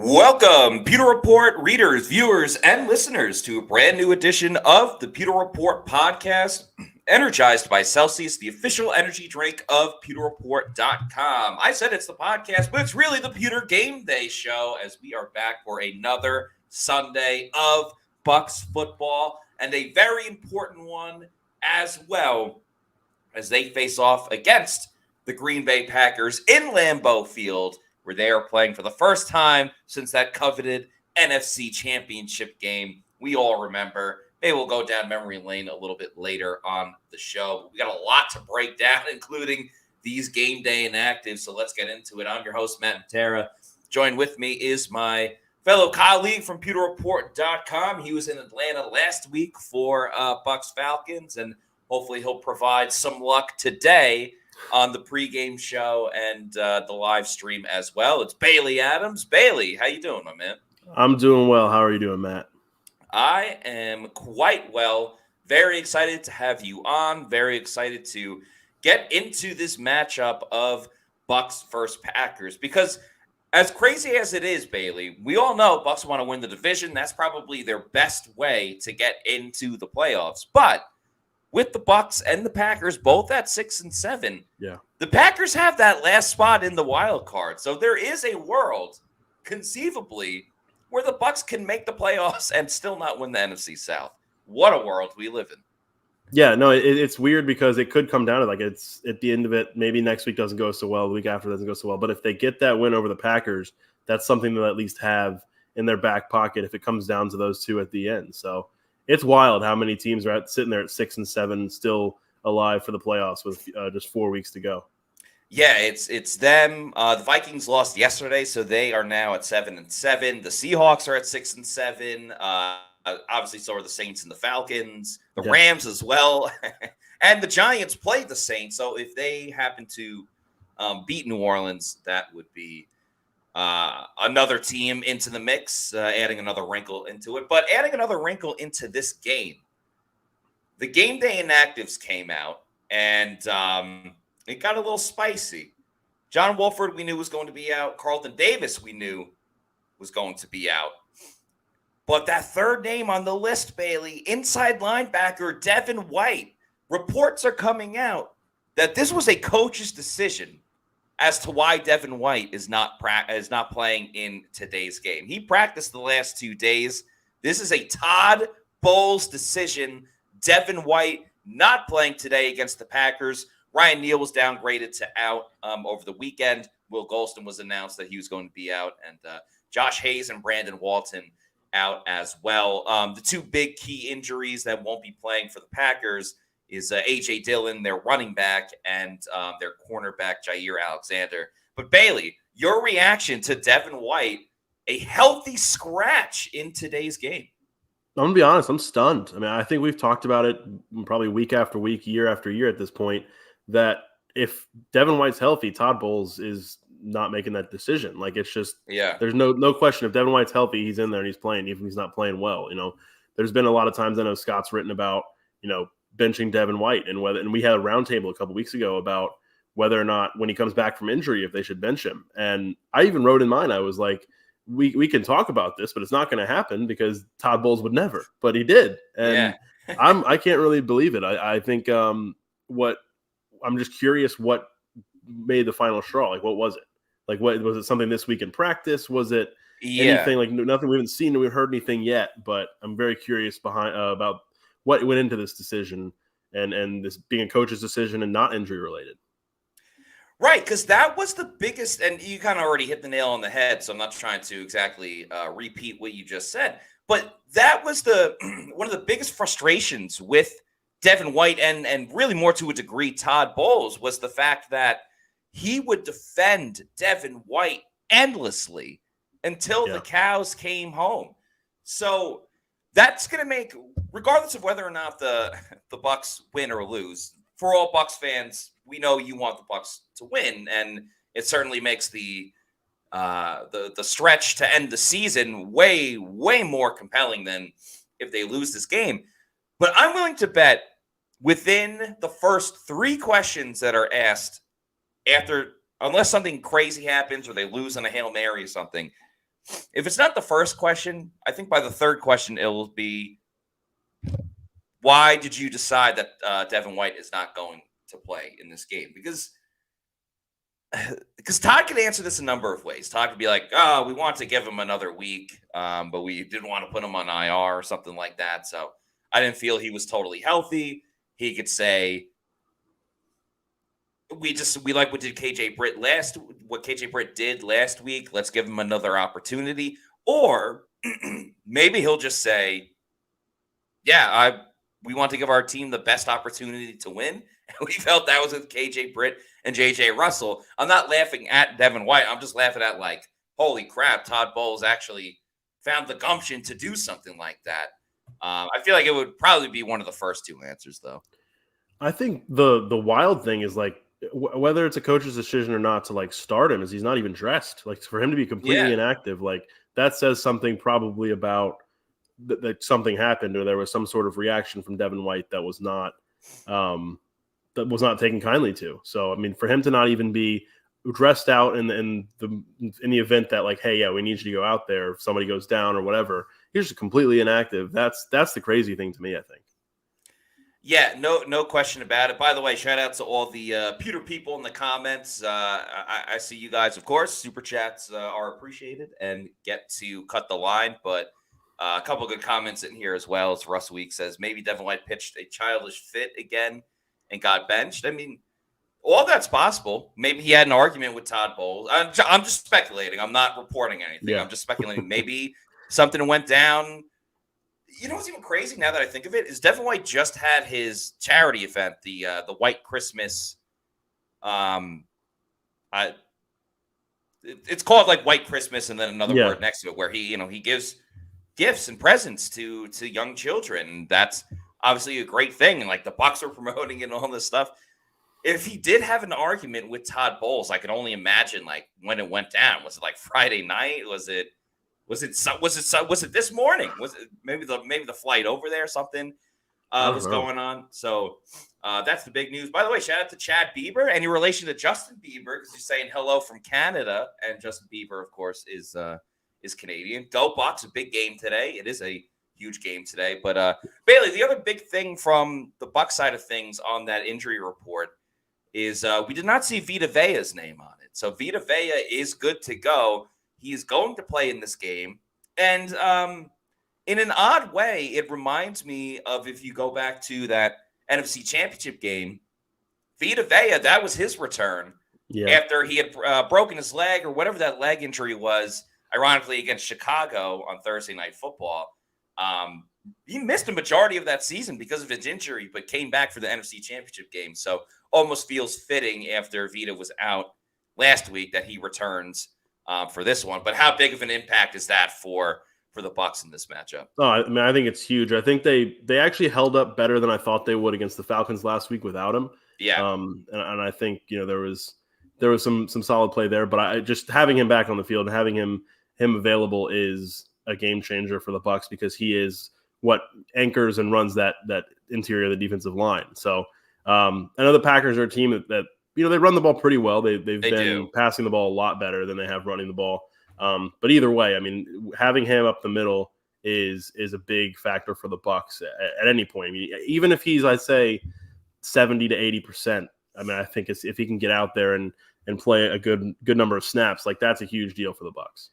Welcome, Pewter Report readers, viewers, and listeners to a brand new edition of the Pewter Report podcast, energized by Celsius, the official energy drink of PewterReport.com. I said it's the podcast, but it's really the Pewter GameDay Show, as we are back for another Sunday of Bucs football, and a very important one as well, as they face off against the Green Bay Packers in Lambeau Field, where they are playing for the first time since that coveted NFC Championship game we all remember. Maybe we'll go down memory lane a little bit later on the show. We got a lot to break down, including these game day inactives, so let's get into it. I'm your host, Matt Matera. Joined with me is my fellow colleague from PewterReport.com. He was in Atlanta last week for Bucs Falcons, and hopefully he'll provide some luck today on the pregame show and the live stream as well. It's Bailey Adams. Bailey, how you doing, my man? I'm doing well. How are you doing, Matt? I am quite well. Very excited to have you on. Very excited to get into this matchup of Bucs versus Packers, because as crazy as it is, Bailey, we all know Bucs want to win the division. That's probably their best way to get into the playoffs. But with the Bucs and the Packers both at 6-7, the Packers have that last spot in the wild card. So there is a world, conceivably, where the Bucs can make the playoffs and still not win the NFC South. What a world we live in. Yeah, no, it's weird because it could come down to, like, it's at the end of it, maybe next week doesn't go so well, the week after doesn't go so well. But if they get that win over the Packers, that's something they'll at least have in their back pocket if it comes down to those two at the end. So it's wild how many teams are sitting there at 6-7, still alive for the playoffs with just 4 weeks to go. Yeah, it's them. The Vikings lost yesterday, so they are now at 7-7. The Seahawks are at 6-7. Obviously, so are the Saints and the Falcons. The Rams as well, and the Giants played the Saints. So if they happen to beat New Orleans, that would be another team into the mix, adding another wrinkle into it. But adding another wrinkle into this game, the game day inactives came out, and it got a little spicy. John Wolford, we knew was going to be out. Carlton Davis, we knew was going to be out. But that third name on the list, Bailey, inside linebacker Devin White, reports are coming out that this was a coach's decision as to why Devin White is not playing in today's game. He practiced the last 2 days. This is a Todd Bowles decision. Devin White not playing today against the Packers. Ryan Neal was downgraded to out over the weekend. Will Golston was announced that he was going to be out, and Josh Hayes and Brandon Walton out as well. The two big key injuries that won't be playing for the Packers is A.J. Dillon, their running back, and their cornerback, Jair Alexander. But, Bailey, your reaction to Devin White, a healthy scratch in today's game? I'm going to be honest, I'm stunned. I mean, I think we've talked about it probably week after week, year after year at this point, that if Devin White's healthy, Todd Bowles is not making that decision. Like, it's just, there's no question. If Devin White's healthy, he's in there and he's playing, even if he's not playing well. You know, there's been a lot of times I know Scott's written about, benching Devin White and we had a roundtable a couple weeks ago about whether or not when he comes back from injury, if they should bench him. And I even wrote in mine, I was like, we can talk about this, but it's not going to happen because Todd Bowles would never, but he did. And I can't really believe it. I think I'm just curious what made the final straw. Like, what was it? Like, what was it? Something this week in practice? Was it anything like nothing we haven't seen? We haven't heard anything yet, but I'm very curious about what went into this decision and this being a coach's decision and not injury related. Right, because that was the biggest, and you kind of already hit the nail on the head, so I'm not trying to exactly repeat what you just said, but that was one of the biggest frustrations with Devin White and really more to a degree Todd Bowles was the fact that he would defend Devin White endlessly until the cows came home. So that's going to make, regardless of whether or not the Bucs win or lose, for all Bucs fans, we know you want the Bucs to win, and it certainly makes the stretch to end the season way, way more compelling than if they lose this game. But I'm willing to bet within the first 3 questions that are asked after, unless something crazy happens or they lose on a Hail Mary or something, if it's not the first question, I think by the third question it will be, why did you decide that Devin White is not going to play in this game? Because Todd could answer this a number of ways. Todd could be like, "Oh, we want to give him another week, but we didn't want to put him on IR or something like that. So I didn't feel he was totally healthy." He could say, "We like what KJ Britt did last week. Let's give him another opportunity." Or maybe he'll just say, "Yeah, we want to give our team the best opportunity to win." And we felt that was with KJ Britt and JJ Russell. I'm not laughing at Devin White. I'm just laughing at, like, holy crap, Todd Bowles actually found the gumption to do something like that. I feel like it would probably be one of the first two answers, though. I think the wild thing is, like, whether it's a coach's decision or not to, like, start him, is he's not even dressed. Like, for him to be completely inactive, like, that says something probably about that something happened, or there was some sort of reaction from Devin White that was not taken kindly to. So, I mean, for him to not even be dressed out in the event that, like, hey, yeah, we need you to go out there if somebody goes down or whatever, he's just completely inactive. That's the crazy thing to me, I think. Yeah, no question about it. By the way, shout out to all the Pewter people in the comments. I see you guys, of course. Super chats are appreciated and get to cut the line. But a couple of good comments in here as well. As Russ Week says, maybe Devin White pitched a childish fit again and got benched. I mean, all that's possible. Maybe he had an argument with Todd Bowles. I'm just speculating. I'm not reporting anything. Yeah. I'm just speculating. Maybe something went down. You know what's even crazy now that I think of it is Devin White just had his charity event, the White Christmas. It's called, like, White Christmas, and then another word next to it, where he gives gifts and presents to young children. That's obviously a great thing, and, like, the Bucs are promoting it and all this stuff. If he did have an argument with Todd Bowles, I can only imagine, like, when it went down. Was it like Friday night? Was it this morning? Was it maybe the flight over there? Something was going on. So that's the big news. By the way, shout out to Chad Bieber and your relation to Justin Bieber, because you're saying hello from Canada, and Justin Bieber, of course, is Canadian. Go Bucs! A big game today. It is a huge game today. But Bailey, the other big thing from the Bucs side of things on that injury report is we did not see Vita Vea's name on it. So Vita Vea is good to go. He is going to play in this game. And in an odd way, it reminds me of, if you go back to that NFC Championship game, Vita Vea, that was his return after he had broken his leg or whatever that leg injury was, ironically, against Chicago on Thursday Night Football. He missed a majority of that season because of his injury, but came back for the NFC Championship game. So almost feels fitting after Vita was out last week that he returns for this one. But how big of an impact is that for the Bucs in this matchup? Oh, I mean, I think it's huge. I think they actually held up better than I thought they would against the Falcons last week without him. Yeah. And I think, there was some solid play there, but I just having him back on the field and having him available is a game changer for the Bucs, because he is what anchors and runs that interior of the defensive line. So I know the Packers are a team that they run the ball pretty well. They've been passing the ball a lot better than they have running the ball. But either way, I mean, having him up the middle is a big factor for the Bucs at any point. I mean, even if he's, I'd say, 70 to 80%. I mean, I think if he can get out there and play a good number of snaps, like, that's a huge deal for the Bucs.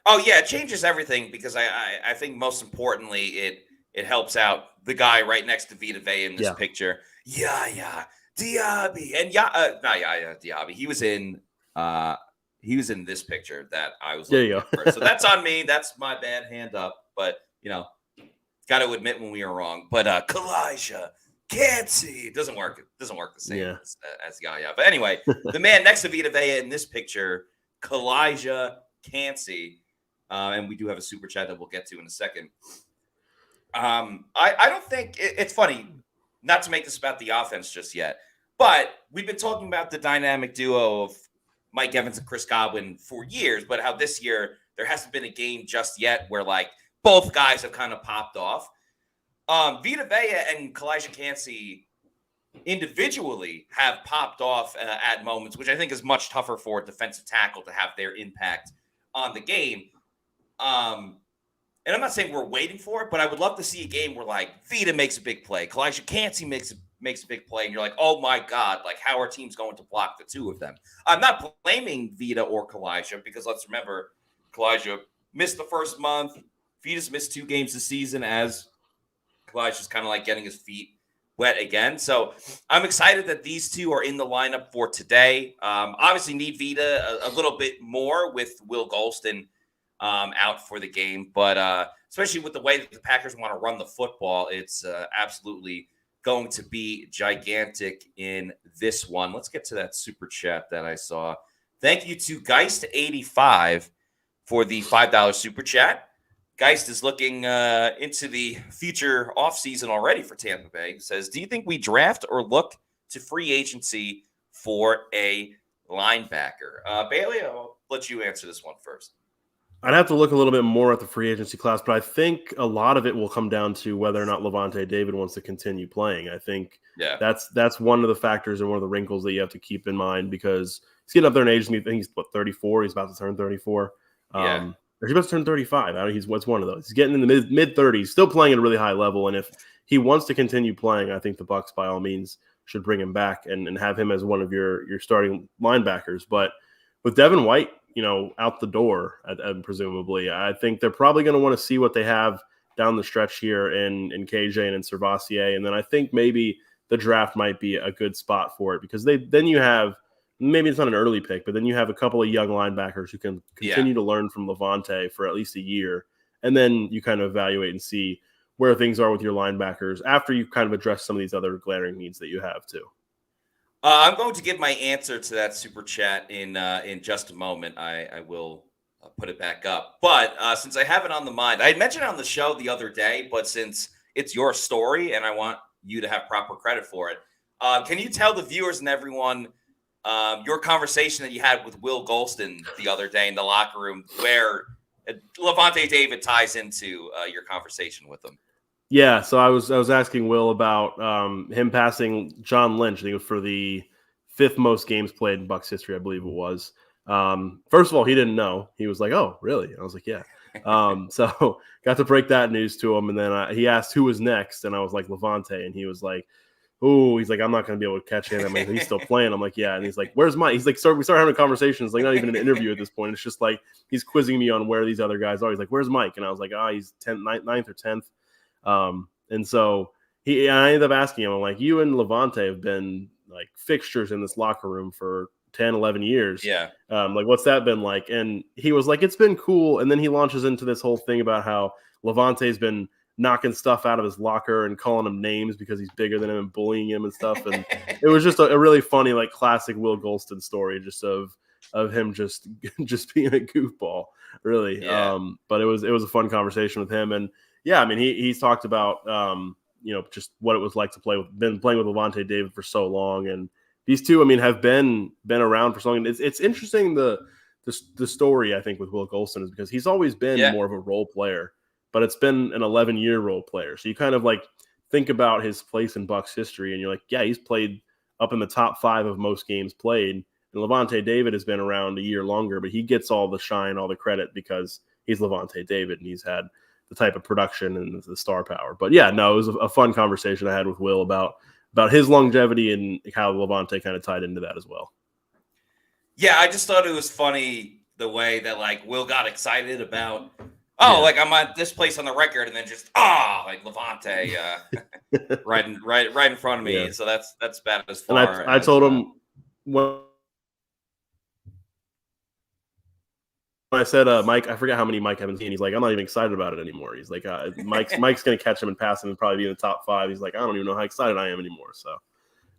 Oh yeah, it changes everything, because I think most importantly it helps out the guy right next to Vita Vea in this picture. Yaya Diaby and Diaby. He was in this picture that I was looking at first. So that's on me. That's my bad. Hand up. But got to admit when we are wrong. But Kalijah Cansey, it doesn't work. It doesn't work the same as Yaya. But anyway, the man next to Vita Vea in this picture, Kalijah Cansey. And we do have a super chat that we'll get to in a second. I don't think it's funny, not to make this about the offense just yet, but we've been talking about the dynamic duo of Mike Evans and Chris Godwin for years, but how this year there hasn't been a game just yet where, like, both guys have kind of popped off. Vita Vea and Kalijah Cansey individually have popped off at moments, which I think is much tougher for a defensive tackle to have their impact on the game. And I'm not saying we're waiting for it, but I would love to see a game where like Vita makes a big play, Kalijah Cansey makes a big play, and you're like, oh my God, like how are teams going to block the two of them? I'm not blaming Vita or Kalijah because let's remember, Kalijah missed the first month. Vita's missed 2 games this season as Kalijah's kind of like getting his feet wet again. So I'm excited that these two are in the lineup for today. Obviously need Vita a little bit more with Will Golston out for the game. But especially with the way that the Packers want to run the football, it's absolutely going to be gigantic in this one. Let's get to that super chat that I saw. Thank you to Geist85 for the $5 super chat. Geist is looking into the future offseason already for Tampa Bay. He says, do you think we draft or look to free agency for a linebacker? Bailey, I'll let you answer this one first. I'd have to look a little bit more at the free agency class, but I think a lot of it will come down to whether or not Lavonte David wants to continue playing. I think that's one of the factors and one of the wrinkles that you have to keep in mind because he's getting up there in age. I think he's 34. He's about to turn 34. Or he's about to turn 35. He's what's one of those. He's getting in the mid 30s, still playing at a really high level. And if he wants to continue playing, I think the Bucs by all means should bring him back and have him as one of your starting linebackers. But with Devin White, out the door, presumably, I think they're probably going to want to see what they have down the stretch here in KJ and in Servassier. And then I think maybe the draft might be a good spot for it because then you have, maybe it's not an early pick, but then you have a couple of young linebackers who can continue to learn from Lavonte for at least a year. And then you kind of evaluate and see where things are with your linebackers after you kind of address some of these other glaring needs that you have too. I'm going to give my answer to that super chat in just a moment. I will put it back up. But since I have it on the mind, I had mentioned it on the show the other day, but since it's your story and I want you to have proper credit for it, can you tell the viewers and everyone your conversation that you had with Will Golston the other day in the locker room where Lavonte David ties into your conversation with him? Yeah, so I was asking Will about him passing John Lynch. I think it was for the 5th most games played in Bucs history, I believe it was. First of all, he didn't know. He was like, "Oh, really?" I was like, "Yeah." So got to break that news to him, and then he asked who was next, and I was like, "Lavonte," and he was like, "Oh," he's like, "I'm not going to be able to catch him." I'm like, "He's still playing." I'm like, "Yeah," and he's like, "Where's Mike?" He's like, we started having a conversation. It's like not even an interview at this point. It's just like he's quizzing me on where these other guys are. He's like, "Where's Mike?" And I was like, he's 9th or 10th. And so I ended up asking him, I'm like, you and Lavonte have been like fixtures in this locker room for 10, 11 years. Yeah. Like, what's that been like? And he was like, it's been cool. And then he launches into this whole thing about how Lavonte's been knocking stuff out of his locker and calling him names because he's bigger than him and bullying him and stuff. And it was just a really funny, like classic Will Golston story just of him just being a goofball, really. Yeah. But it was a fun conversation with him. And yeah, I mean, he's talked about, just what it was like to been playing with Lavonte David for so long. And these two, I mean, have been around for so long. It's interesting, the story, I think, with Will Golston is because he's always been more of a role player, but it's been an 11-year role player. So you kind of like think about his place in Bucs history and you're like, yeah, he's played up in the top 5 of most games played. And Lavonte David has been around a year longer, but he gets all the shine, all the credit because he's Lavonte David and he's had the type of production and the star power. But yeah, no, it was a fun conversation I had with Will about his longevity and how Lavonte kind of tied into that as well. Yeah, I just thought it was funny the way that like Will got excited about, like I'm at this place on the record, and then just like Lavonte right in front of me. Yeah. So that's about as far. And I told him when I said, Mike, I forget how many Mike haven't seen. He's like, I'm not even excited about it anymore. He's like, Mike's going to catch him and pass him and probably be in the top 5. He's like, I don't even know how excited I am anymore. So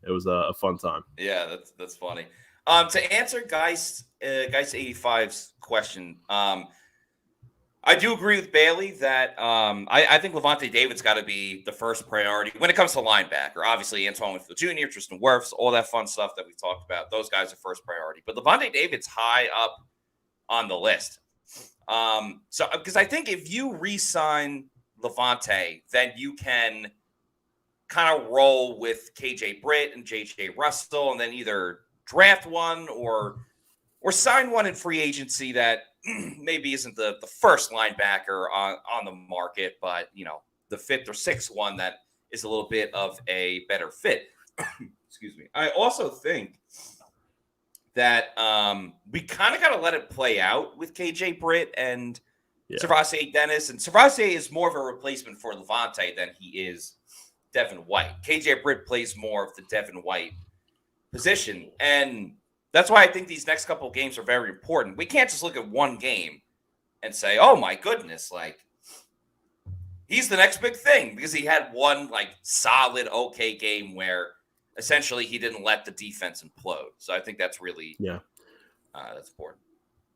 it was a fun time. Yeah, that's funny. To answer Geist 85's question, I do agree with Bailey that I think Lavonte David's got to be the first priority when it comes to linebacker. Obviously, Antoine Winfield Jr., Tristan Wirfs, all that fun stuff that we talked about. Those guys are first priority. But Lavonte David's high up on the list. So because I think if you re-sign Lavonte, then you can kind of roll with KJ Britt and JJ Russell and then either draft one or sign one in free agency that maybe isn't the first linebacker on the market, but the fifth or sixth one that is a little bit of a better fit. Excuse me. I also think that we kind of got to let it play out with KJ Britt and Servassier Dennis. And Servassier is more of a replacement for Levante than he is Devin White. KJ Britt plays more of the Devin White position. And that's why I think these next couple of games are very important. We can't just look at one game and say, oh, my goodness, like, he's the next big thing, because he had one, like, solid, okay game where essentially he didn't let the defense implode. So I think that's really that's important.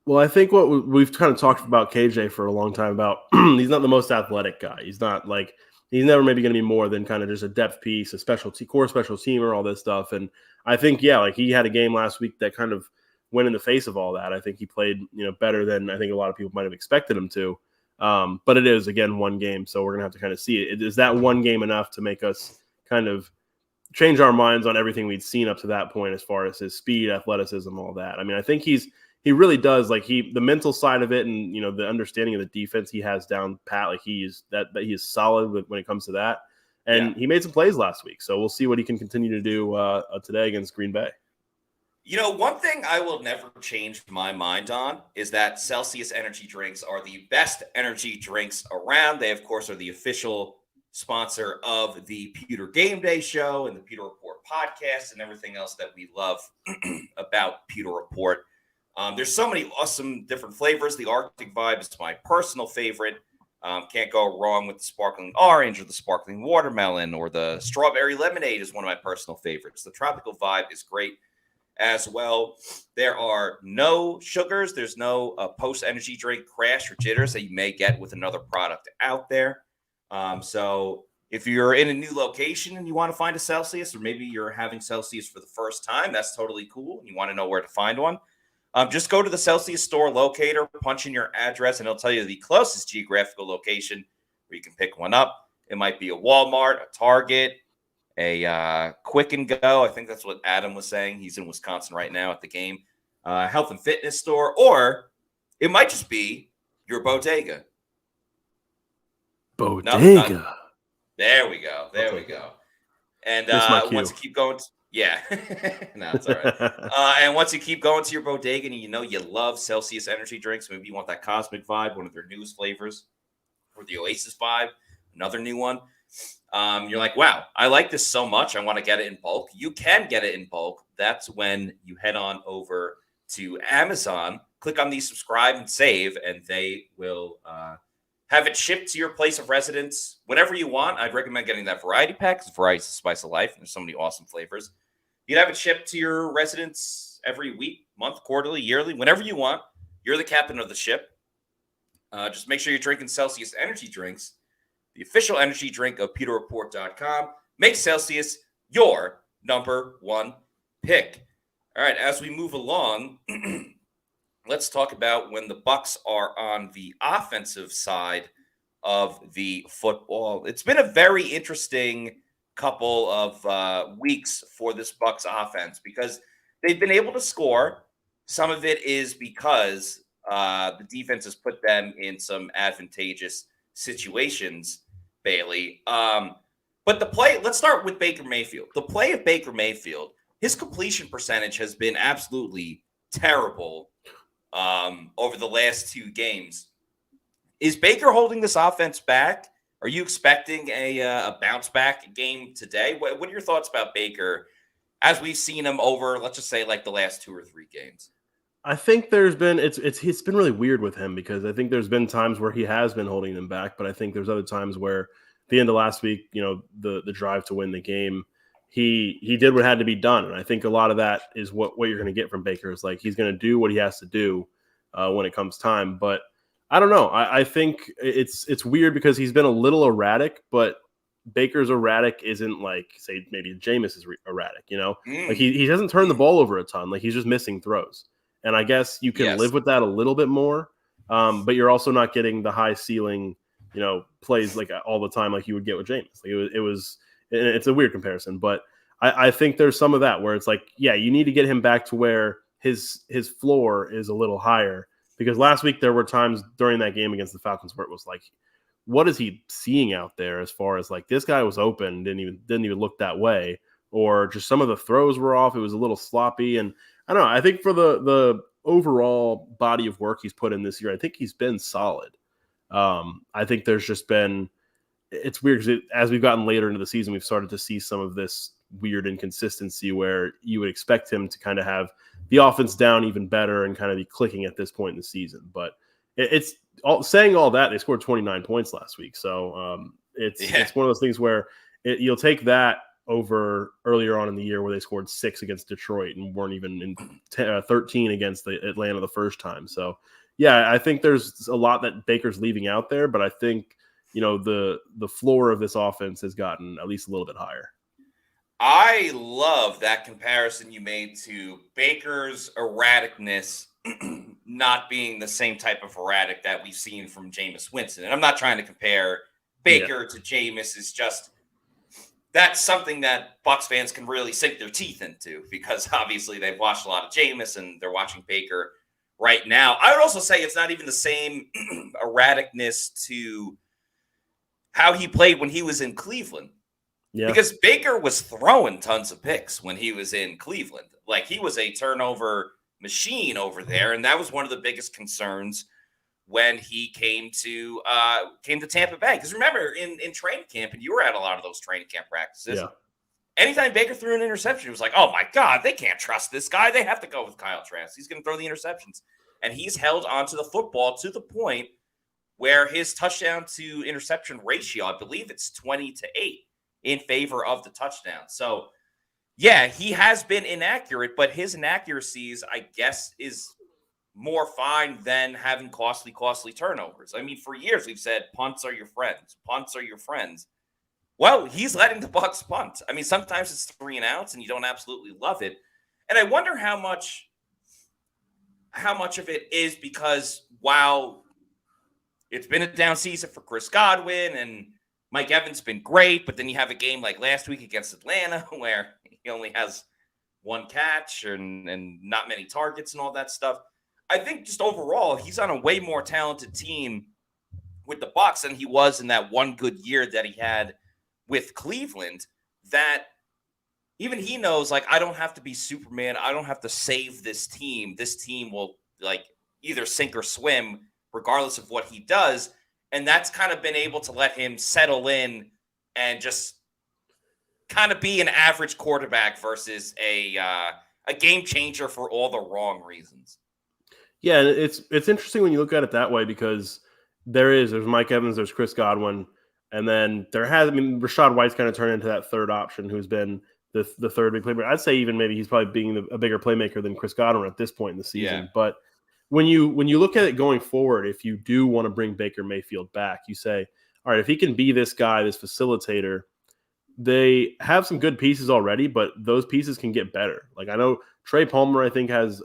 Well, I think what we've kind of talked about KJ for a long time about, he's not the most athletic guy. He's not like, he's never maybe going to be more than kind of just a depth piece, a core special teamer, all this stuff. And I think, like he had a game last week that kind of went in the face of all that. I think he played, better than I think a lot of people might have expected him to. But it is, again, one game. So we're going to have to kind of see it. Is that one game enough to make us kind of change our minds on everything we'd seen up to that point as far as his speed, athleticism, all that? I mean, I think he really does, like, the mental side of it and, the understanding of the defense he has down pat. Like, he is solid when it comes to that. And he made some plays last week. So we'll see what he can continue to do today against Green Bay. One thing I will never change my mind on is that Celsius energy drinks are the best energy drinks around. They, of course, are the official sponsor of the Pewter GameDay Show and the Pewter Report podcast and everything else that we love about Pewter Report. There's so many awesome different flavors. The Arctic Vibe is my personal favorite. Can't go wrong with the sparkling orange or the sparkling watermelon, or the strawberry lemonade is one of my personal favorites. The Tropical Vibe is great as well. There are no sugars. There's no post-energy drink crash or jitters that you may get with another product out there. So if you're in a new location and you want to find a Celsius, or maybe you're having Celsius for the first time, that's totally cool. You want to know where to find one. Just go to the Celsius store locator, punch in your address, and it'll tell you the closest geographical location where you can pick one up. It might be a Walmart, a Target, a Quick and Go. I think that's what Adam was saying. He's in Wisconsin right now at the game. Health and fitness store, or it might just be your bodega. Bodega. No, there we go. We go. And once you keep going, no, it's all right. And once you keep going to your bodega and you love Celsius energy drinks, maybe you want that Cosmic Vibe, one of their newest flavors, or the Oasis Vibe, another new one. You're like, wow, I like this so much, I want to get it in bulk. You can get it in bulk. That's when you head on over to Amazon, click on the subscribe and save, and they will have it shipped to your place of residence whenever you want. I'd recommend getting that variety pack, because variety is the spice of life, and there's so many awesome flavors. You'd have it shipped to your residence every week, month, quarterly, yearly, whenever you want. You're the captain of the ship. Just make sure you're drinking Celsius energy drinks, the official energy drink of PewterReport.com. Make Celsius your number one pick. All right, as we move along, let's talk about when the Bucs are on the offensive side of the football. It's been a very interesting couple of weeks for this Bucs offense, because they've been able to score. Some of it is because the defense has put them in some advantageous situations, Bailey. But the play, let's start with Baker Mayfield. The play of Baker Mayfield, his completion percentage has been absolutely terrible over the last two games. Is Baker holding this offense back? Are you expecting a bounce back game today? What are your thoughts about Baker as we've seen him over, let's just say, like the last 2 or 3 games? I think there's been it's been really weird with him, because I think there's been times where he has been holding them back, but I think there's other times where at the end of last week, the drive to win the game, he did what had to be done. And I think a lot of that is what you're going to get from Baker, is like he's going to do what he has to do when it comes time. But I don't know. I think it's weird because he's been a little erratic, but Baker's erratic isn't like, say, maybe Jameis is erratic, Like he doesn't turn the ball over a ton. Like he's just missing throws. And I guess you can live with that a little bit more, but you're also not getting the high ceiling, plays like all the time like you would get with Jameis. Like it's a weird comparison, but I think there's some of that where it's like, yeah, you need to get him back to where his floor is a little higher Because last week there were times during that game against the Falcons where it was like, what is he seeing out there as far as like this guy was open, didn't even look that way, or just some of the throws were off. It was a little sloppy. And I don't know. I think for the overall body of work he's put in this year, I think he's been solid. I think there's just been, it's weird because as we've gotten later into the season, we've started to see some of this weird inconsistency where you would expect him to kind of have the offense down even better and kind of be clicking at this point in the season. But it's saying all that, they scored 29 points last week. So it's one of those things where you'll take that over earlier on in the year where they scored 6 against Detroit and weren't even in 13 against the Atlanta the first time. So yeah, I think there's a lot that Baker's leaving out there, but I think, the floor of this offense has gotten at least a little bit higher. I love that comparison you made to Baker's erraticness not being the same type of erratic that we've seen from Jameis Winston. And I'm not trying to compare Baker to Jameis. It's just that's something that Bucs fans can really sink their teeth into because obviously they've watched a lot of Jameis and they're watching Baker right now. I would also say it's not even the same erraticness to how he played when he was in Cleveland. Yeah. Because Baker was throwing tons of picks when he was in Cleveland. Like he was a turnover machine over there. And that was one of the biggest concerns when he came to Tampa Bay. Because remember, in training camp, and you were at a lot of those training camp practices, anytime Baker threw an interception, it was like, oh my God, they can't trust this guy. They have to go with Kyle Trask. He's going to throw the interceptions. And he's held onto the football to the point where his touchdown to interception ratio, I believe it's 20-8 in favor of the touchdown. So yeah, he has been inaccurate, but his inaccuracies, I guess, is more fine than having costly turnovers. I mean, for years we've said punts are your friends. Punts are your friends. Well, he's letting the Bucs punt. I mean, sometimes it's 3 and outs and you don't absolutely love it. And I wonder how much of it is because while it's been a down season for Chris Godwin and Mike Evans been great, but then you have a game like last week against Atlanta where he only has 1 catch and not many targets and all that stuff. I think just overall, he's on a way more talented team with the Bucs than he was in that one good year that he had with Cleveland, that even he knows, like, I don't have to be Superman. I don't have to save this team. This team will, like, either sink or swim regardless of what he does. And that's kind of been able to let him settle in and just kind of be an average quarterback versus a game changer for all the wrong reasons. Yeah, it's interesting when you look at it that way because there's Mike Evans, there's Chris Godwin, and then Rashad White's kind of turned into that third option who's been the third big playmaker. I'd say even maybe he's probably being a bigger playmaker than Chris Godwin at this point in the season. Yeah. But when you look at it going forward, if you do want to bring Baker Mayfield back, you say, all right, if he can be this guy, this facilitator, they have some good pieces already, but those pieces can get better. Like I know Trey Palmer, I think has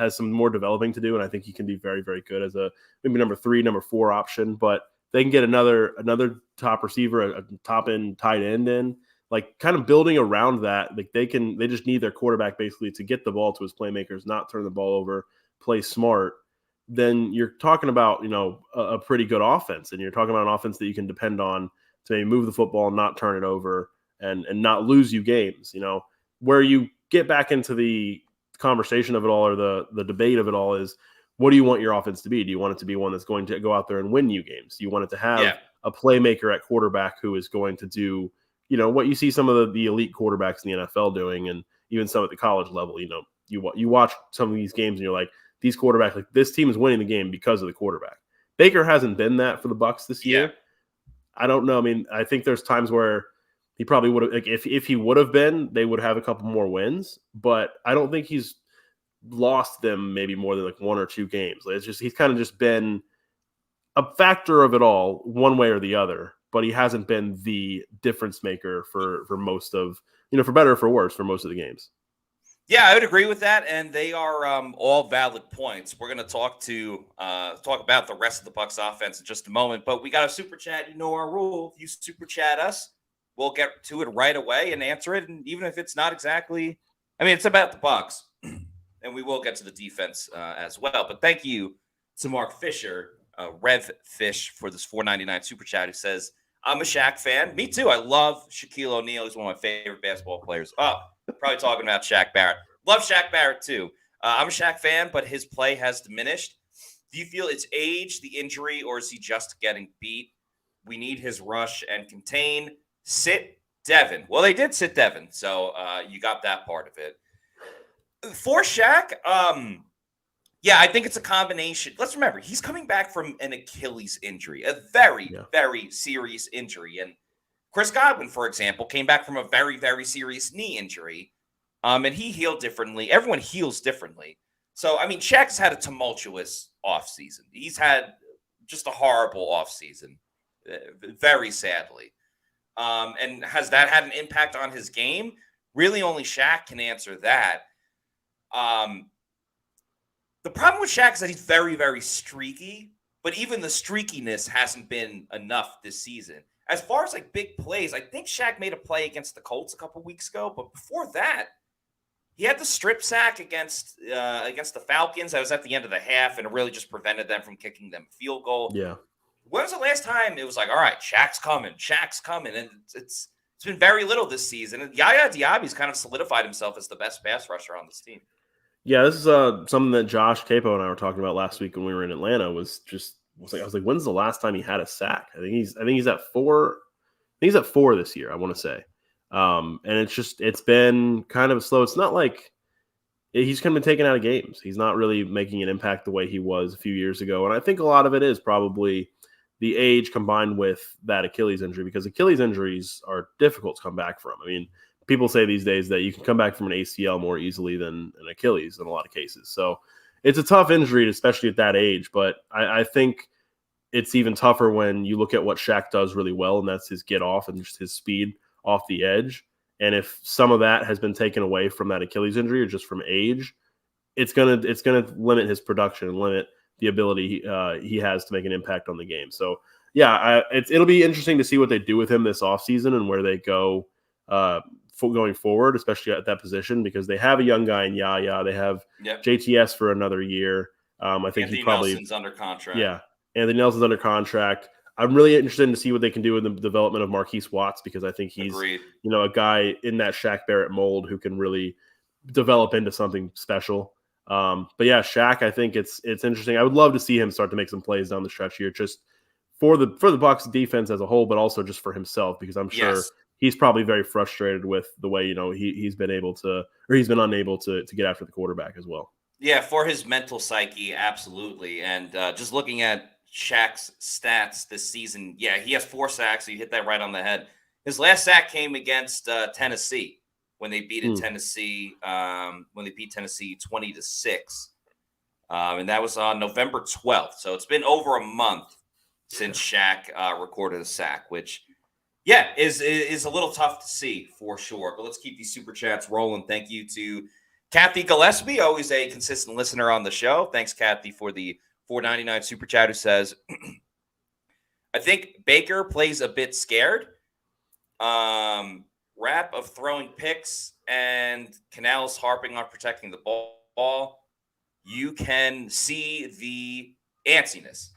some more developing to do, and I think he can be very, very good as a maybe number 3, number 4 option. But they can get another top receiver, a top end tight end in, like kind of building around that. Like they just need their quarterback basically to get the ball to his playmakers, not turn the ball over, play smart. Then you're talking about a pretty good offense, and you're talking about an offense that you can depend on to maybe move the football and not turn it over and not lose you games. Where you get back into the conversation of it all or the debate of it all is, what do you want your offense to be? Do you want it to be one that's going to go out there and win you games? Do you want it to have a playmaker at quarterback who is going to do, what you see some of the elite quarterbacks in the NFL doing, and even some at the college level? You watch some of these games and you're like, these quarterbacks, like this team is winning the game because of the quarterback. Baker hasn't been that for the Bucs this year. I don't know. I mean, I think there's times where he probably would have, like, if he would have been, they would have a couple more wins, but I don't think he's lost them maybe more than like 1 or 2 games. Like, it's just, he's kind of just been a factor of it all one way or the other, but he hasn't been the difference maker for most of, for better or for worse, for most of the games. Yeah, I would agree with that, and they are all valid points. We're going to talk about the rest of the Bucs offense in just a moment, but we got a super chat. You know our rule. If you super chat us, we'll get to it right away and answer it, and even if it's not exactly – I mean, it's about the Bucs, and and we will get to the defense as well. But thank you to Mark Fisher, Rev Fish, for this $4.99 super chat, who says, I'm a Shaq fan. Me too. I love Shaquille O'Neal. He's one of my favorite basketball players. Oh, probably talking about Shaq Barrett. Love Shaq Barrett too. I'm a Shaq fan, but his play has diminished. Do you feel it's age, the injury, or is he just getting beat? We need his rush and contain. Sit Devin. Well, they did sit Devin, so you got that part of it. For Shaq, yeah, I think it's a combination. Let's remember, he's coming back from an Achilles injury, a very, very serious injury. And Chris Godwin, for example, came back from a very, very serious knee injury, and he healed differently. Everyone heals differently. So, I mean, Shaq's had a tumultuous offseason. He's had just a horrible offseason, very sadly. And has that had an impact on his game? Really, only Shaq can answer that. The problem with Shaq is that he's very, very streaky, but even the streakiness hasn't been enough this season. As far as like big plays, I think Shaq made a play against the Colts a couple weeks ago, but before that, he had the strip sack against the Falcons. That was at the end of the half, and it really just prevented them from kicking them a field goal. Yeah. When was the last time it was like, all right, Shaq's coming, and it's been very little this season. And Yaya Diaby's kind of solidified himself as the best pass rusher on this team. Yeah, this is something that Josh Capo and I were talking about last week when we were in Atlanta. I was like, when's the last time he had a sack? I think he's at 4. I think he's at 4 this year, I want to say. And it's been kind of slow. It's not like he's kind of been taken out of games. He's not really making an impact the way he was a few years ago. And I think a lot of it is probably the age combined with that Achilles injury, because Achilles injuries are difficult to come back from. I mean, people say these days that you can come back from an ACL more easily than an Achilles in a lot of cases. So it's a tough injury, especially at that age. But I think it's even tougher when you look at what Shaq does really well, and that's his get off and just his speed off the edge. And if some of that has been taken away from that Achilles injury or just from age, it's gonna limit his production and limit the ability he has to make an impact on the game. So yeah, it'll be interesting to see what they do with him this offseason and where they go going forward, especially at that position, because they have a young guy in Yaya. They have JTS for another year. I think Anthony he probably Nelson's under contract. Yeah, Anthony Nelson's under contract. I'm really interested to see what they can do with the development of Marquise Watts, because I think he's a guy in that Shaq Barrett mold who can really develop into something special. But yeah, Shaq, I think it's interesting. I would love to see him start to make some plays down the stretch here, just for the Bucs defense as a whole, but also just for himself, because I'm sure he's probably very frustrated with the way he's been unable to get after the quarterback as well. Yeah, for his mental psyche, absolutely. And just looking at Shaq's stats this season, yeah, he has 4 sacks. So you hit that right on the head. His last sack came against Tennessee when they beat Tennessee. When they beat Tennessee 20-6, and that was on November 12th. So it's been over a month since Shaq recorded a sack, which is a little tough to see for sure. But let's keep these super chats rolling. Thank you to Kathy Gillespie, always a consistent listener on the show. Thanks, Kathy, for the $4.99 super chat, who says, I think Baker plays a bit scared. Rap of throwing picks and Canales harping on protecting the ball. You can see the antsiness.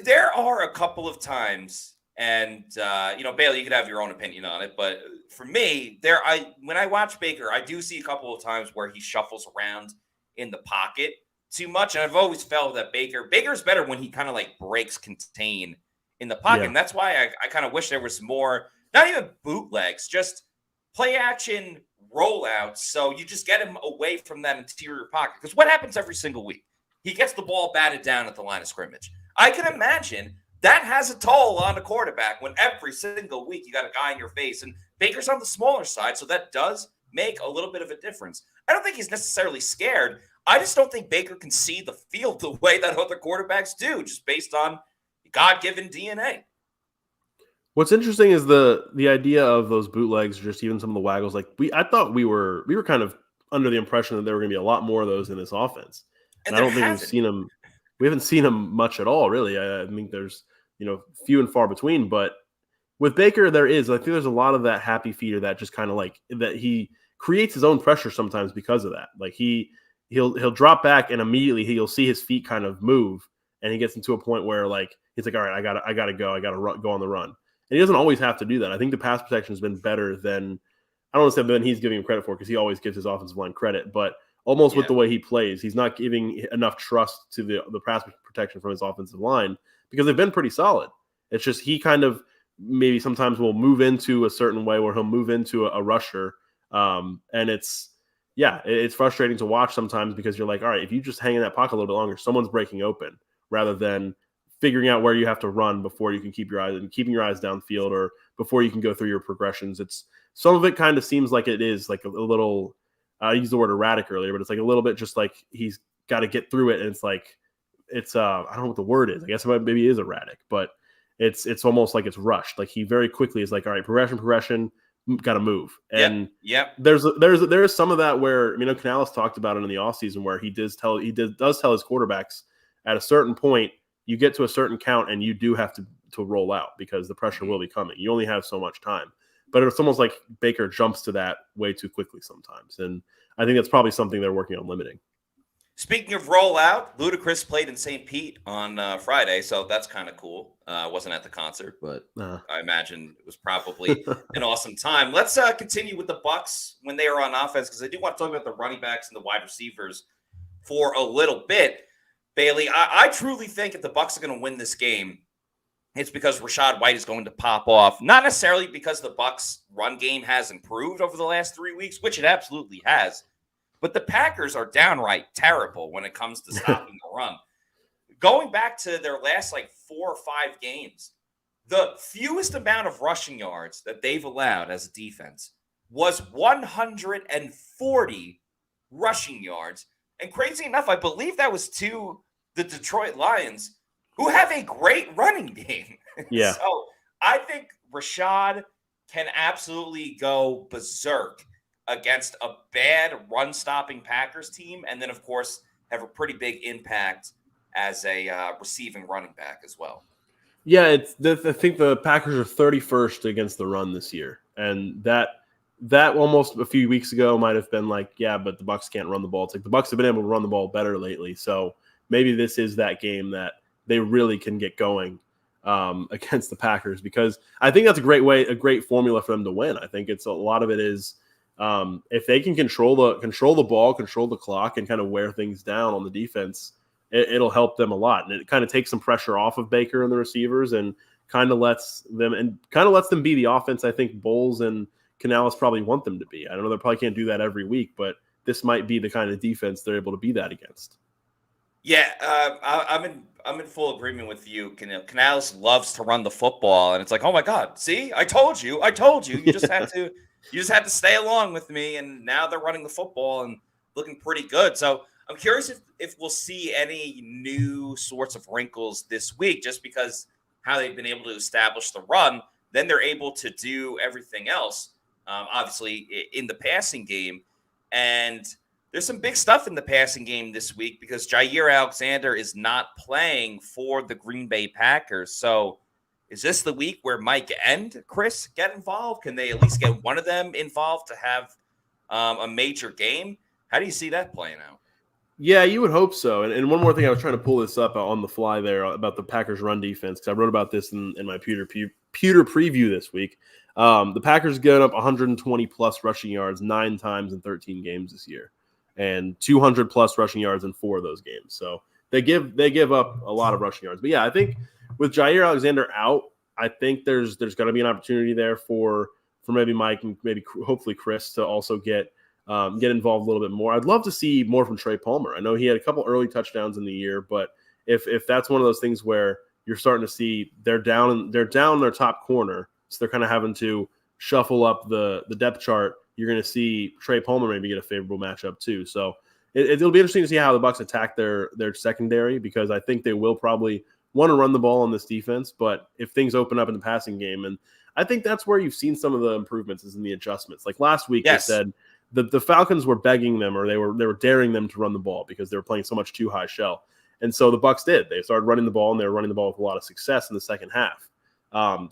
There are a couple of times, and Bailey, you could have your own opinion on it, but for me, when I watch Baker, I do see a couple of times where he shuffles around in the pocket too much, and I've always felt that Baker's better when he kind of like breaks contain in the pocket, and that's why I kind of wish there was more, not even bootlegs, just play action rollouts, so you just get him away from that interior pocket. Because what happens every single week? He gets the ball batted down at the line of scrimmage. I can imagine that has a toll on a quarterback when every single week you got a guy in your face, and Baker's on the smaller side, so that does make a little bit of a difference. I don't think he's necessarily scared. I just don't think Baker can see the field the way that other quarterbacks do, just based on God-given DNA. What's interesting is the idea of those bootlegs, just even some of the waggles. Like I thought we were kind of under the impression that there were going to be a lot more of those in this offense, and I don't think we've seen them. We haven't seen them much at all, really. I think there's few and far between. But with Baker, there is. I think there's a lot of that happy feet, or that just kind of like that he creates his own pressure sometimes because of that. Like he'll drop back and immediately you'll see his feet kind of move, and he gets into a point where like he's like, all right, I gotta go, go on the run. And he doesn't always have to do that. I think the pass protection has been better than I don't want to say than he's giving him credit for, because he always gives his offensive line credit, but almost with the way he plays, he's not giving enough trust to the pass protection from his offensive line because they've been pretty solid. It's just he kind of maybe sometimes will move into a certain way where he'll move into a rusher. And it's frustrating to watch sometimes because you're like, all right, if you just hang in that pocket a little bit longer, someone's breaking open, rather than figuring out where you have to run before you can keeping your eyes downfield, or before you can go through your progressions. It's some of it kind of seems like it is like a little, I used the word erratic earlier, but it's like a little bit just like he's got to get through it. And it's like, I don't know what the word is. I guess maybe it is erratic, but it's almost like it's rushed. Like he very quickly is like, all right, progression, got to move. And there's some of that where, Canales talked about it in the offseason where he does tell his quarterbacks at a certain point, you get to a certain count and you do have to roll out because the pressure will be coming. You only have so much time. But it's almost like Baker jumps to that way too quickly sometimes. And I think that's probably something they're working on limiting. Speaking of rollout, Ludacris played in St. Pete on Friday, so that's kind of cool. Wasn't at the concert, but I imagine it was probably an awesome time. Let's continue with the Bucs when they are on offense, because I do want to talk about the running backs and the wide receivers for a little bit. Bailey, I truly think if the Bucs are going to win this game, it's because Rachaad White is going to pop off. Not necessarily because the Bucs' run game has improved over the last 3 weeks, which it absolutely has. But the Packers are downright terrible when it comes to stopping the run. Going back to their last 4 or 5 games, the fewest amount of rushing yards that they've allowed as a defense was 140 rushing yards. And crazy enough, I believe that was to the Detroit Lions, who have a great running game. Yeah. So I think Rachaad can absolutely go berserk against a bad run-stopping Packers team, and then, of course, have a pretty big impact as a receiving running back as well. Yeah, I think the Packers are 31st against the run this year, and that almost a few weeks ago might have been like, yeah, but the Bucs can't run the ball. It's like the Bucs have been able to run the ball better lately, so maybe this is that game that they really can get going against the Packers, because I think that's a great formula for them to win. I think it's a lot of it is if they can control the ball, control the clock, and kind of wear things down on the defense, it'll help them a lot. And it kind of takes some pressure off of Baker and the receivers, and kind of lets them be the offense I think Bowles and Canales probably want them to be. I don't know, they probably can't do that every week, but this might be the kind of defense they're able to be that against. Yeah, I'm in full agreement with you. Canales loves to run the football, and it's like, oh my God, see, I told you, you just had to. You just had to stay along with me, and now they're running the football and looking pretty good. So I'm curious if we'll see any new sorts of wrinkles this week, just because how they've been able to establish the run. Then they're able to do everything else, obviously, in the passing game. And there's some big stuff in the passing game this week because Jair Alexander is not playing for the Green Bay Packers. So is this the week where Mike and Chris get involved? Can they at least get one of them involved to have a major game? How do you see that playing out? Yeah, you would hope so. And one more thing, I was trying to pull this up on the fly there about the Packers run defense, because I wrote about this in my Pewter preview this week. The Packers get up 120-plus rushing yards 9 times in 13 games this year, and 200-plus rushing yards in 4 of those games. So they give up a lot of rushing yards. But, yeah, I think – with Jair Alexander out, I think there's going to be an opportunity there for maybe Mike and maybe hopefully Chris to also get involved a little bit more. I'd love to see more from Trey Palmer. I know he had a couple early touchdowns in the year, but if that's one of those things where you're starting to see they're down their top corner, so they're kind of having to shuffle up the depth chart, you're going to see Trey Palmer maybe get a favorable matchup too. So it'll be interesting to see how the Bucs attack their secondary, because I think they will probably want to run the ball on this defense, but if things open up in the passing game, and I think that's where you've seen some of the improvements is in the adjustments. Like last week, They said the Falcons were begging them, or they were daring them to run the ball because they were playing so much too high shell. And so the Bucs did. They started running the ball, and they were running the ball with a lot of success in the second half.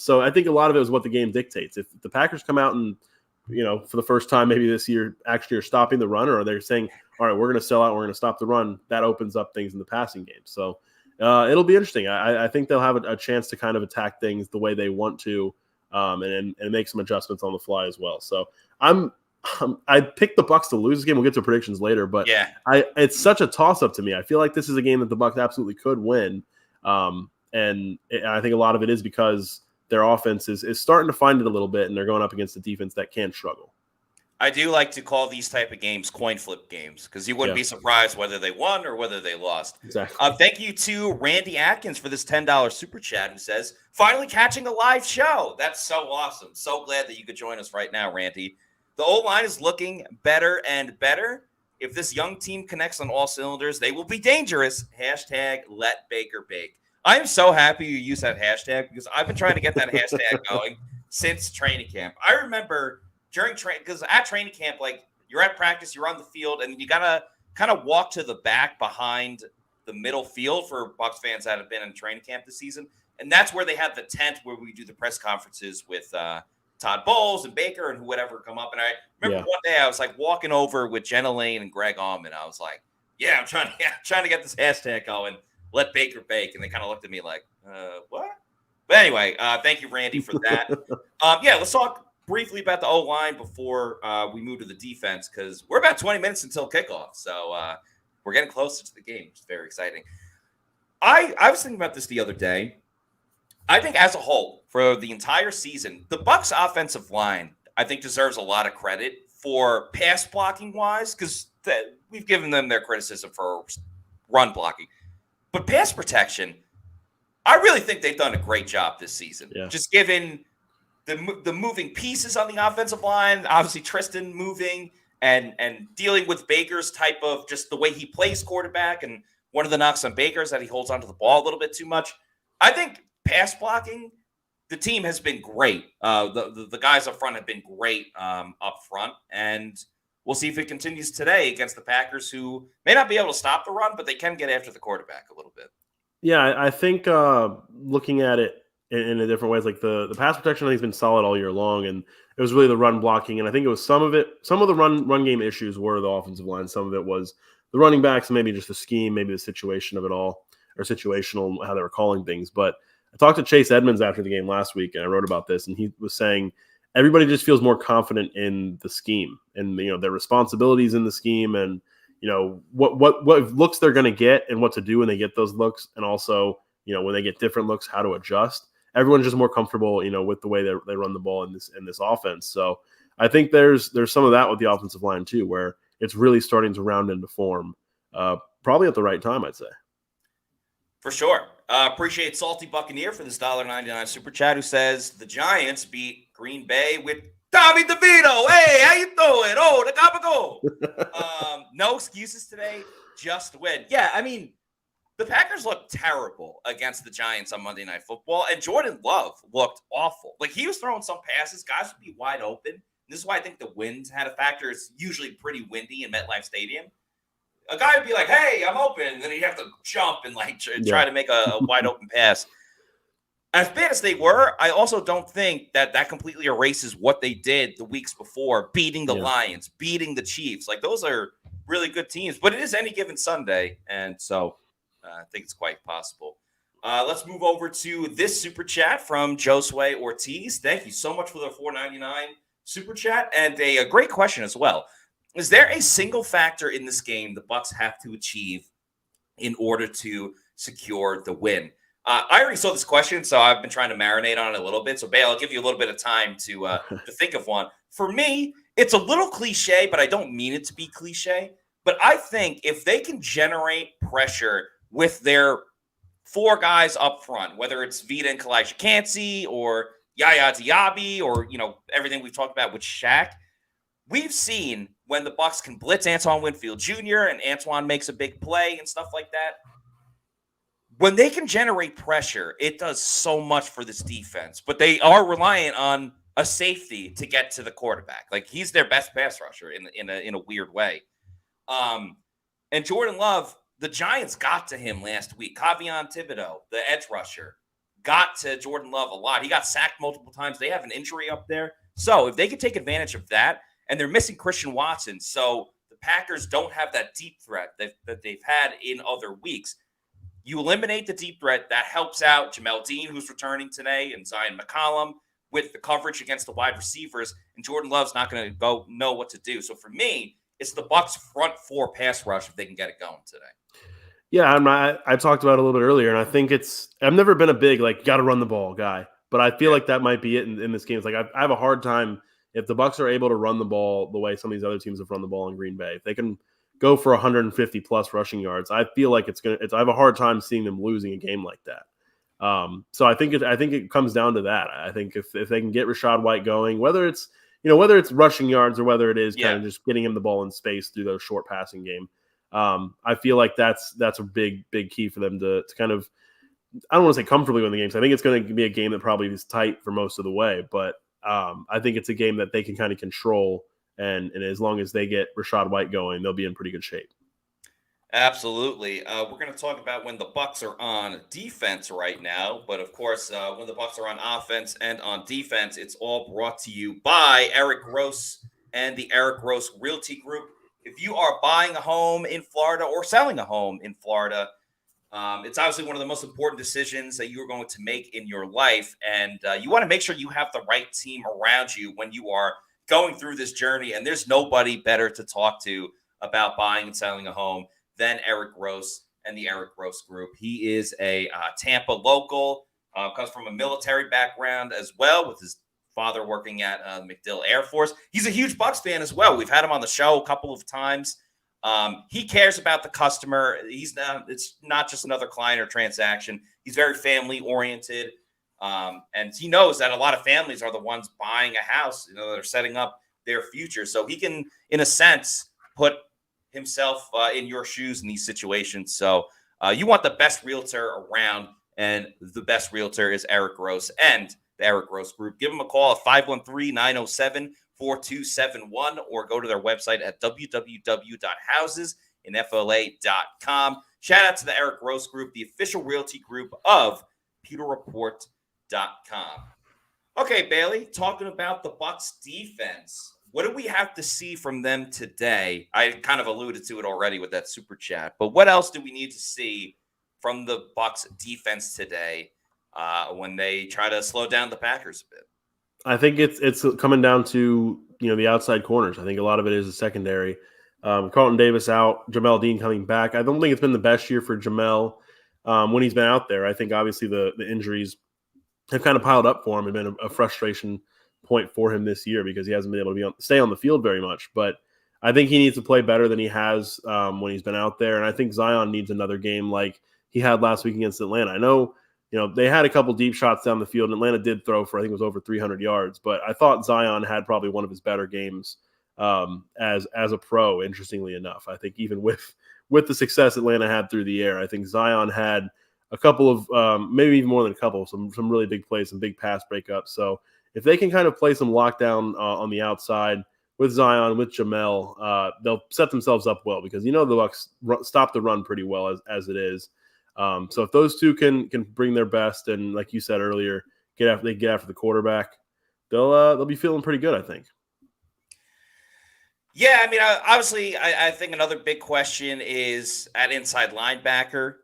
So I think a lot of it is what the game dictates. If the Packers come out and for the first time maybe this year, actually are stopping the run, or they're saying, all right, we're going to sell out, we're going to stop the run. That opens up things in the passing game. So it'll be interesting. I think they'll have a chance to kind of attack things the way they want to, and make some adjustments on the fly as well. So I picked the Bucs to lose this game. We'll get to predictions later, but yeah, it's such a toss-up to me. I feel like this is a game that the Bucs absolutely could win, and I think a lot of it is because their offense is starting to find it a little bit, and they're going up against a defense that can struggle. I do like to call these type of games coin flip games because you wouldn't be surprised whether they won or whether they lost. Exactly. Thank you to Randy Atkins for this $10 super chat who says, finally catching a live show. That's so awesome. So glad that you could join us right now, Randy. The O-line is looking better and better. If this young team connects on all cylinders, they will be dangerous. Hashtag let Baker bake. I'm so happy you use that hashtag because I've been trying to get that hashtag going since training camp. I remember during training, because at training camp, like you're at practice, you're on the field, and you gotta kind of walk to the back behind the middle field for Bucs fans that have been in training camp this season. And that's where they have the tent where we do the press conferences with Todd Bowles and Baker and whoever come up. And I remember one day I was like walking over with Jenna Lane and Greg Allman. I was like, yeah, I'm trying to get this hashtag going. Let Baker bake. And they kind of looked at me like, what? But anyway, thank you, Randy, for that. Let's talk briefly about the O-line before we move to the defense because we're about 20 minutes until kickoff. So we're getting closer to the game, which is very exciting. I was thinking about this the other day. I think as a whole, for the entire season, the Bucs offensive line, I think, deserves a lot of credit for pass blocking wise because we've given them their criticism for run blocking. But pass protection, I really think they've done a great job this season. Yeah. Just given the moving pieces on the offensive line, obviously Tristan moving and dealing with Baker's type of just the way he plays quarterback. And one of the knocks on Baker is that he holds onto the ball a little bit too much. I think pass blocking, the team has been great. The guys up front have been great up front. And we'll see if it continues today against the Packers, who may not be able to stop the run, but they can get after the quarterback a little bit. Yeah, I think looking at it in a different ways, like the pass protection, I think has been solid all year long, and it was really the run blocking. And I think it was some of the run game issues were the offensive line. Some of it was the running backs, and maybe just the scheme, maybe the situation of it all, or situational, how they were calling things. But I talked to Chase Edmonds after the game last week, and I wrote about this, and he was saying everybody just feels more confident in the scheme and their responsibilities in the scheme, and what looks they're going to get and what to do when they get those looks, and also when they get different looks, how to adjust. Everyone's just more comfortable with the way they run the ball in this offense. So I think there's some of that with the offensive line too, where it's really starting to round into form, probably at the right time, I'd say. For sure. Appreciate Salty Buccaneer for this $1.99 super chat, who says the Giants beat Green Bay with Tommy DeVito. Hey, how you doing? Oh, the Capico. No excuses today, just win. Yeah, I mean, the Packers looked terrible against the Giants on Monday Night Football, and Jordan Love looked awful. Like, he was throwing some passes. Guys would be wide open. This is why I think the wind had a factor. It's usually pretty windy in MetLife Stadium. A guy would be like, hey, I'm open. And then he'd have to jump and try to make a wide open pass. As bad as they were, I also don't think that completely erases what they did the weeks before, beating the Lions, beating the Chiefs. Like, those are really good teams. But it is any given Sunday. And so I think it's quite possible. Let's move over to this super chat from Josue Ortiz. Thank you so much for the $4.99 super chat. And a great question as well. Is there a single factor in this game the Bucs have to achieve in order to secure the win? I already saw this question, so I've been trying to marinate on it a little bit. So, Bale, I'll give you a little bit of time to think of one. For me, it's a little cliche, but I don't mean it to be cliche. But I think if they can generate pressure with their four guys up front, whether it's Vita and Kalijah Kancey or Yaya Diaby or, everything we've talked about with Shaq, we've seen when the Bucs can blitz Antoine Winfield Jr. and Antoine makes a big play and stuff like that. When they can generate pressure, it does so much for this defense. But they are reliant on a safety to get to the quarterback. Like, he's their best pass rusher in a weird way. And Jordan Love, the Giants got to him last week. Kavion Thibodeau, the edge rusher, got to Jordan Love a lot. He got sacked multiple times. They have an injury up there. So if they can take advantage of that, and they're missing Christian Watson, so the Packers don't have that deep threat that they've had in other weeks. You eliminate the deep threat, that helps out Jamel Dean, who's returning today, and Zion McCollum with the coverage against the wide receivers, and Jordan Love's not going to know what to do. So for me, it's the Bucs front four pass rush if they can get it going today. Yeah, I talked about it a little bit earlier, and I think I've never been a big, got to run the ball guy, but I feel like that might be it in this game. It's like I have a hard time if the Bucs are able to run the ball the way some of these other teams have run the ball in Green Bay. If they can go for 150 plus rushing yards, I feel like I have a hard time seeing them losing a game like that. So I think it comes down to that. I think if they can get Rachaad White going, whether it's rushing yards or whether it is kind of just getting him the ball in space through those short passing game, I feel like that's a big key for them to kind of, I don't want to say comfortably win the games. I think it's going to be a game that probably is tight for most of the way, but I think it's a game that they can kind of control. And as long as they get Rachaad White going, they'll be in pretty good shape. Absolutely. We're going to talk about when the Bucs are on defense right now. But of course, when the Bucs are on offense and on defense, it's all brought to you by Eric Gross and the Eric Gross Realty Group. If you are buying a home in Florida or selling a home in Florida, it's obviously one of the most important decisions that you're going to make in your life. And you want to make sure you have the right team around you when you are going through this journey. And there's nobody better to talk to about buying and selling a home than Eric Gross and the Eric Gross Group. He is a Tampa local, comes from a military background as well, with his father working at MacDill Air Force. He's a huge Bucs fan as well. We've had him on the show a couple of times. He cares about the customer. It's not just another client or transaction. He's very family oriented. And he knows that a lot of families are the ones buying a house. They're setting up their future. So he can, in a sense, put himself in your shoes in these situations. So you want the best realtor around, and the best realtor is Eric Gross and the Eric Gross Group. Give them a call at 513-907-4271 or go to their website at www.housesinfla.com. Shout out to the Eric Gross Group, the official realty group of PewterReport.com. Okay, Bailey, talking about the Bucs defense. What do we have to see from them today? I kind of alluded to it already with that super chat, but what else do we need to see from the Bucs defense today when they try to slow down the Packers a bit? I think it's coming down to the outside corners. I think a lot of it is the secondary. Carlton Davis out, Jamel Dean coming back. I don't think it's been the best year for Jamel when he's been out there. I think obviously the injuries have kind of piled up for him and been a frustration point for him this year because he hasn't been able to stay on the field very much. But I think he needs to play better than he has when he's been out there. And I think Zion needs another game like he had last week against Atlanta. I know, they had a couple deep shots down the field, and Atlanta did throw for, I think it was over 300 yards. But I thought Zion had probably one of his better games as a pro, interestingly enough. I think even with the success Atlanta had through the air, I think Zion had a couple of, maybe even more than a couple, some really big plays, some big pass breakups. So if they can kind of play some lockdown on the outside with Zion, with Jamel, they'll set themselves up well because the Bucs stop the run pretty well as it is. So if those two can bring their best and, like you said earlier, get after the quarterback, they'll be feeling pretty good, I think. Yeah, I mean, obviously, I think another big question is at inside linebacker.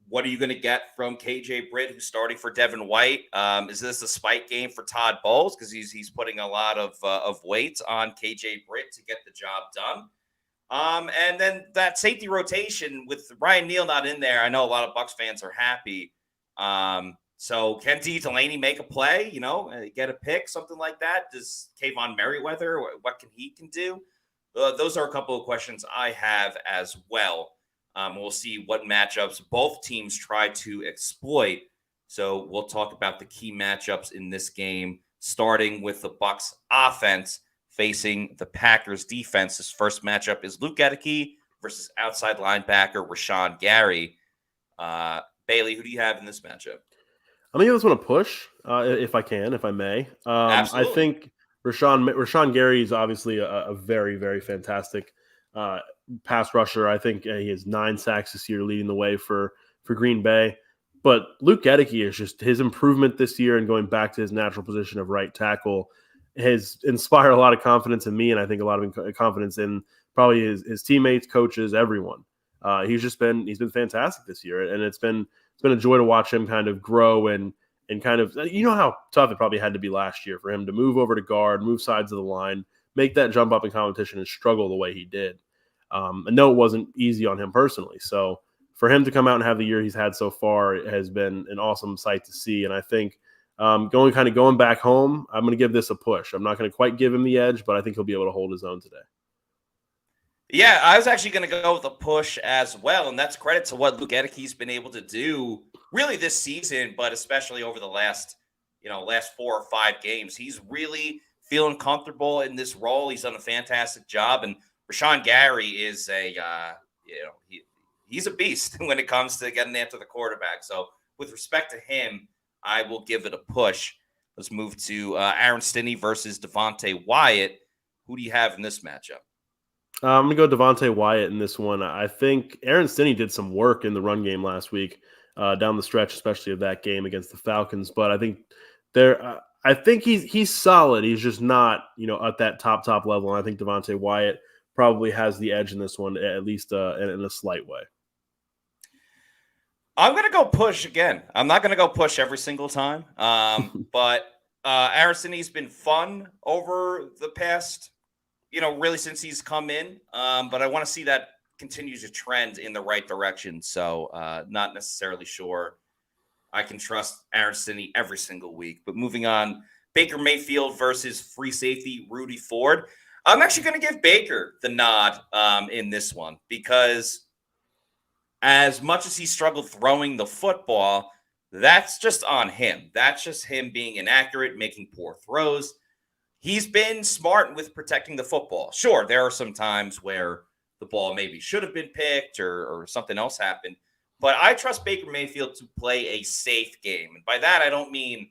What are you going to get from KJ Britt, who's starting for Devin White? Is this a spike game for Todd Bowles because he's putting a lot of weight on KJ Britt to get the job done? And then that safety rotation with Ryan Neal not in there, I know a lot of Bucs fans are happy. So can D. Delaney make a play, get a pick, something like that? Does Kayvon Merriweather, what he can do? Those are a couple of questions I have as well. We'll see what matchups both teams try to exploit. So we'll talk about the key matchups in this game, starting with the Bucs offense facing the Packers defense. This first matchup is Luke Gedeke versus outside linebacker Rashawn Gary. Bailey, who do you have in this matchup? I think I just want to push, if I may. I think Rashawn Gary is obviously a very, very fantastic pass rusher. I think he has 9 sacks this year, leading the way for Green Bay. But Luke Gedeke is just his improvement this year and going back to his natural position of right tackle has inspired a lot of confidence in me, and I think a lot of confidence in probably his teammates, coaches, everyone. He's been fantastic this year, and it's been a joy to watch him kind of grow and kind of, you know, how tough it probably had to be last year for him to move over to guard, move sides of the line, make that jump up in competition and struggle the way he did. I know it wasn't easy on him personally. So for him to come out and have the year he's had so far, it has been an awesome sight to see. And I think going back home, I'm going to give this a push. I'm not going to quite give him the edge, but I think he'll be able to hold his own today. Yeah, I was actually going to go with a push as well, and that's credit to what Luke Gedeke's been able to do really this season, but especially over the last 4 or 5 games. He's really feeling comfortable in this role. He's done a fantastic job, and Rashawn Gary is he's a beast when it comes to getting after the quarterback. So with respect to him, I will give it a push. Let's move to Aaron Stinney versus Devontae Wyatt. Who do you have in this matchup? I'm going to go Devontae Wyatt in this one. I think Aaron Stinney did some work in the run game last week down the stretch, especially of that game against the Falcons. But I think he's solid. He's just not, at that top level. And I think Devontae Wyatt probably has the edge in this one, at least in a slight way. I'm going to go push again. I'm not going to go push every single time. But Aaron Stinney's been fun over the past, really since he's come in. But I want to see that continue to trend in the right direction. So not necessarily sure I can trust Aaron Stinney every single week. But moving on, Baker Mayfield versus free safety Rudy Ford. I'm actually going to give Baker the nod in this one because as much as he struggled throwing the football, that's just on him. That's just him being inaccurate, making poor throws. He's been smart with protecting the football. Sure, there are some times where the ball maybe should have been picked or something else happened. But I trust Baker Mayfield to play a safe game. And by that, I don't mean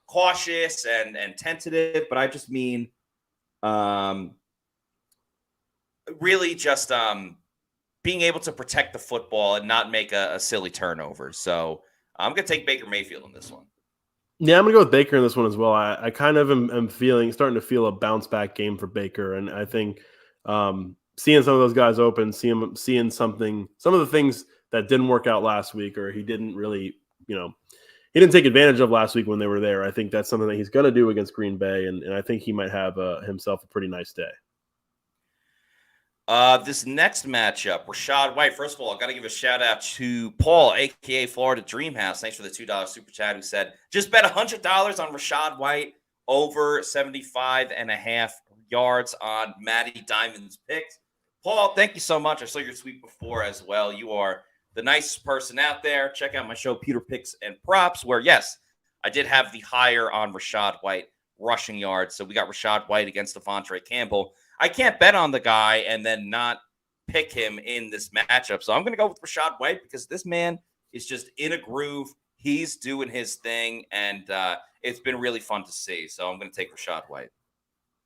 cautious and tentative, but I just mean really just being able to protect the football and not make a silly turnover. So I'm going to take Baker Mayfield in this one. Yeah, I'm going to go with Baker in this one as well. I kind of am starting to feel a bounce back game for Baker. And I think seeing some of those guys open, seeing some of the things that didn't work out last week, or he didn't really, he didn't take advantage of last week when they were there. I think that's something that he's going to do against Green Bay. And I think he might have himself a pretty nice day. This next matchup, Rachaad White. First of all, I got to give a shout out to Paul, aka Florida Dreamhouse. Thanks for the $2 super chat. Who said just bet $100 on Rachaad White over 75.5 yards on Matty Diamond's picks. Paul, thank you so much. I saw your tweet before as well. You are the nicest person out there. Check out my show, Pewter Picks and Props, where yes, I did have the higher on Rachaad White rushing yards. So we got Rachaad White against Devontae Campbell. I can't bet on the guy and then not pick him in this matchup. So I'm going to go with Rachaad White because this man is just in a groove. He's doing his thing, and it's been really fun to see. So I'm going to take Rachaad White.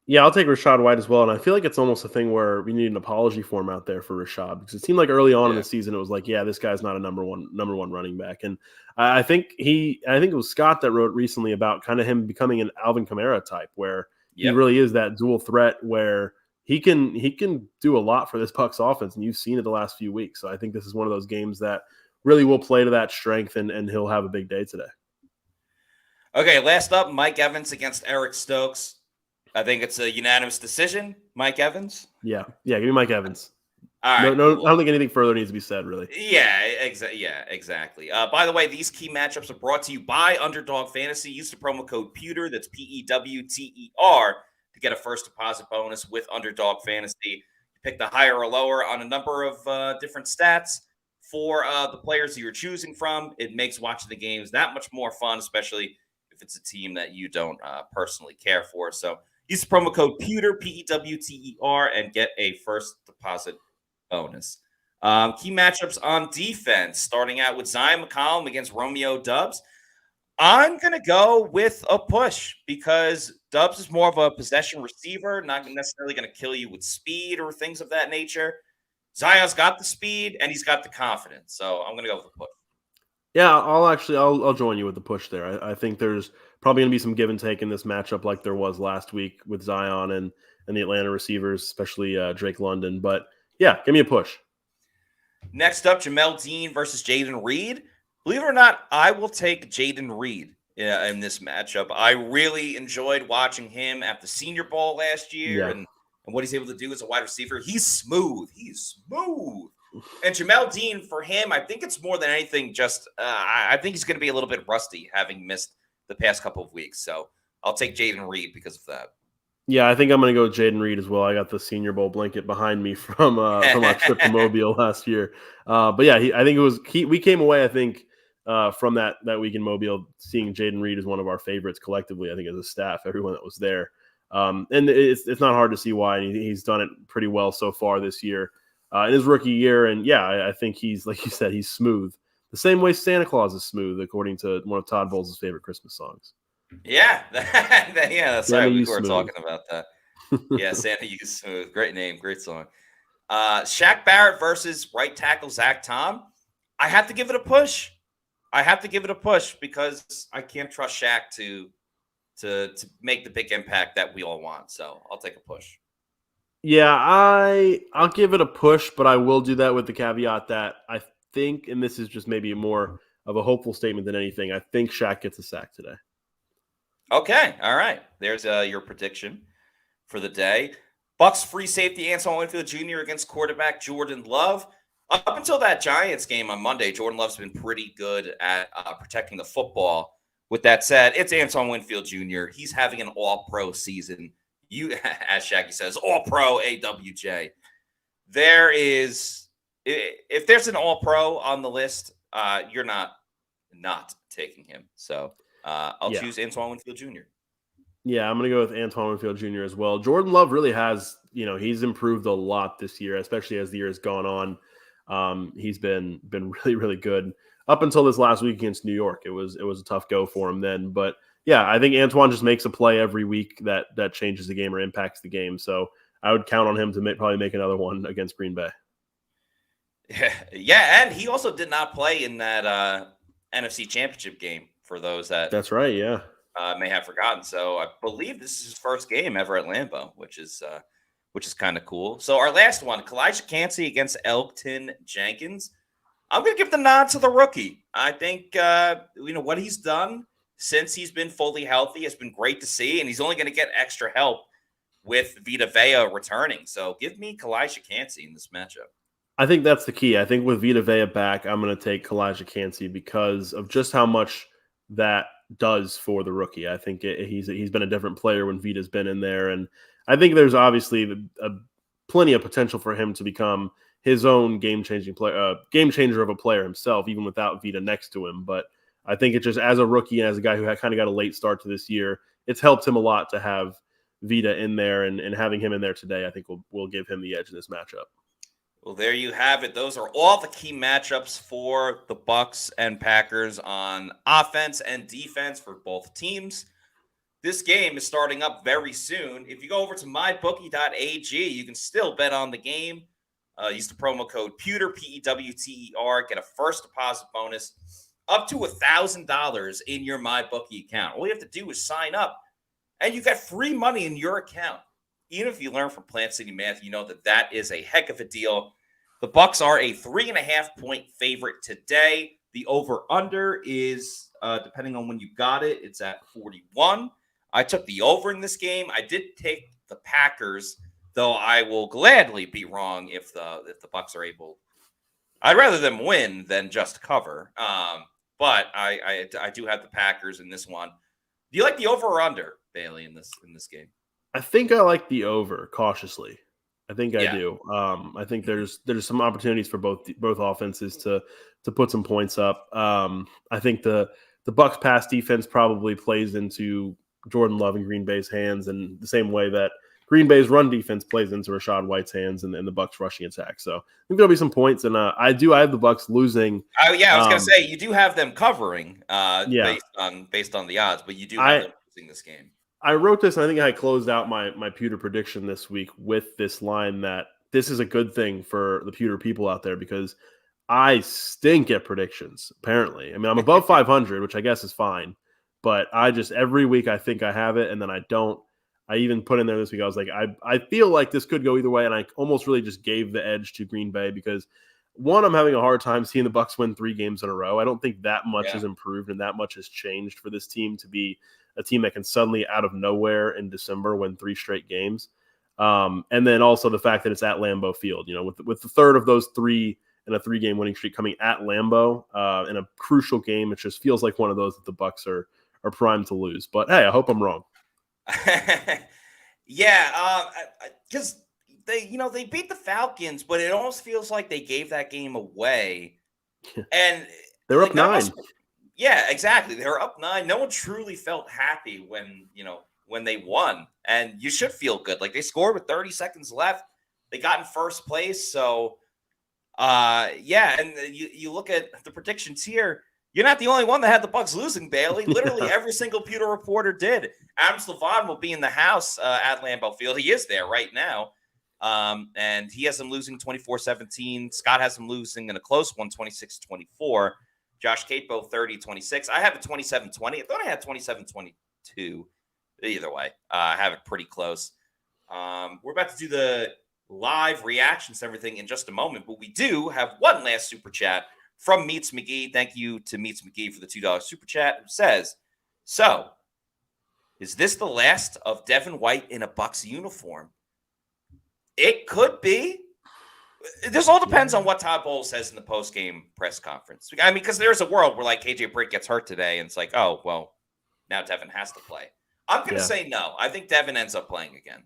Yeah, I'll take Rachaad White as well. And I feel like it's almost a thing where we need an apology form out there for Rachaad because it seemed like early on in the season, it was like, yeah, this guy's not a number one running back. And I think it was Scott that wrote recently about kind of him becoming an Alvin Kamara type where he really is that dual threat where he can do a lot for this Bucs offense, and you've seen it the last few weeks. So I think this is one of those games that really will play to that strength, and he'll have a big day today. Okay, last up, Mike Evans against Eric Stokes. I think it's a unanimous decision. Mike Evans? Yeah, give me Mike Evans. All right. No, cool. I don't think anything further needs to be said, really. Yeah, exactly. By the way, these key matchups are brought to you by Underdog Fantasy. Use the promo code Pewter, that's PEWTER, to get a first deposit bonus with Underdog Fantasy. You pick the higher or lower on a number of different stats for the players that you're choosing from. It makes watching the games that much more fun, especially if it's a team that you don't personally care for. So use the promo code Pewter, PEWTER, and get a first deposit bonus. Key matchups on defense, starting out with Zion McCollum against Romeo Doubs. I'm going to go with a push because Doubs is more of a possession receiver, not necessarily going to kill you with speed or things of that nature. Zion's got the speed and he's got the confidence. So I'm going to go with a push. Yeah, I'll join you with the push there. I think there's probably going to be some give and take in this matchup, like there was last week with Zion and the Atlanta receivers, especially Drake London. But yeah, give me a push. Next up, Jamel Dean versus Jaden Reed. Believe it or not, I will take Jaden Reed in this matchup. I really enjoyed watching him at the Senior Bowl last year, Yeah, and what he's able to do as a wide receiver. He's smooth. He's smooth. And Jamel Dean, for him, I think it's more than anything just I think he's going to be a little bit rusty having missed the past couple of weeks. So I'll take Jaden Reed because of that. yeah, I think I'm going to go with Jaden Reed as well. I got the Senior Bowl blanket behind me from our trip to Mobile last year. But yeah, I think we came away. I think from that week in Mobile, seeing Jaden Reed as one of our favorites collectively. I think as a staff, everyone that was there, and it's not hard to see why. And he's done it pretty well so far this year in his rookie year. And yeah, I think he's, like you said, he's smooth. The same way Santa Claus is smooth, according to one of Todd Bowles' favorite Christmas songs. Yeah, that's Santa right. We You's were Smooth. talking about that. Yeah, Santa You's Smooth. Great name, great song. Shaq Barrett versus right tackle Zach Tom. I have to give it a push. Because I can't trust Shaq to make the big impact that we all want. So I'll take a push. Yeah, I'll give it a push, but I will do that with the caveat that I think, and this is just maybe more of a hopeful statement than anything, I think Shaq gets a sack today. Okay, all right. There's your prediction for the day. Bucs free safety Antoine Winfield Jr. against quarterback Jordan Love. Up until that Giants game on Monday, Jordan Love's been pretty good at protecting the football. With that said, it's Antoine Winfield Jr. He's having an all-pro season. You, as Shaggy says, all-pro AWJ. If there's an all-pro on the list, you're not taking him. So I'll choose Antoine Winfield Jr. Yeah, I'm going to go with Antoine Winfield Jr. as well. Jordan Love really has, he's improved a lot this year, especially as the year has gone on. He's been really, really good up until this last week against New York. It was a tough go for him then, but yeah, I think Antoine just makes a play every week that changes the game or impacts the game. So I would count on him to probably make another one against Green Bay. Yeah, and he also did not play in that NFC Championship game for those That's right, yeah. May have forgotten. So I believe this is his first game ever at Lambeau, which is kind of cool. So our last one, Kalijah Cansey against Elgton Jenkins. I'm going to give the nod to the rookie. I think what he's done since he's been fully healthy has been great to see, and he's only going to get extra help with Vita Vea returning. So give me Kalijah Cansey in this matchup. I think that's the key. I think with Vita Vea back, I'm going to take Kalijah Cansey because of just how much that does for the rookie. I think he's been a different player when Vita's been in there, and I think there's obviously plenty of potential for him to become his own game changer of a player himself, even without Vita next to him. But I think it just, as a rookie and as a guy who kind of got a late start to this year, it's helped him a lot to have Vita in there, and having him in there today, I think will give him the edge in this matchup. Well, there you have it. Those are all the key matchups for the Bucs and Packers on offense and defense for both teams. This game is starting up very soon. If you go over to mybookie.ag, you can still bet on the game. Use the promo code Pewter, PEWTER, get a first deposit bonus up to $1,000 in your MyBookie account. All you have to do is sign up, and you get free money in your account. Even if you learn from Plant City Math, you know that is a heck of a deal. The Bucs are a 3.5-point favorite today. The over-under is, depending on when you got it, it's at 41. I took the over in this game. I did take the Packers, though I will gladly be wrong if the Bucs are able. I'd rather them win than just cover. But I do have the Packers in this one. Do you like the over or under, Bailey, in this game? I think I like the over cautiously. I think I do. I think there's some opportunities for both offenses to put some points up. I think the Bucs pass defense probably plays into Jordan Love and Green Bay's hands in the same way that Green Bay's run defense plays into Rachaad White's hands and the Bucs rushing attack. So I think there'll be some points, and I have the Bucs losing. Oh yeah, I was gonna say you do have them covering based on the odds, but you do have them losing this game. I wrote this, and I think I closed out my Pewter prediction this week with this line that this is a good thing for the Pewter people out there, because I stink at predictions, apparently. I mean, I'm above 500, which I guess is fine. But every week I think I have it, and then I don't. I even put in there this week, I was like, I feel like this could go either way, and I almost really just gave the edge to Green Bay because, one, I'm having a hard time seeing the Bucs win 3 games in a row. I don't think that much has improved and that much has changed for this team to be a team that can suddenly, out of nowhere in December, win 3 straight games. And then also the fact that it's at Lambeau Field, with the third of those 3 in a 3-game winning streak coming at Lambeau in a crucial game. It just feels like one of those that the Bucs are primed to lose. But hey, I hope I'm wrong. Yeah, because they beat the Falcons, but it almost feels like they gave that game away. And they're up 9. Yeah, exactly. They were up 9. No one truly felt happy when they won, and you should feel good. Like, they scored with 30 seconds left. They got in first place. So, yeah. And you look at the predictions here. You're not the only one that had the Bucs losing, Bailey. Literally every single Pewter reporter did. Adam Slavon will be in the house at Lambeau Field. He is there right now. And he has them losing 24-17. Scott has them losing in a close one, 26-24. Josh Capo, 30-26. I have it 27-20. I thought I had 27-22. Either way, I have it pretty close. We're about to do the live reactions to everything in just a moment, but we do have one last super chat from Meets McGee. Thank you to Meets McGee for the $2 super chat, who says, so, is this the last of Devin White in a Bucs uniform? It could be. This all depends on what Todd Bowles says in the post-game press conference. I mean, because there's a world where, like, KJ Britt gets hurt today, and it's like, oh, well, now Devin has to play. I'm going to say no. I think Devin ends up playing again.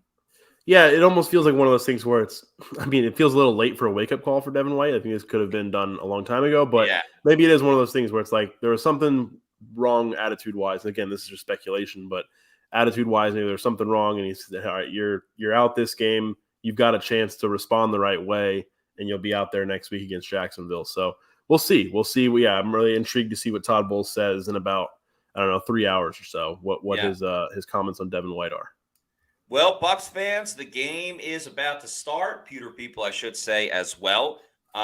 Yeah, it almost feels like one of those things where it feels a little late for a wake-up call for Devin White. I think this could have been done a long time ago, but maybe it is one of those things where it's like there was something wrong attitude-wise. Again, this is just speculation, but attitude-wise, maybe there's something wrong, and he said, all right, you're out this game. You've got a chance to respond the right way, and you'll be out there next week against Jacksonville. So we'll see. Yeah, I'm really intrigued to see what Todd Bowles says in about, 3 hours or so, what his comments on Devin White are. Well, Bucs fans, the game is about to start. Pewter people, I should say, as well.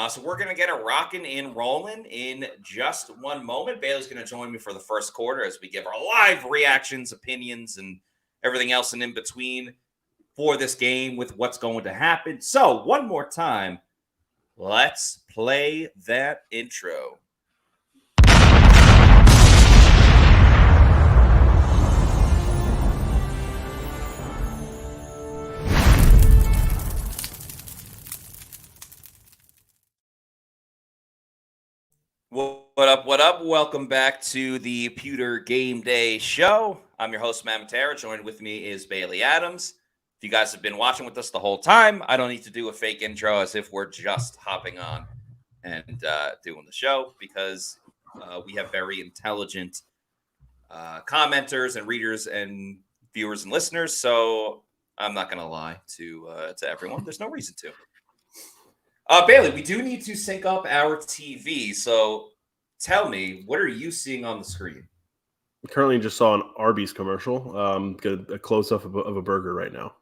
So we're going to get it rocking and rolling in just one moment. Bailey's going to join me for the first quarter as we give our live reactions, opinions, and everything else in between for this game with what's going to happen. So one more time, let's play that intro. What up? What up? Welcome back to the Pewter GameDay Show. I'm your host, Matt Matera. Joined with me is Bailey Adams. If you guys have been watching with us the whole time, I don't need to do a fake intro as if we're just hopping on and doing the show because we have very intelligent commenters and readers and viewers and listeners. So I'm not going to lie to everyone. There's no reason to. Bailey, we do need to sync up our TV. So tell me, what are you seeing on the screen? I currently just saw an Arby's commercial. Get a close-up of a burger right now.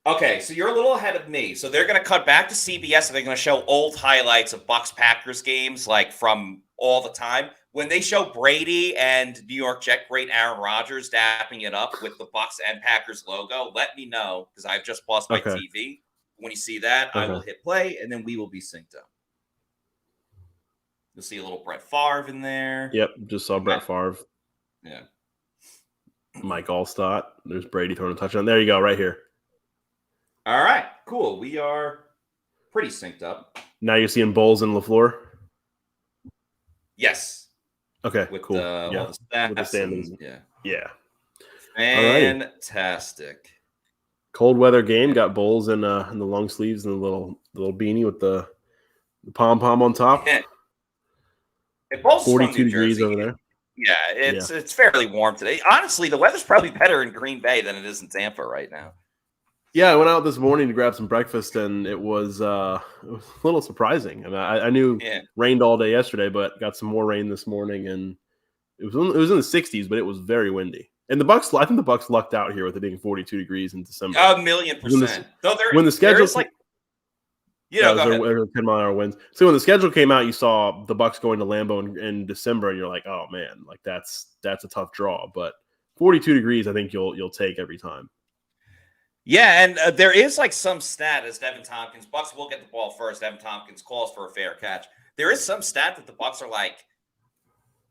Okay, so you're a little ahead of me. So they're going to cut back to CBS and they're going to show old highlights of Bucs-Packers games, like from all the time. When they show Brady and New York Jet great Aaron Rodgers dapping it up with the Bucs and Packers logo, let me know because I've just paused my TV. When you see that, I will hit play, and then we will be synced up. You'll see a little Brett Favre in there. Yep, just saw Brett Favre. Yeah. Mike Allstott. There's Brady throwing a touchdown. There you go, right here. All right, cool. We are pretty synced up. Now you're seeing Bowles and LaFleur? Yes. Okay, with cool. All the stats. With the standings. Yeah. Fantastic. Fantastic. Cold weather game, got Bowles in the long sleeves and the little beanie with the pom-pom on top. Yeah. 42 degrees over there. Yeah, it's fairly warm today. Honestly, the weather's probably better in Green Bay than it is in Tampa right now. Yeah, I went out this morning to grab some breakfast, and it was a little surprising. I mean, I knew it rained all day yesterday, but got some more rain this morning, and it was in the 60s, but it was very windy. And I think the Bucs lucked out here with it being 42 degrees in December. 1,000,000%. When the schedule Yeah, Go ahead. it was 10-mile-an-hour winds. So when the schedule came out, you saw the Bucs going to Lambeau in December, and you're like, oh man, like that's a tough draw. But 42 degrees, I think you'll take every time. Yeah, and there is like some stat as Devin Tompkins. Bucs will get the ball first. Devin Tompkins calls for a fair catch. There is some stat that the Bucs are like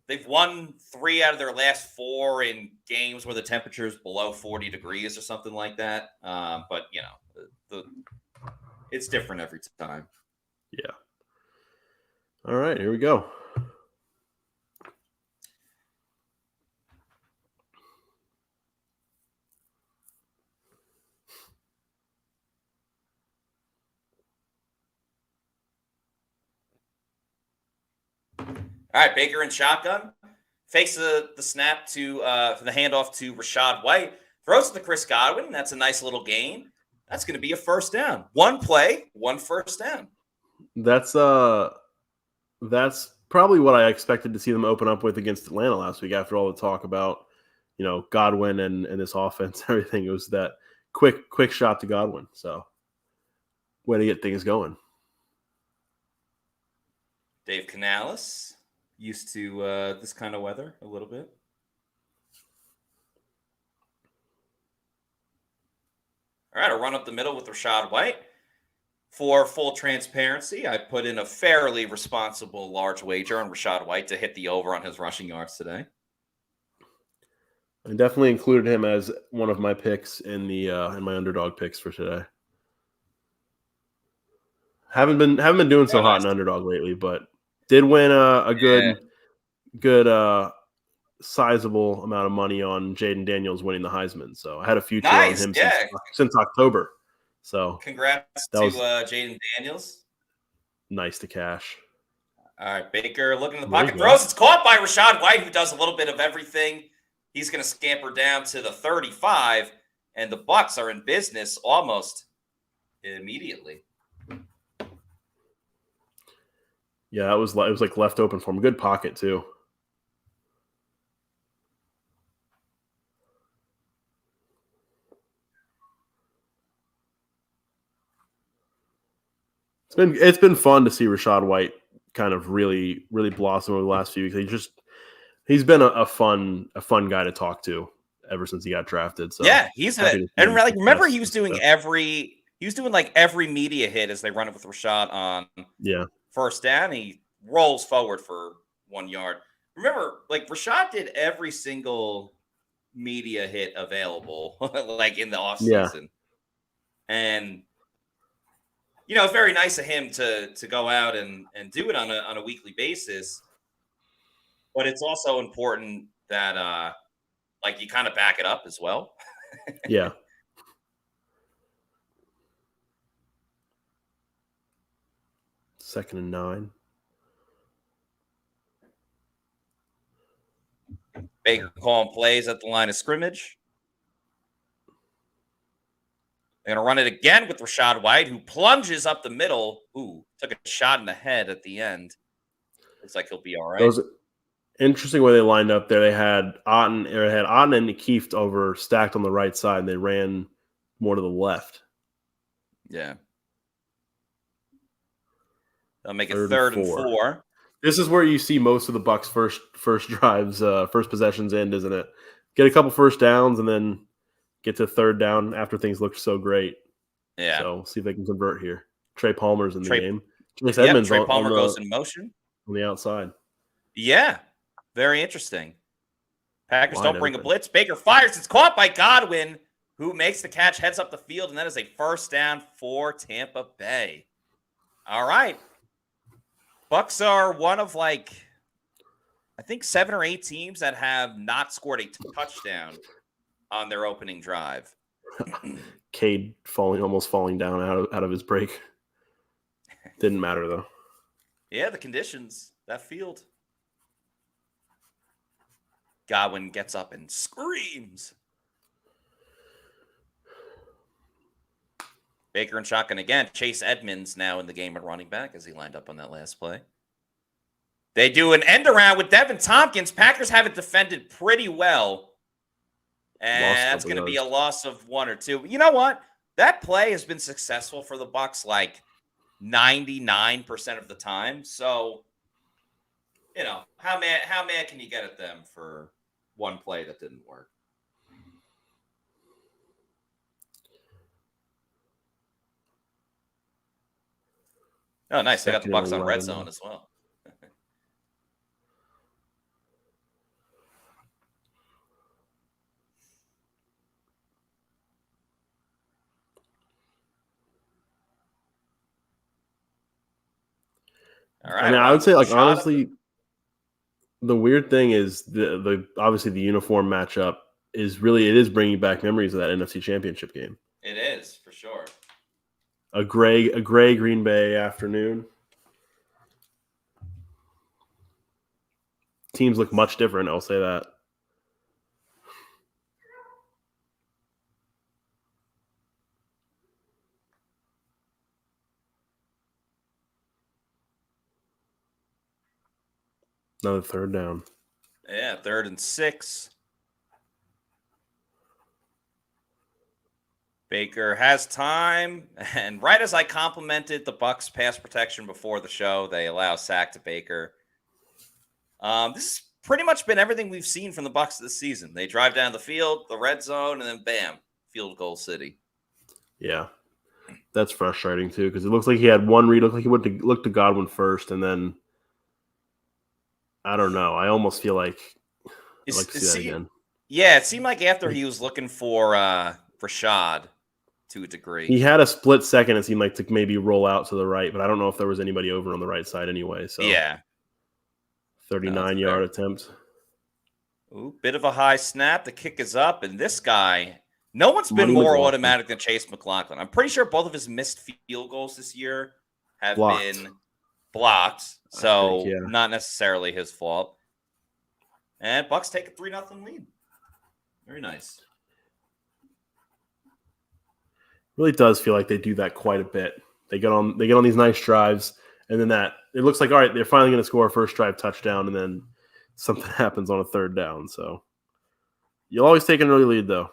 they've won 3 out of their last 4 in games where the temperature is below 40 degrees or something like that. But it's different every time. Yeah. All right, here we go. All right, Baker in shotgun. Fakes the snap to the handoff to Rachaad White. Throws it to Chris Godwin. That's a nice little gain. That's going to be a first down. 1 play, 1 first down. That's probably what I expected to see them open up with against Atlanta last week after all the talk about, Godwin and this offense and everything. It was that quick shot to Godwin. So way to get things going. Dave Canales, used to this kind of weather a little bit. All right, I'll run up the middle with Rachaad White. For full transparency, I put in a fairly responsible large wager on Rachaad White to hit the over on his rushing yards today. I definitely included him as one of my picks in my underdog picks for today. Haven't been doing so hot in underdog lately, but did win a good sizable amount of money on Jaden Daniels winning the Heisman. So I had a future on him since October. So congrats to Jaden Daniels. Nice to cash. All right, Baker looking in the pocket, throws. It's caught by Rachaad White, who does a little bit of everything. He's going to scamper down to the 35, and the Bucs are in business almost immediately. Yeah, it was like left open for him. Good pocket too. It's been fun to see Rachaad White kind of really blossom over the last few weeks. He's been a fun guy to talk to ever since he got drafted. So yeah, remember he was doing like every media hit as they run it with Rachaad on first down. He rolls forward for 1 yard. Remember, like Rachaad did every single media hit available, like in the offseason. And it's very nice of him to go out and do it on a weekly basis. But it's also important that like you kind of back it up as well. Yeah. Second and 9. Baker calling plays at the line of scrimmage. They're going to run it again with Rachaad White, who plunges up the middle. Ooh, took a shot in the head at the end. Looks like he'll be all right. That was interesting way they lined up there. They had Otten and Keeft over stacked on the right side, and they ran more to the left. Yeah. They'll make it third and 4. This is where you see most of the Bucs' first drives, first possessions end, isn't it? Get a couple first downs and then get to third down after things look so great. Yeah. So see if they can convert here. Trey Palmer's in the game. Chase Edmonds Trey Palmer goes in motion on the outside. Yeah. Very interesting. Packers don't bring a blitz. Baker fires. It's caught by Godwin, who makes the catch, heads up the field, and that is a first down for Tampa Bay. All right. Bucs are one of I think 7 or 8 teams that have not scored a touchdown on their opening drive. Cade almost falling down out of his break. Didn't matter though. Yeah, the conditions, that field. Godwin gets up and screams. Baker and shotgun again. Chase Edmonds now in the game at running back as he lined up on that last play. They do an end around with Devin Tompkins. Packers have it defended pretty well. And that's going to be a loss of 1 or 2. You know what? That play has been successful for the Bucs 99% of the time. So, how mad can you get at them for one play that didn't work? Oh, nice. They got the Bucs on red zone as well. All right. I mean, I would say, like, honestly, the weird thing is the obviously the uniform matchup is bringing back memories of that NFC Championship game. It is, for sure. A gray Green Bay afternoon. Teams look much different, I'll say that. Another third down. Yeah, 3rd and 6. Baker has time, and right as I complimented the Bucs pass protection before the show, they allow sack to Baker. This has pretty much been everything we've seen from the Bucs this season. They drive down the field, the red zone, and then bam, field goal city. Yeah, that's frustrating too because it looks like he had one read. Looked like he went to look to Godwin first, and then I don't know. I almost feel like I'd like to see that again. Yeah, it seemed like after he was looking for Rashad to a degree. He had a split second, it seemed like, to maybe roll out to the right, but I don't know if there was anybody over on the right side anyway. So yeah. 39-yard attempt. Ooh, bit of a high snap. The kick is up, and this guy, no one's been more automatic than Chase McLaughlin. I'm pretty sure both of his missed field goals this year have been blocked, so not necessarily his fault. And Bucs take a 3-0 lead. Very nice. Really does feel like they do that quite a bit. They get on these nice drives, and then it looks like, all right, they're finally going to score a first drive touchdown, and then something happens on a 3rd down. So you'll always take an early lead, though.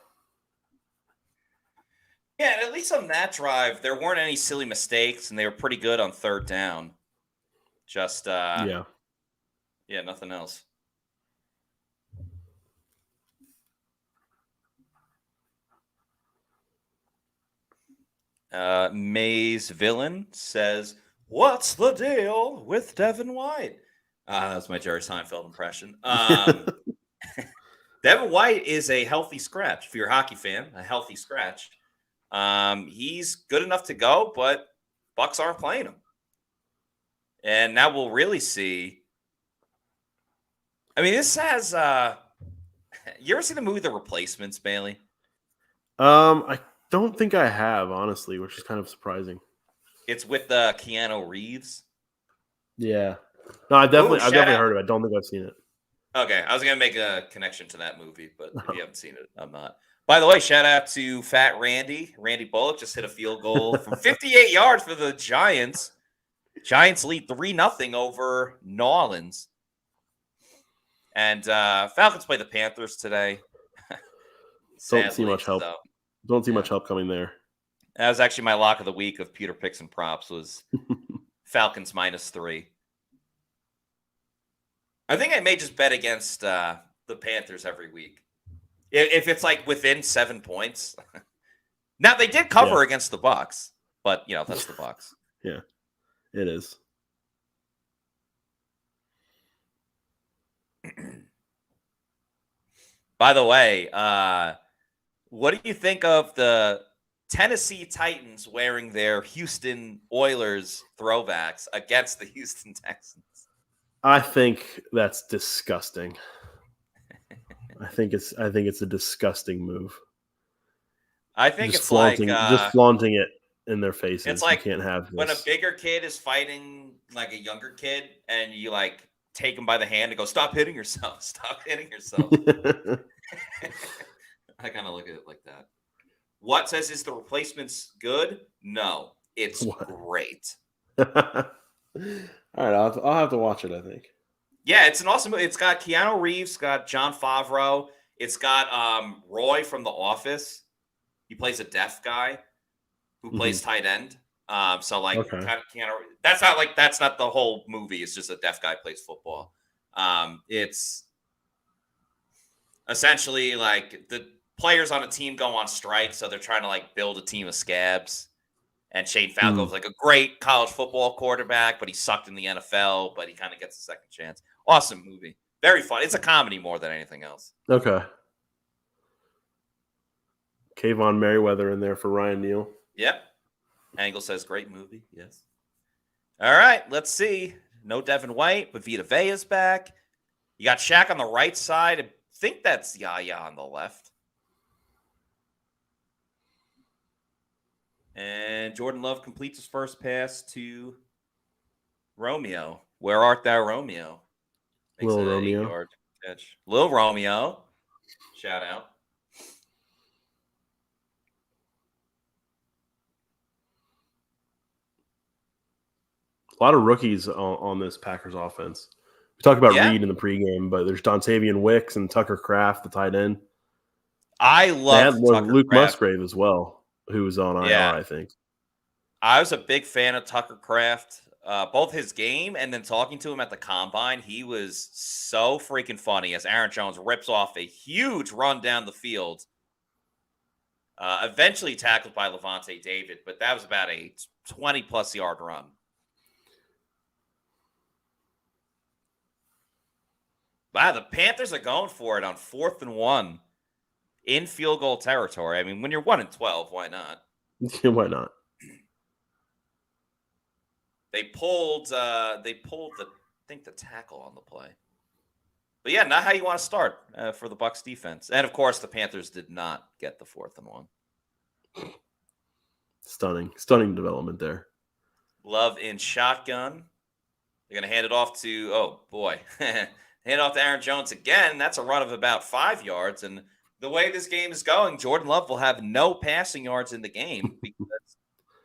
Yeah, and at least on that drive, there weren't any silly mistakes, and they were pretty good on 3rd down. Just nothing else. Maze Villain says, "What's the deal with Devin White?" That's my Jerry Seinfeld impression. Devin White is a healthy scratch. If you're a hockey fan, a healthy scratch. He's good enough to go, but Bucs aren't playing him. And now we'll really see. I mean, this has you ever see the movie The Replacements, Bailey? I don't think I have, honestly, which is kind of surprising. It's with Keanu Reeves. Yeah. No, I've definitely heard of it. I don't think I've seen it. Okay, I was going to make a connection to that movie, but if you haven't seen it, I'm not. By the way, shout out to Fat Randy. Randy Bullock just hit a field goal from 58 yards for the Giants. Giants lead 3-0 over New Orleans. And Falcons play the Panthers today. Don't see much help. Don't see much help coming there. That was actually my lock of the week of Pewter Picks and Props was Falcons -3. I think I may just bet against the Panthers every week. If it's like within 7 points. Now, they did cover against the Bucs, but, that's the Bucs. Yeah, it is. By the way, what do you think of the Tennessee Titans wearing their Houston Oilers throwbacks against the Houston Texans? I think that's disgusting. I think it's a disgusting move. I think just it's flaunting, like just flaunting it in their faces. It's like you can't have this. When a bigger kid is fighting like a younger kid, and you like take him by the hand and go, "Stop hitting yourself! Stop hitting yourself!" I kind of look at it like that. What says is the replacements good? No, it's great. All right, I'll have to watch it, I think. Yeah, it's an awesome movie. It's got Keanu Reeves, it's got Jon Favreau, it's got Roy from The Office. He plays a deaf guy who plays tight end. So like, Okay. that's not the whole movie. It's just a deaf guy plays football. It's essentially like the players on a team go on strike, so they're trying to like build a team of scabs. And Shane Falco was like a great college football quarterback, but he sucked in the NFL, but he kind of gets a second chance. Awesome movie. Very fun. It's a comedy more than anything else. Okay. Kayvon Merriweather in there for Ryan Neal. Yep. Angle says great movie. Yes. All right. Let's see. No Devin White, but Vita Vea is back. You got Shaq on the right side. I think that's Yaya on the left. And Jordan Love completes his first pass to Romeo. Where art thou, Romeo? Makes Lil an Romeo. 8-yard catch. Lil Romeo. Shout out. A lot of rookies on this Packers offense. We talked about Yeah. Reed in the pregame, but there's Dontavian Wicks and Tucker Kraft, the tight end. I They love had Tucker Luke Kraft. Musgrave as well, who was on IR, Yeah. I think. I was a big fan of Tucker Kraft. Both his game and then talking to him at the combine, he was so freaking funny as Aaron Jones rips off a huge run down the field. Eventually tackled by Levante David, but that was about a 20-plus yard run. Wow, the Panthers are going for it on 4th and 1 in field goal territory. I mean, when you're 1-12, why not? Why not? They pulled the tackle on the play. But yeah, not how you want to start for the Bucs defense. And of course, the Panthers did not get the 4th and 1. Stunning development there. Love in shotgun. They're going to hand it off to, oh boy, hand it off to Aaron Jones again. That's a run of about 5 yards. And the way this game is going, Jordan Love will have no passing yards in the game because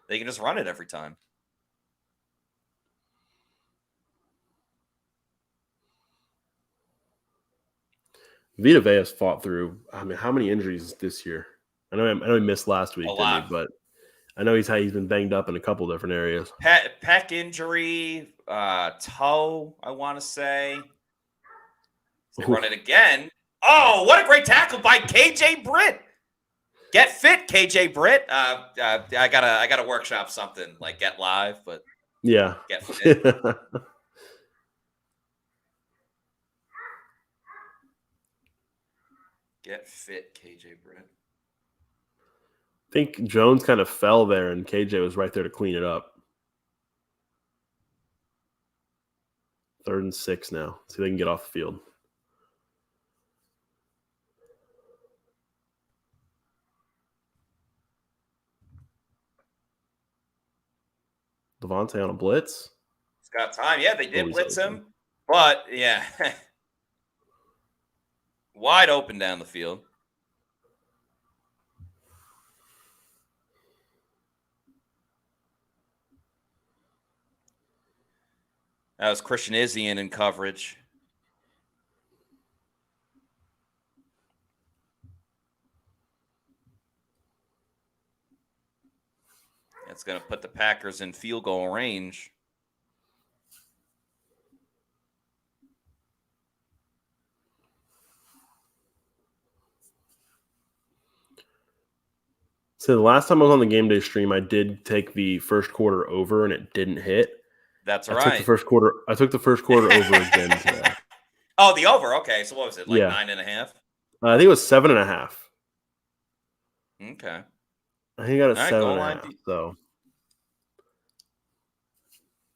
they can just run it every time. Vita Vea has fought through. I mean, how many injuries this year? I know he missed last week, didn't he? But I know he's been banged up in a couple different areas. Pec injury, toe, I want to say. They run it again. Oh, what a great tackle by KJ Britt. Get fit, KJ Britt. I gotta workshop something like Get Live, but yeah, get fit. Get fit, KJ Britt. I think Jones kind of fell there, and KJ was right there to clean it up. 3rd and 6 now. See if they can get off the field. Levante on a blitz. He's got time. Yeah, they did blitz him. But, yeah. Wide open down the field. That was Christian Izzian in coverage. It's going to put the Packers in field goal range. So the last time I was on the game day stream, I did take the first quarter over, and it didn't hit. That's I right. took the first quarter over again today. Oh, the over. Okay, so what was it? Like 9.5? I think it was 7.5. Okay. I think I got a 7.5. So,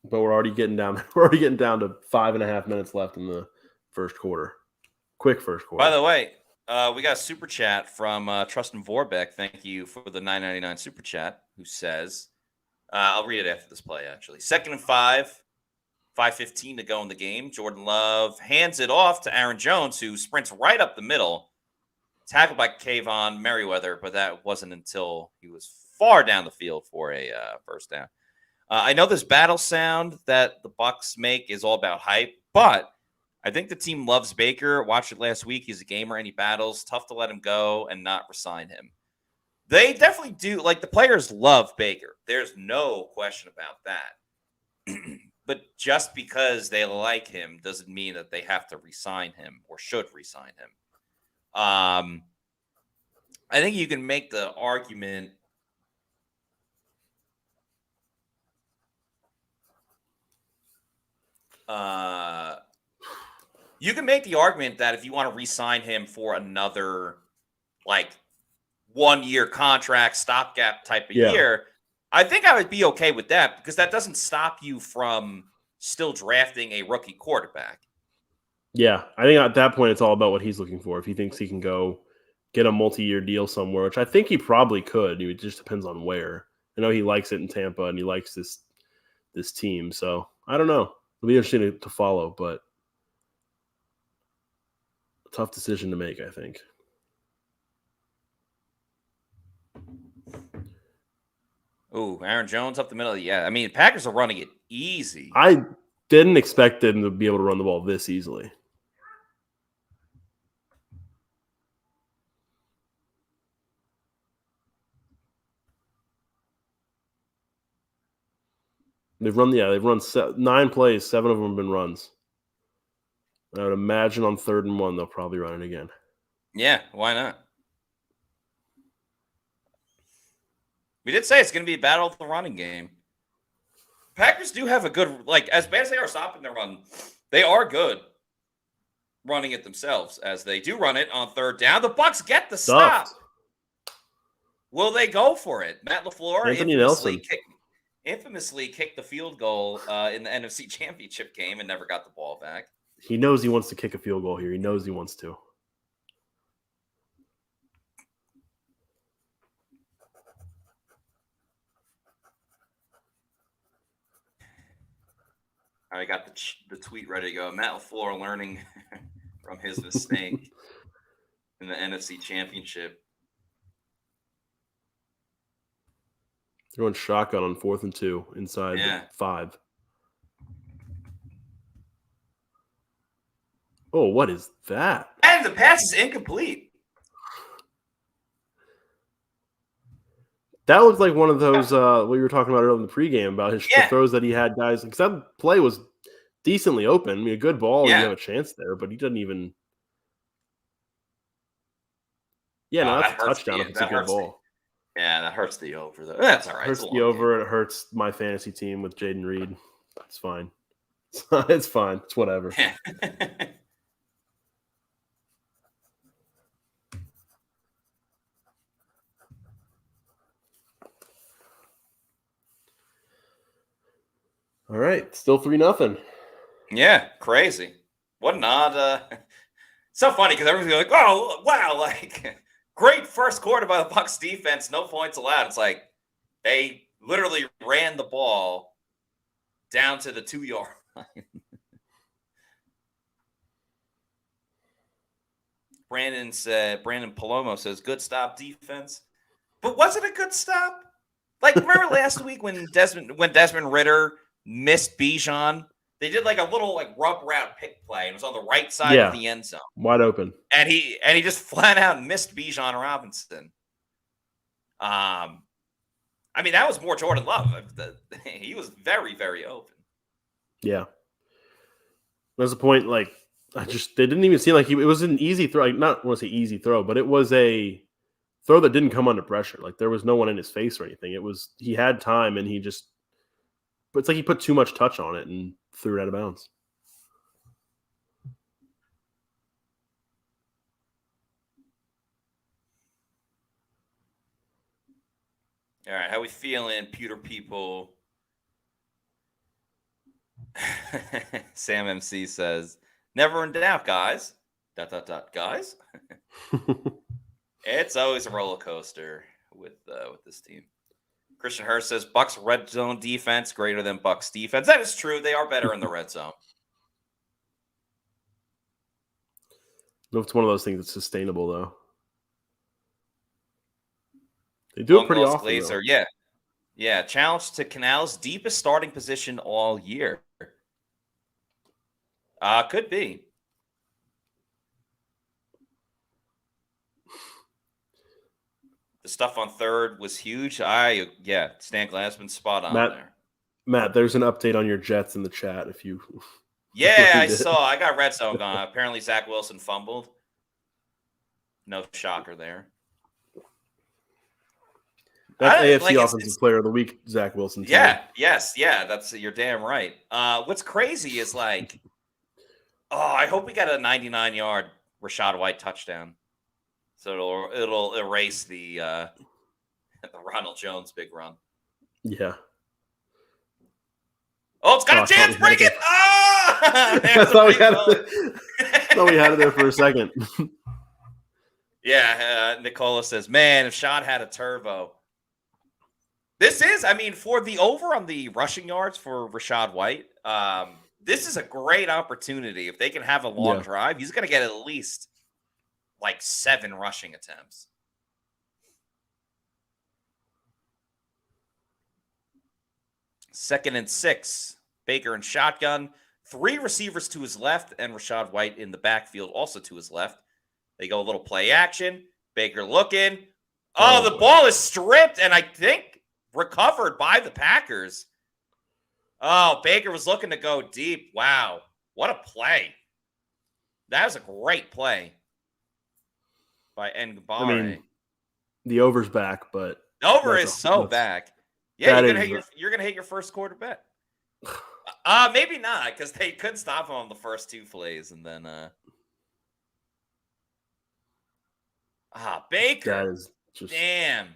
but we're already getting down. We're already getting down to 5.5 minutes left in the first quarter. Quick first quarter. By the way, we got a super chat from Trustin Vorbeck. Thank you for the $9.99 super chat. Who says, I'll read it after this play. Actually, 2nd and 5, 5:15 to go in the game. Jordan Love hands it off to Aaron Jones, who sprints right up the middle. Tackled by Kayvon Merriweather, but that wasn't until he was far down the field for a first down. I know this battle sound that the Bucs make is all about hype, but I think the team loves Baker. Watched it last week. He's a gamer and he battles. Tough to let him go and not resign him. They definitely do. Like, the players love Baker. There's no question about that. But just because they like him doesn't mean that they have to re-sign him or should re-sign him. I think you can make the argument. You can make the argument that if you want to re-sign him for another, like, 1-year contract, stopgap type of year, I think I would be okay with that because that doesn't stop you from still drafting a rookie quarterback. Yeah, I think at that point it's all about what he's looking for. If he thinks he can go get a multi-year deal somewhere, which I think he probably could. It just depends on where. I know he likes it in Tampa and he likes this team. So I don't know. It'll be interesting to follow, but a tough decision to make, I think. Ooh, Aaron Jones up the middle. Yeah, I mean, Packers are running it easy. I didn't expect them to be able to run the ball this easily. They've run 9 plays, 7 of them have been runs. I would imagine on 3rd and 1 they'll probably run it again. Yeah, why not? We did say it's going to be a battle of the running game. Packers do have a good, like, as bad as they are stopping their run, they are good running it themselves as they do run it on 3rd down. The Bucs get the stop. Will they go for it? Matt LaFleur infamously kicked the field goal in the NFC Championship game and never got the ball back. He knows he wants to kick a field goal here. He knows he wants to. I got the tweet ready to go. Matt LaFleur learning from his mistake in the NFC Championship. They're going shotgun on 4th and 2 inside the 5. Oh, what is that? And the pass is incomplete. That looked like one of those what you were talking about earlier in the pregame about the throws that he had, guys. Because that play was decently open. I mean, a good ball, you have a chance there, but he doesn't even. Yeah, no, that's a touchdown if it's a good ball. Yeah, that hurts the over, though. That's all right. Hurts the over. It hurts my fantasy team with Jaden Reed. It's fine. It's fine. It's whatever. All right, still 3-0. Yeah, crazy. What an odd. So funny because everyone's like, "Oh, wow!" Like, great first quarter by the Bucs defense. No points allowed. It's like they literally ran the ball down to the 2-yard line. Brandon Palomo says, "Good stop defense," but was it a good stop? Like, remember last week when Desmond Ridder missed Bijan? They did like a little like rub route pick play. It was on the right side of the end zone, wide open, and he just flat out missed Bijan Robinson. I mean, that was more Jordan Love. He was very, very open. Yeah, there's a point. Like, they didn't even seem like it was an easy throw. Like, not want to say easy throw, but it was a throw that didn't come under pressure. Like, there was no one in his face or anything. It was he had time, and but it's like he put too much touch on it and threw it out of bounds. All right, how we feeling, Pewter people? Sam MC says, "Never in doubt, guys. ... guys." It's always a roller coaster with this team. Christian Hurst says, "Bucs red zone defense greater than Bucs defense." That is true. They are better in the red zone. It's one of those things that's sustainable, though. They do it pretty often. Glazer, yeah. Challenge to Canal's deepest starting position all year. Could be. The stuff on third was huge. Stan Glassman's spot on there. Matt, there's an update on your Jets in the chat if you. Yeah, I saw. I got red zone going. Apparently, Zach Wilson fumbled. No shocker there. That's AFC Offensive Player of the Week, Zach Wilson. Yeah, you're damn right. What's crazy is like, I hope we got a 99-yard Rashad White touchdown, so it'll erase the Ronald Jones big run. Yeah. Oh, it's got a chance. Break it. I thought we had it there for a second. Yeah, Nicola says, man, if Shad had a turbo. This is, for the over on the rushing yards for Rashad White, this is a great opportunity. If they can have a long drive, he's going to get at least like 7 rushing attempts. Second and 6. Baker and shotgun. 3 receivers to his left and Rashad White in the backfield also to his left. They go a little play action. Baker looking. The ball is stripped and I think recovered by the Packers. Oh, Baker was looking to go deep. Wow. What a play. That was a great play by Ngabare. The over's back, but the over is back. Yeah, you're gonna hit your first quarter bet. Maybe not, because they couldn't stop him on the first 2 plays, and then Baker. That is just damn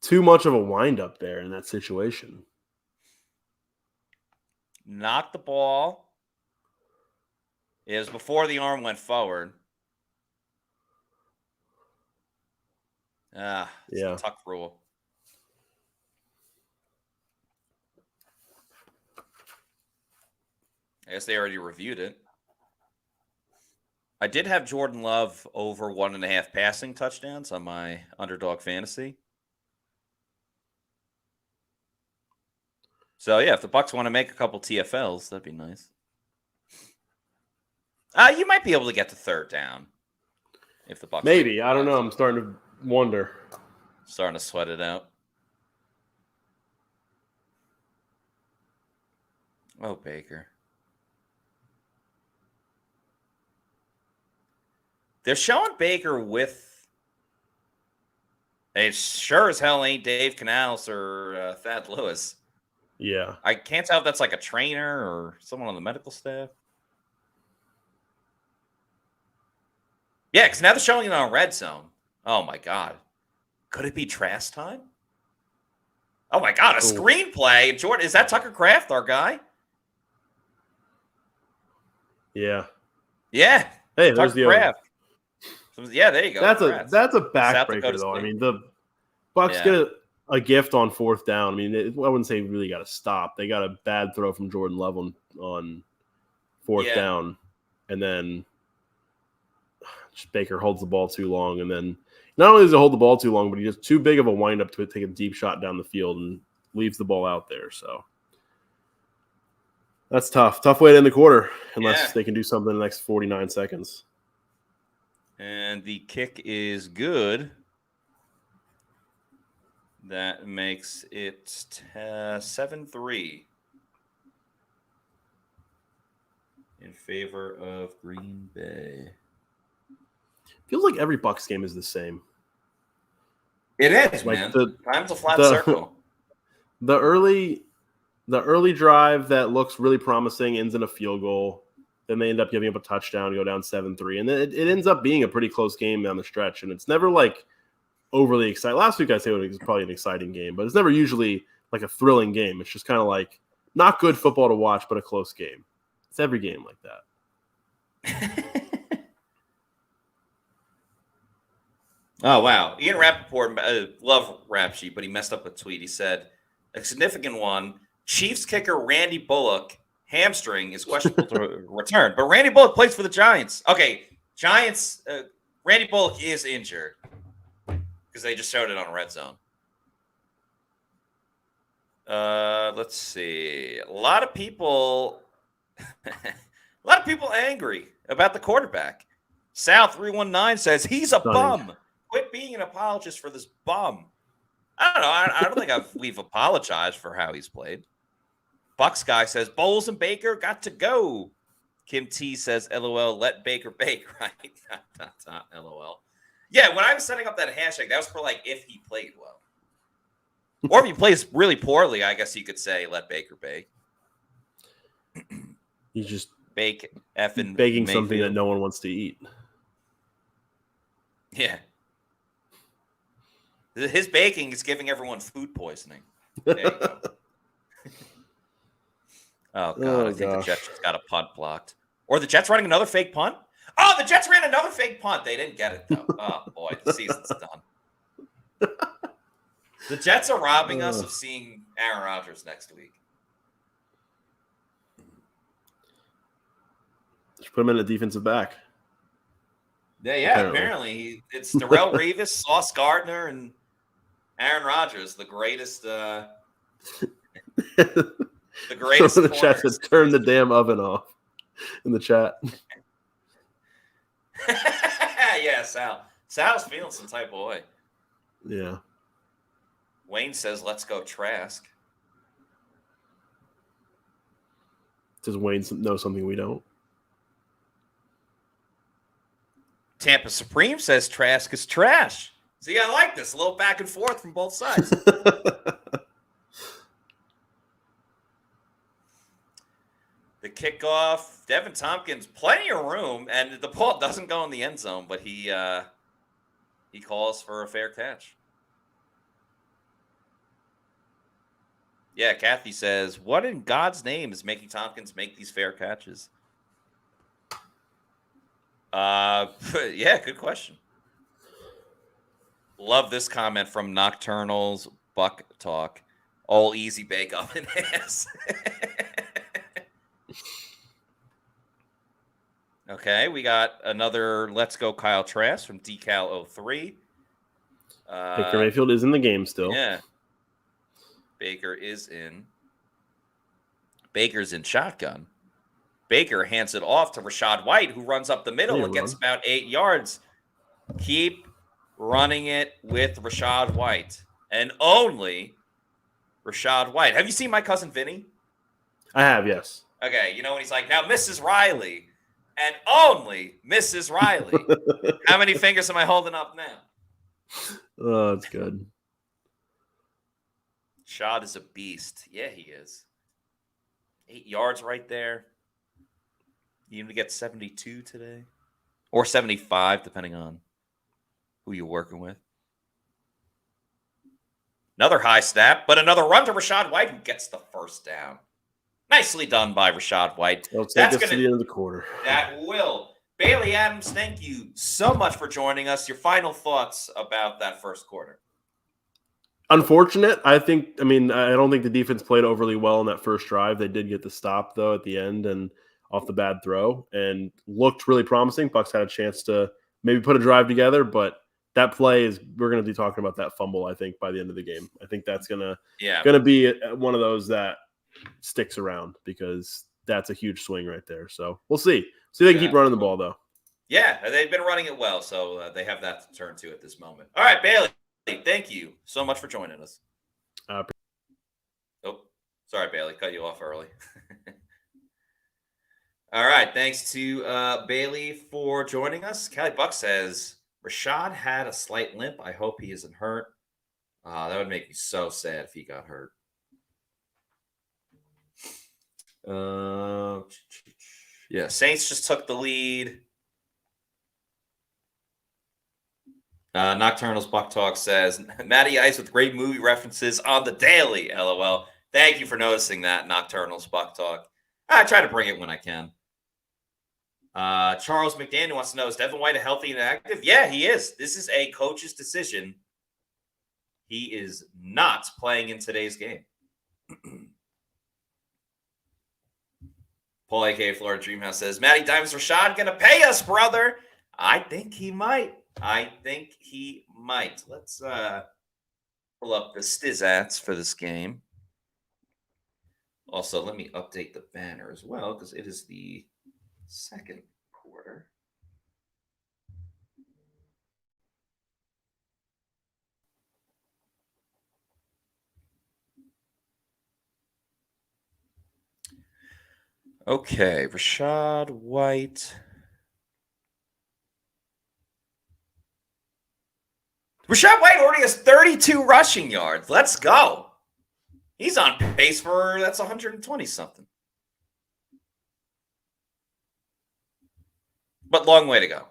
too much of a windup there in that situation. Knocked the ball. It was before the arm went forward. It's a tuck rule. I guess they already reviewed it. I did have Jordan Love over 1.5 passing touchdowns on my underdog fantasy. So, yeah, if the Bucs want to make a couple TFLs, that'd be nice. You might be able to get to third down if the Bucs. Maybe. I don't know. I'm starting to wonder. Starting to sweat it out. Oh, Baker. They're showing Baker with. It sure as hell ain't Dave Canales or Thad Lewis. Yeah. I can't tell if that's like a trainer or someone on the medical staff. Yeah, because now they're showing it on red zone. Oh, my God. Could it be Trask time? Oh, my God. A screenplay. Jordan, is that Tucker Kraft, our guy? Yeah. Yeah. Hey, there's the Kraft. Yeah, there you go. That's a backbreaker, though. State. The Bucs get a gift on 4th down. I wouldn't say really got to stop. They got a bad throw from Jordan Love on 4th down, and then Baker holds the ball too long, and then not only does he hold the ball too long, but he does too big of a windup to take a deep shot down the field and leaves the ball out there. So that's tough. Tough way to end the quarter, unless they can do something in the next 49 seconds. And the kick is good. That makes it 7-3 in favor of Green Bay. Feels like every Bucs game is the same. It is, man. Time's a flat circle. The early drive that looks really promising ends in a field goal. Then they end up giving up a touchdown, go down 7-3. And then it ends up being a pretty close game down the stretch. And it's never like overly exciting. Last week I said it was probably an exciting game, but it's never usually like a thrilling game. It's just kind of like not good football to watch, but a close game. It's every game like that. Oh, wow. Ian Rappaport, love Rap Sheet, but he messed up a tweet. He said, a significant one, Chiefs kicker Randy Bullock hamstring is questionable to return. But Randy Bullock plays for the Giants. Okay, Giants, Randy Bullock is injured because they just showed it on Red Zone. Let's see. A lot of people angry about the quarterback. Sal319 says he's a bum. Quit being an apologist for this bum. I don't know. I don't think we've apologized for how he's played. Bucs guy says Bowles and Baker got to go. Kim T says, "LOL, let Baker bake." Right? LOL. Yeah, when I was setting up that hashtag, that was for like if he played well, or if he plays really poorly. I guess you could say, "Let Baker bake." He's just bake effing baking Mayfield. Something that no one wants to eat. Yeah. His baking is giving everyone food poisoning. There you go. Oh, God. I think the Jets just got a punt blocked. Or the Jets running another fake punt? Oh, the Jets ran another fake punt. They didn't get it, though. Oh, boy. The season's done. The Jets are robbing us of seeing Aaron Rodgers next week. Just put him in a defensive back. Yeah, apparently. It's Darrelle Revis, Sauce Gardner, and Aaron Rodgers, the greatest the greatest. Some of the chat said, turn the damn oven off in the chat. Yeah, Sal. Sal's feeling some type of way. Yeah. Wayne says, let's go Trask. Does Wayne know something we don't? Tampa Supreme says Trask is trash. See, I like this. A little back and forth from both sides. The kickoff, Devin Tompkins, plenty of room, and the ball doesn't go in the end zone, but he calls for a fair catch. Yeah, Kathy says, what in God's name is making Tompkins make these fair catches? Yeah, good question. Love this comment from Nocturnal's Buck Talk. All easy bake oven ass. Okay, we got another Let's Go Kyle Trask from Decal03. Baker Mayfield is in the game still. Yeah. Baker is in. Baker's in shotgun. Baker hands it off to Rachaad White, who runs up the middle and gets about 8 yards. Keep running it with Rachaad White. And only Rachaad White. Have you seen My Cousin Vinny? I have, yes. Okay, you know when he's like, now Mrs. Riley. And only Mrs. Riley. How many fingers am I holding up now? Oh, that's good. Shad is a beast. Yeah, he is. 8 yards right there. You need to get 72 today. Or 75, depending on who you're working with. Another high snap, but another run to Rachaad White, who gets the first down. Nicely done by Rachaad White. That's us to the end of the quarter. That will. Bailey Adams, thank you so much for joining us. Your final thoughts about that first quarter. Unfortunate. I don't think the defense played overly well in that first drive. They did get the stop, though, at the end and off the bad throw and looked really promising. Bucs had a chance to maybe put a drive together, but that play we're going to be talking about that fumble, I think, by the end of the game. I think that's going to be one of those that sticks around because that's a huge swing right there. So we'll see. See if they can keep running the ball, though. Yeah, they've been running it well, so they have that to turn to at this moment. All right, Bailey, thank you so much for joining us. Sorry, Bailey, cut you off early. All right, thanks to Bailey for joining us. Callie Buck says, Rachaad had a slight limp. I hope he isn't hurt. That would make me so sad if he got hurt. Yeah, Saints just took the lead. Nocturnal's Buck Talk says, Matty Ice with great movie references on the daily, LOL. Thank you for noticing that, Nocturnal's Buck Talk. I try to bring it when I can. Charles McDaniel wants to know, is Devin White healthy and active? Yeah, he is. This is a coach's decision. He is not playing in today's game. Paul A.K. Florida Dreamhouse says, Matty Dimes Rachaad going to pay us, brother. I think he might. Let's pull up the Stizats for this game. Also, let me update the banner as well because it is the second quarter. Okay, Rashad White. Rashad White already has 32 rushing yards. Let's go. He's on pace for that's 120 something. But long way to go.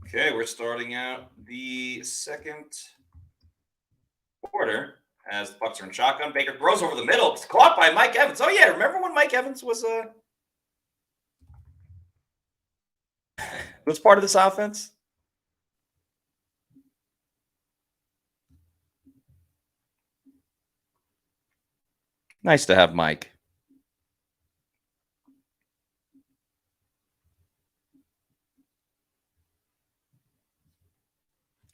Okay, we're starting out the second quarter as the Bucs are in shotgun. Baker throws over the middle. It's caught by Mike Evans. Oh, yeah. Remember when Mike Evans was part of this offense? Nice to have Mike.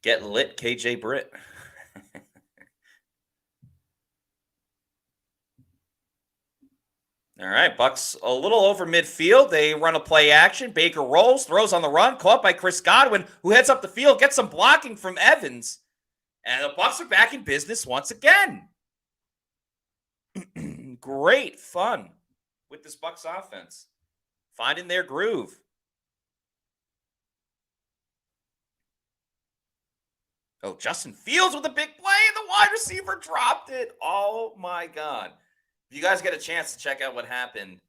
Get lit, KJ Britt. All right, Bucs a little over midfield. They run a play action. Baker rolls, throws on the run, caught by Chris Godwin, who heads up the field, gets some blocking from Evans. And the Bucs are back in business once again. Great fun with this Bucs offense. Finding their groove. Oh, Justin Fields with a big play, and the wide receiver dropped it. Oh, my God. If you guys get a chance to check out what happened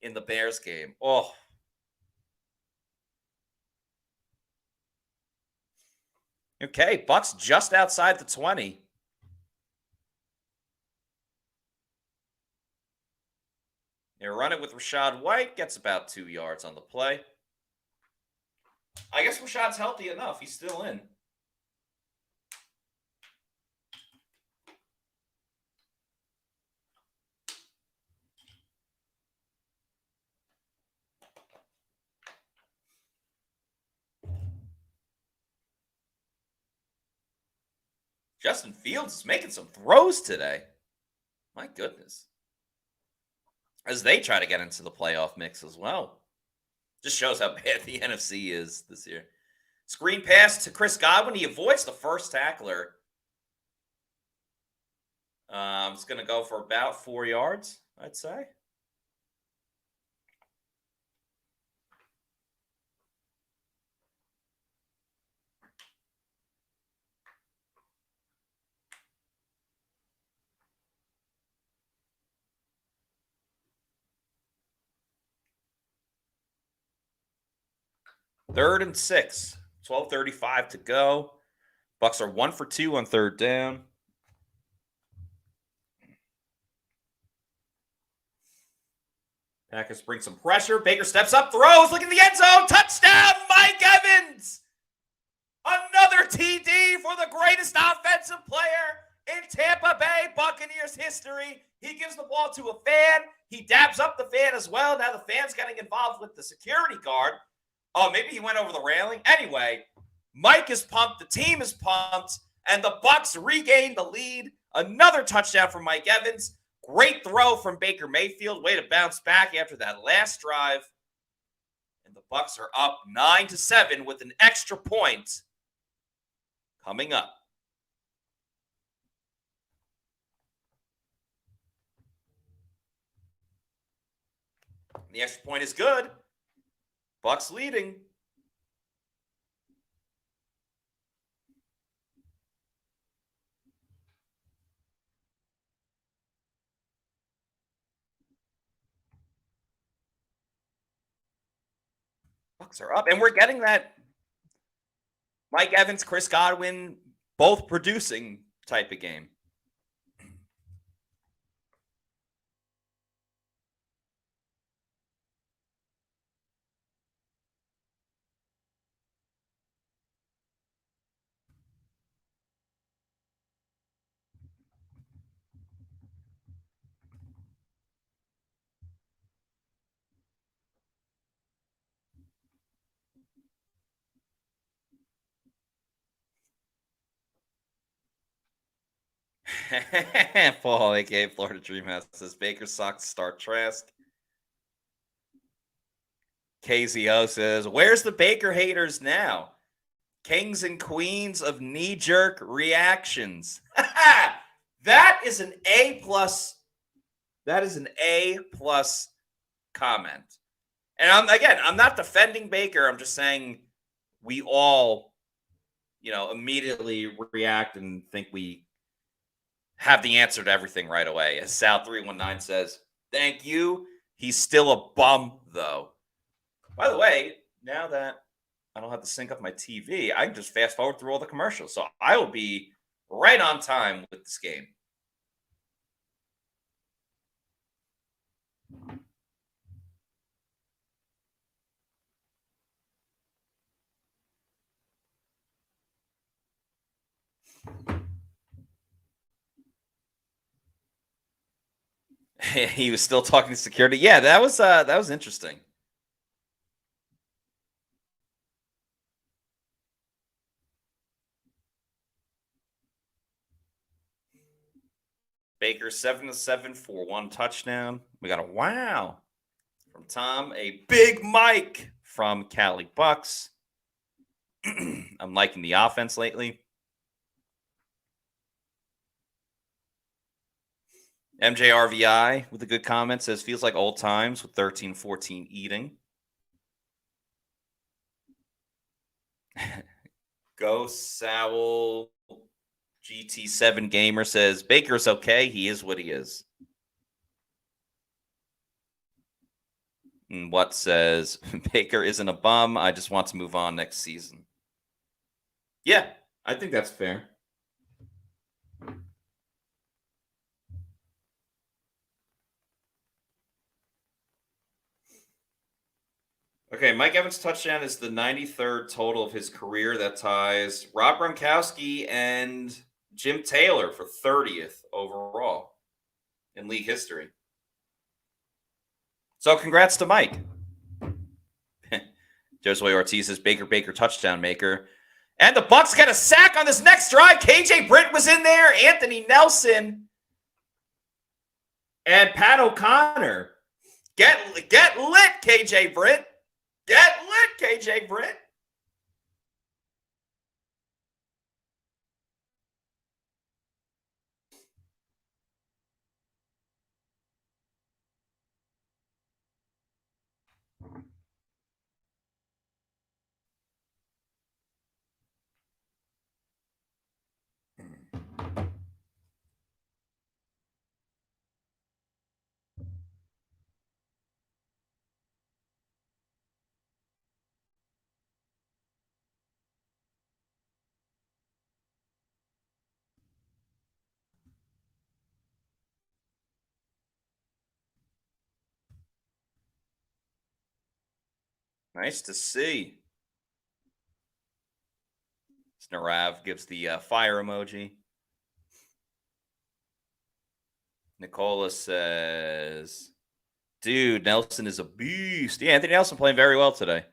in the Bears game. Oh. Okay, Bucs just outside the 20. They run it with Rashad White. Gets about 2 yards on the play. I guess Rashad's healthy enough. He's still in. Justin Fields is making some throws today. My goodness. As they try to get into the playoff mix as well. Just shows how bad the NFC is this year. Screen pass to Chris Godwin. He avoids the first tackler. It's going to go for about 4 yards, I'd say. Third and 6. 12:35 to go. Bucs are 1 for 2 on third down. Packers bring some pressure. Baker steps up, throws, look in the end zone. Touchdown, Mike Evans. Another TD for the greatest offensive player in Tampa Bay Buccaneers history. He gives the ball to a fan. He dabs up the fan as well. Now the fan's getting involved with the security guard. Oh, maybe he went over the railing. Anyway, Mike is pumped. The team is pumped. And the Bucs regain the lead. Another touchdown from Mike Evans. Great throw from Baker Mayfield. Way to bounce back after that last drive. And the Bucs are up 9-7 with an extra point coming up. The extra point is good. Bucs leading. Bucs are up, and we're getting that Mike Evans, Chris Godwin, both producing type of game. Paul, aka Florida Dreamhouse, says Baker sucks. Start Trask. KZO says, "Where's the Baker haters now? Kings and queens of knee-jerk reactions." That is an A plus. That is an A plus comment. And I'm not defending Baker. I'm just saying we all, immediately react and think we have the answer to everything right away. As Sal319 says, "Thank you. He's still a bum, though." By the way, now that I don't have to sync up my TV, I can just fast forward through all the commercials. So I will be right on time with this game. He was still talking to security. Yeah, that was interesting. Baker 7-7 for 1 touchdown. We got a wow from Tom. A big Mike from Cali Bucs. I'm liking the offense lately. MJRVI with a good comment says, "Feels like old times with 13-14 eating." Go Sowell GT7 Gamer says, "Baker's okay. He is what he is." And what says, "Baker isn't a bum. I just want to move on next season." Yeah, I think that's fair. Okay, Mike Evans' touchdown is the 93rd total of his career. That ties Rob Gronkowski and Jim Taylor for 30th overall in league history. So congrats to Mike. Josue Ortiz says, Baker touchdown maker. And the Bucs get a sack on this next drive. KJ Britt was in there. Anthony Nelson and Pat O'Connor. Get lit, KJ Britt. Get lit, KJ Britt. Nice to see. Narav gives the fire emoji. Nicola says, "Dude, Nelson is a beast." Yeah, Anthony Nelson playing very well today.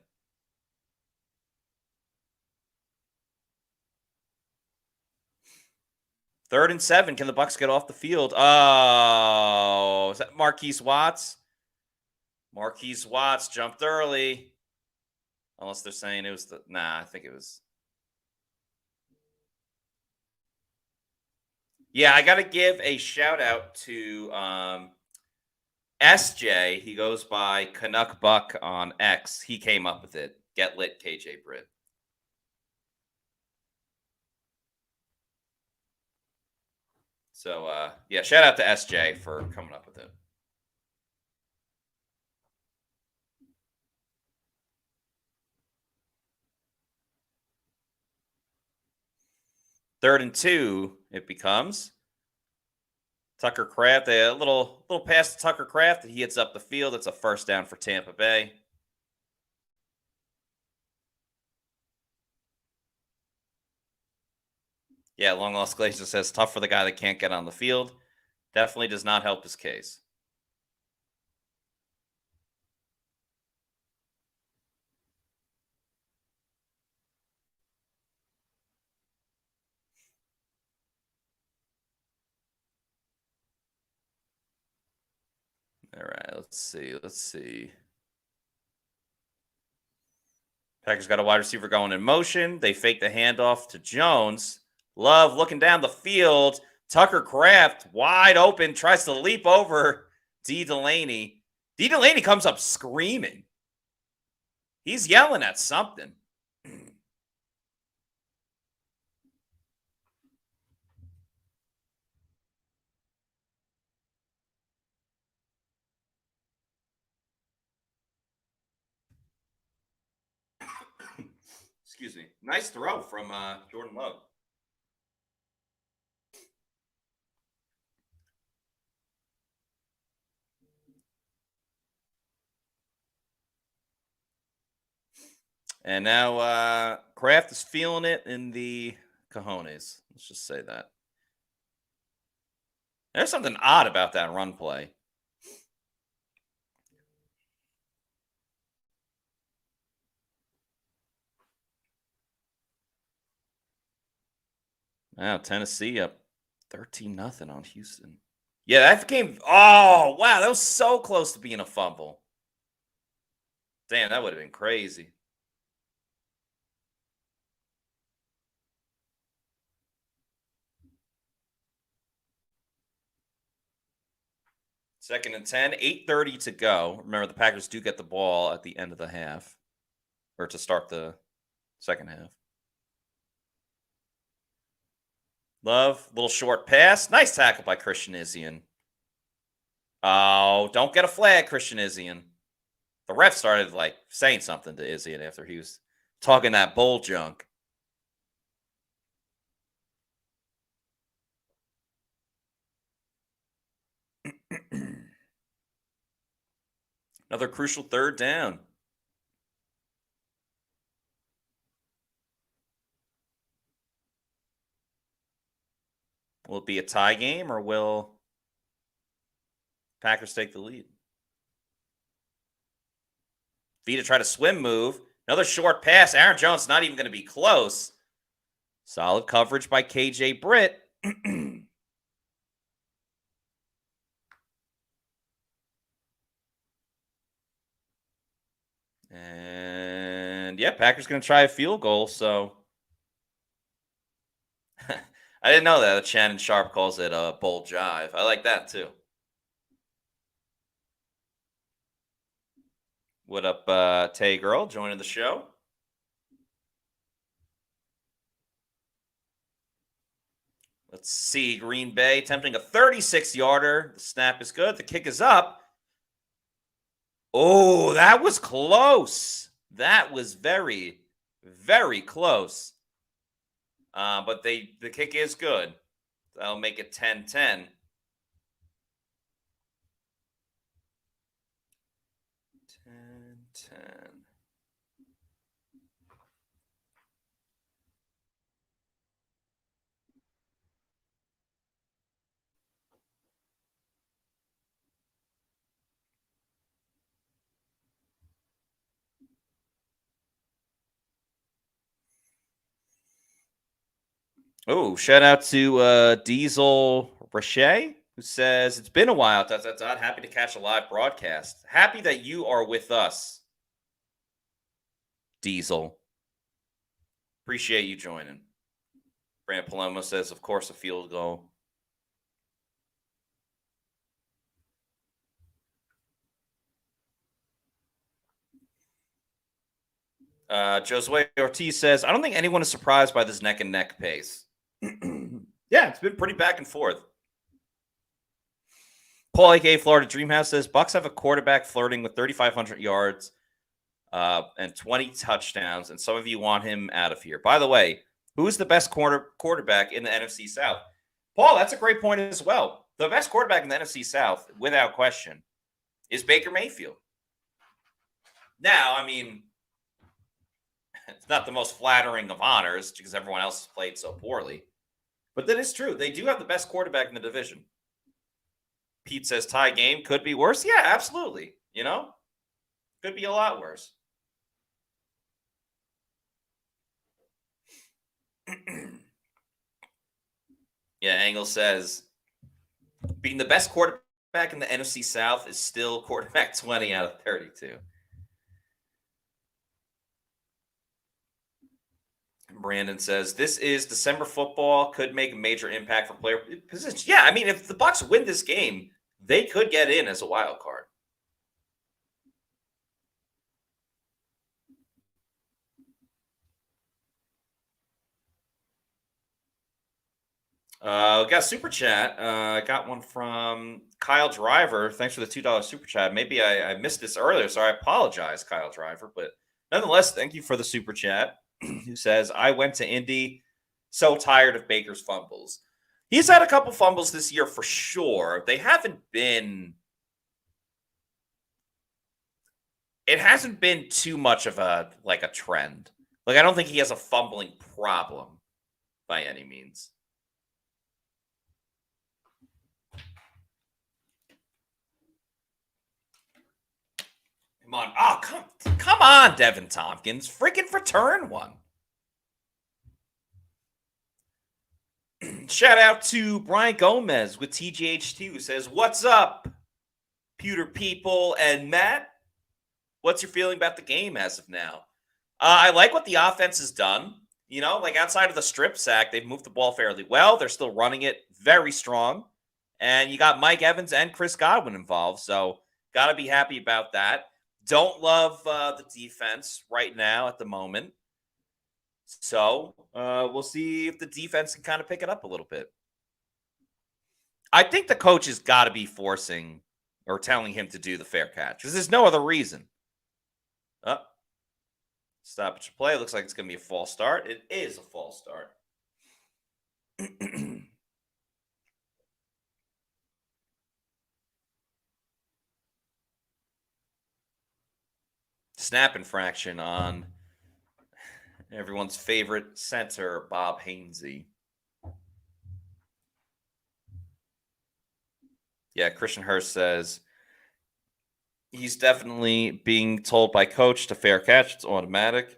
Third and 7. Can the Bucs get off the field? Oh, is that Marquise Watts? Marquise Watts jumped early. Unless they're saying it was the... Nah, I think it was... Yeah, I got to give a shout out to SJ. He goes by Canuck Buck on X. He came up with it. Get lit, KJ Britt. So, yeah, shout out to SJ for coming up with it. Third and 2, it becomes. Tucker Kraft, a little pass to Tucker Kraft. He hits up the field. It's a first down for Tampa Bay. Yeah, Long Lost Glacier says, tough for the guy that can't get on the field. Definitely does not help his case. All right, let's see. Packers got a wide receiver going in motion. They fake the handoff to Jones. Love looking down the field. Tucker Kraft wide open, tries to leap over D. Delaney. D. Delaney comes up screaming. He's yelling at something. Excuse me. Nice throw from Jordan Love. And now Kraft is feeling it in the cojones. Let's just say that. There's something odd about that run play. Wow, Tennessee up 13-0 on Houston. Yeah, that game. Oh, wow. That was so close to being a fumble. Damn, that would have been crazy. Second and 10, 8:30 to go. Remember, the Packers do get the ball at the end of the half, or to start the second half. Love, little short pass. Nice tackle by Christian Izien. Oh, don't get a flag, Christian Izien. The ref started saying something to Izien after he was talking that bull junk. Another crucial third down. Will it be a tie game, or will Packers take the lead? Vita try to swim move. Another short pass. Aaron Jones not even going to be close. Solid coverage by KJ Britt. And yeah, Packers going to try a field goal. So I didn't know that. Shannon Sharp calls it a bull jive. I like that too. What up, Tay Girl, joining the show? Let's see. Green Bay attempting a 36-yarder. The snap is good. The kick is up. Oh, that was close. That was very, very close. But the kick is good. That'll make it 10-10. 10-10. Oh, shout out to Diesel Roche, who says, it's been a while. Happy to catch a live broadcast. Happy that you are with us, Diesel. Appreciate you joining. Brant Palomo says, of course, a field goal. Josue Ortiz says, I don't think anyone is surprised by this neck and neck pace. Yeah, it's been pretty back and forth. Paul A.K. Florida Dreamhouse says, Bucs have a quarterback flirting with 3,500 yards and 20 touchdowns, and some of you want him out of here. By the way, who is the best quarterback in the NFC South? Paul, that's a great point as well. The best quarterback in the NFC South, without question, is Baker Mayfield. Now, I mean, it's not the most flattering of honors because everyone else has played so poorly. But that is true. They do have the best quarterback in the division. Pete says tie game could be worse. Yeah, absolutely. You know, could be a lot worse. Yeah, Angle says being the best quarterback back in the NFC South is still quarterback 20 out of 32. Brandon says, this is December football, could make a major impact for player positions. Yeah, I mean, if the Bucs win this game, they could get in as a wild card. We got a super chat. I got one from Kyle Driver. Thanks for the $2 super chat. Maybe I missed this earlier, so I apologize, Kyle Driver. But nonetheless, thank you for the super chat. Who says, I went to Indy, so tired of Baker's fumbles. He's had a couple fumbles this year for sure. They haven't been. It hasn't been too much of a trend. Like, I don't think he has a fumbling problem by any means. Come on. Oh, come on, Devin Tompkins. Freaking return one. Shout out to Brian Gomez with TGH2 who says, what's up, Pewter people and Matt? What's your feeling about the game as of now? I like what the offense has done. You know, like outside of the strip sack, they've moved the ball fairly well. They're still running it very strong. And you got Mike Evans and Chris Godwin involved. So got to be happy about that. Don't love the defense right now at the moment. So we'll see if the defense can kind of pick it up a little bit. I think the coach has got to be forcing or telling him to do the fair catch because there's no other reason. Stoppage play. Looks like it's going to be a false start. It is a false start. Snap infraction on everyone's favorite center, Bob Hainsey. Yeah, Christian Hurst says he's definitely being told by coach to fair catch. It's automatic.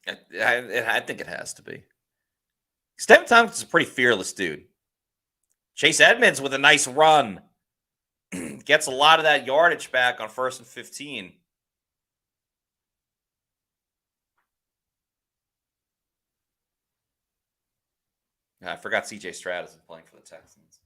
I think it has to be. Devin Tompkins is a pretty fearless dude. Chase Edmonds with a nice run. Gets a lot of that yardage back on 1st and 15. I forgot CJ Stroud isn't playing for the Texans.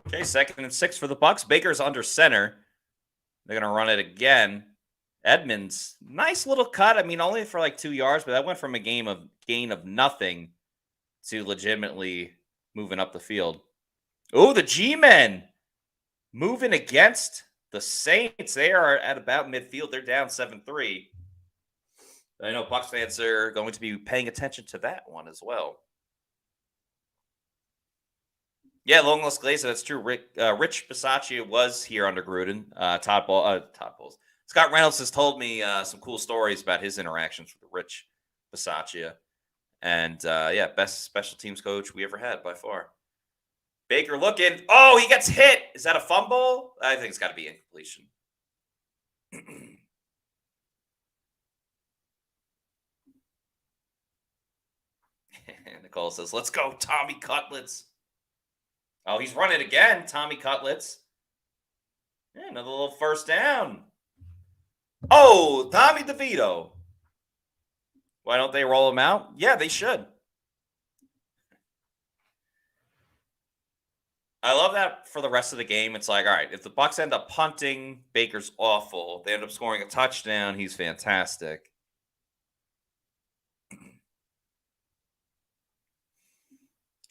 Okay, 2nd and 6 for the Bucs. Baker's under center. They're going to run it again. Edmonds, nice little cut. I mean, only for like 2 yards, but that went from a gain of nothing to legitimately moving up the field. Oh, the G-Men moving against the Saints. They are at about midfield. They're down 7-3. I know Bucs fans are going to be paying attention to that one as well. Yeah, Long Lost Glazer, that's true. Rich Bisaccia was here under Gruden. Todd Bowles. Scott Reynolds has told me some cool stories about his interactions with Rich Bisaccia. And, yeah, best special teams coach we ever had by far. Baker looking. Oh, he gets hit. Is that a fumble? I think it's got to be incompletion. Nicole says, let's go, Tommy Cutlets. Oh, he's running again, Tommy Cutlets. Yeah, another little first down. Oh, Tommy DeVito. Why don't they roll him out? Yeah, they should. I love that for the rest of the game. It's like, all right, if the Bucs end up punting, Baker's awful. They end up scoring a touchdown. He's fantastic.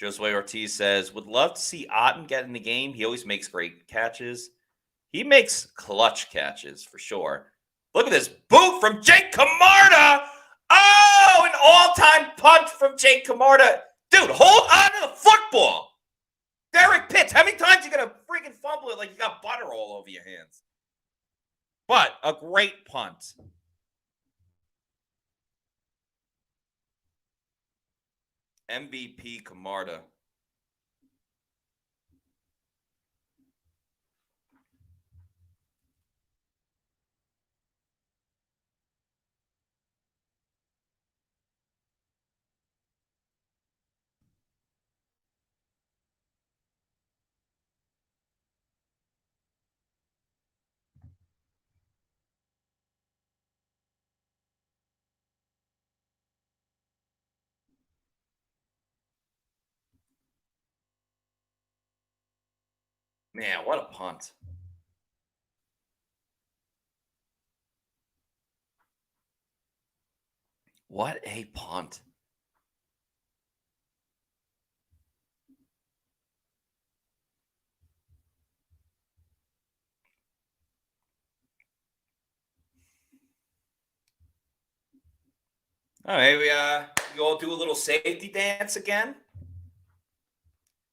Josue Ortiz says, would love to see Otten get in the game. He always makes great catches. He makes clutch catches for sure. Look at this boot from Jake Camarda. Oh, an all-time punt from Jake Camarda. Dude, hold on to the football. Derek Pitts, how many times are you going to freaking fumble it like you got butter all over your hands? But a great punt. MVP Camarda. Man, what a punt. What a punt. All right, we all do a little safety dance again.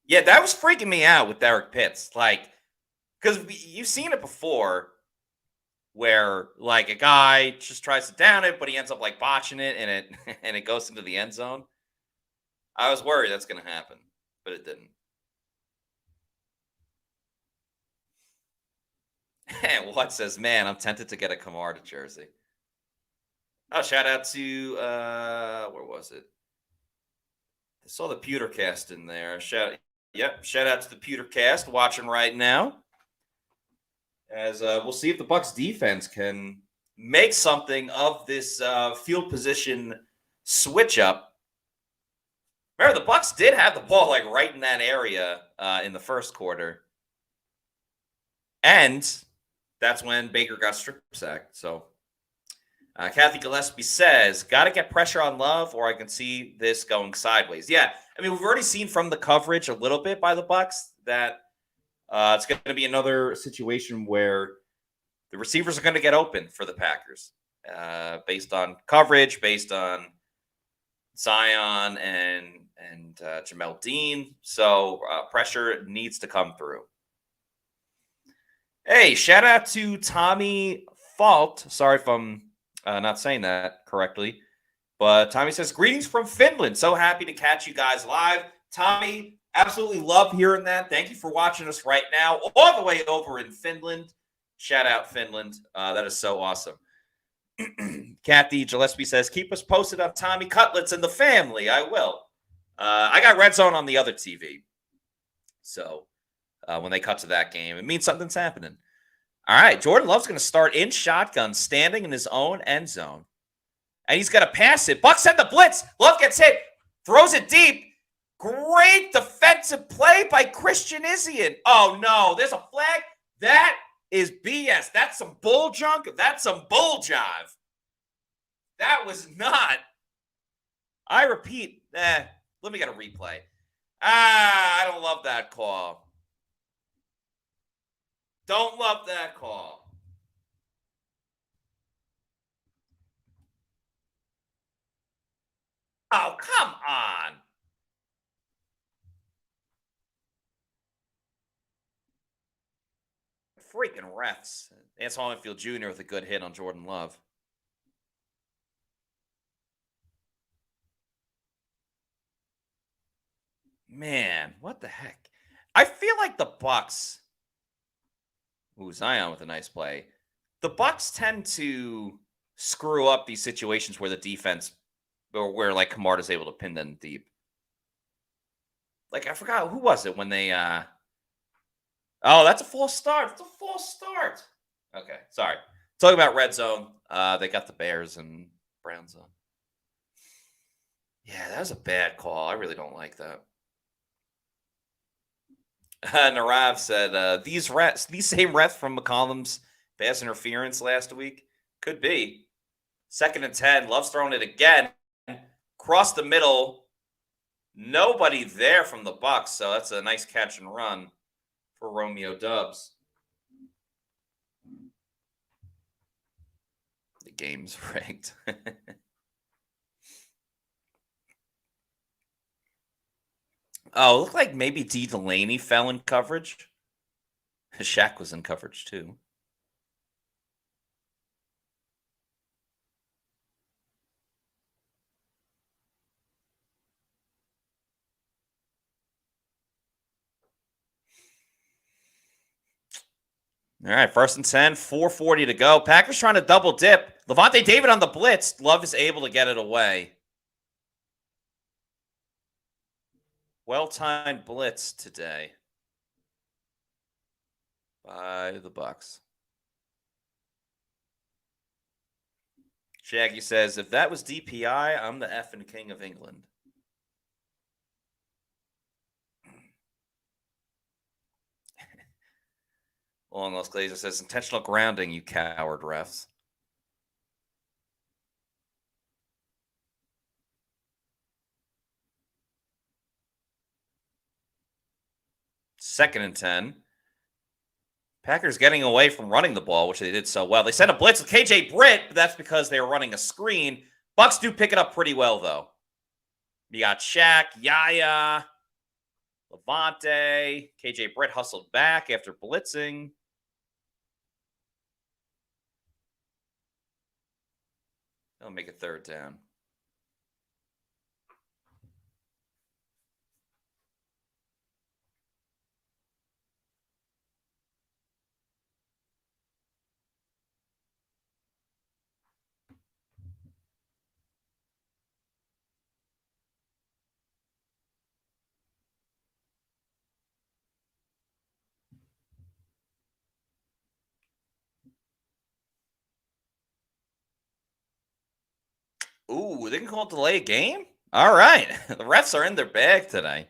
Yeah, that was freaking me out with Derek Pitts. Like, because you've seen it before where like a guy just tries to down it, but he ends up like botching it and it and it goes into the end zone. I was worried that's gonna happen, but it didn't. And What says, man, I'm tempted to get a Camarda jersey. Oh, shout out to where was it? I saw the Pewter cast in there. Shout out to the Pewter cast watching right now. As we'll see if the Bucs defense can make something of this field position switch up. Remember, the Bucs did have the ball like right in that area in the first quarter, and that's when Baker got strip sacked. So, Kathy Gillespie says, "Got to get pressure on Love, or I can see this going sideways." Yeah, I mean, we've already seen from the coverage a little bit by the Bucs that it's going to be another situation where the receivers are going to get open for the Packers based on coverage, based on Zion and Jamel Dean. So pressure needs to come through. Hey, shout out to Tommy Fault. Sorry if I'm not saying that correctly. But Tommy says, greetings from Finland. So happy to catch you guys live. Tommy, absolutely love hearing that. Thank you for watching us right now, all the way over in Finland. Shout out Finland. That is so awesome. Kathy Gillespie says, keep us posted on Tommy Cutlets and the family. I will. I got Red Zone on the other TV. So when they cut to that game, it means something's happening. All right. Jordan Love's going to start in shotgun, standing in his own end zone. And he's going to pass it. Bucs send the blitz. Love gets hit. Throws it deep. Great defensive play by Christian Isian. Oh, no. There's a flag. That is BS. That's some bull junk. That's some bull jive. That was not. I repeat. Let me get a replay. I don't love that call. Don't love that call. Oh, come on. Freaking refs. Antoine Mayfield Jr. with a good hit on Jordan Love. Man, what the heck? I feel like the Bucs. Ooh, Zion with a nice play. The Bucs tend to screw up these situations where the defense, or where like Camarda's able to pin them deep. Like I forgot who was it when they. Oh, that's a false start. It's a false start. Okay, sorry. Talking about red zone. They got the Bears and Browns on. Yeah, that was a bad call. I really don't like that. Narav said these same refs from McCollum's pass interference last week could be 2nd and 10. Love's throwing it again, cross the middle. Nobody there from the Bucs, so that's a nice catch and run for Romeo Dubs. The game's rigged. Oh, it looked like maybe D. Delaney fell in coverage. Shaq was in coverage too. All right, 1st and 10, 4:40 to go. Packers trying to double dip. Levante David on the blitz. Love is able to get it away. Well-timed blitz today by the Bucs. Shaggy says, if that was DPI, I'm the effing king of England. Long Lost Glazer says, intentional grounding, you coward refs. Second and 10. Packers getting away from running the ball, which they did so well. They sent a blitz with KJ Britt, but that's because they were running a screen. Bucs do pick it up pretty well, though. You got Shaq, Yaya, Levante. KJ Britt hustled back after blitzing. They'll make it 3rd down. Ooh, they can call it delay a game? All right. The refs are in their bag today.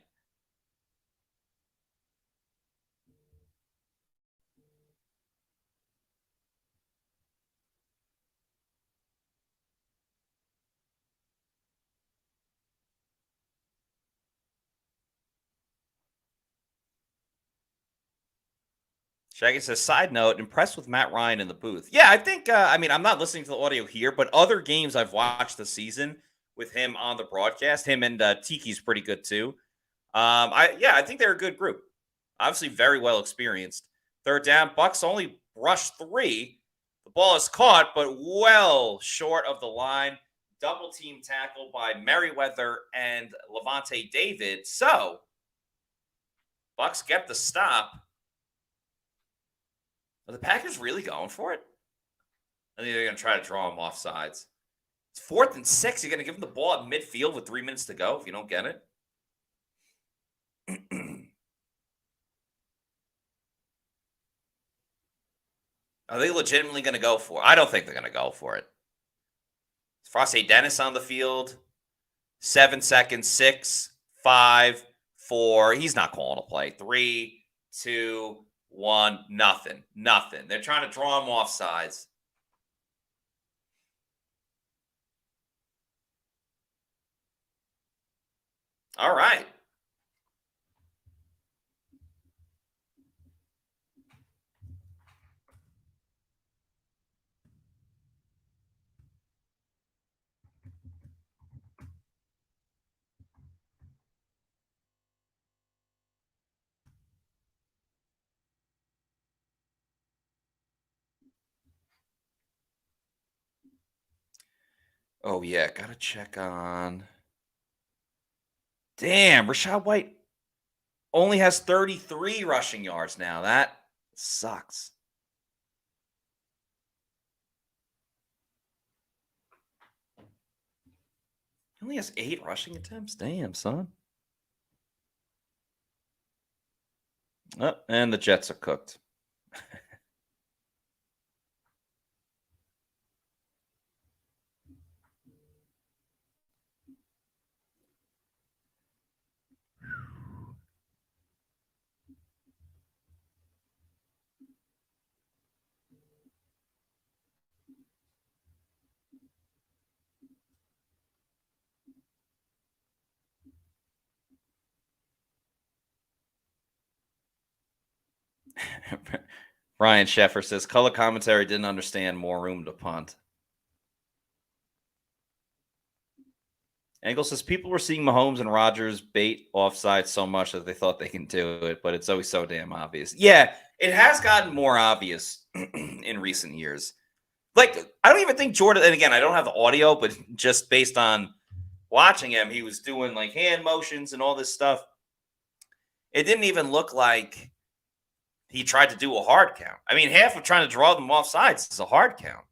Shaggy says, side note, impressed with Matt Ryan in the booth. Yeah, I think, I'm not listening to the audio here, but other games I've watched this season with him on the broadcast, him and Tiki's pretty good too. I think they're a good group. Obviously, very well experienced. 3rd down, Bucs only rushed 3. The ball is caught, but well short of the line. Double team tackle by Merriweather and Levante David. So, Bucs get the stop. Are the Packers really going for it? I think they're going to try to draw him off sides. It's 4th and 6. You're going to give him the ball at midfield with 3 minutes to go if you don't get it? Are they legitimately going to go for it? I don't think they're going to go for it. Frosty Dennis on the field. 7 seconds. 6, 5, 4. He's not calling a play. 3, 2, 1. Nothing. They're trying to draw him off sides. All right. Oh, yeah. Got to check on. Damn, Rachaad White only has 33 rushing yards now. That sucks. He only has 8 rushing attempts. Damn, son. Oh, and the Jets are cooked. Ryan Sheffer says, color commentary didn't understand more room to punt. Angle says, people were seeing Mahomes and Rodgers bait offside so much that they thought they can do it, but it's always so damn obvious. Yeah, it has gotten more obvious in recent years. Like, I don't even think Jordan, and again, I don't have the audio, but just based on watching him, he was doing like hand motions and all this stuff. It didn't even look like he tried to do a hard count. I mean, half of trying to draw them off sides is a hard count.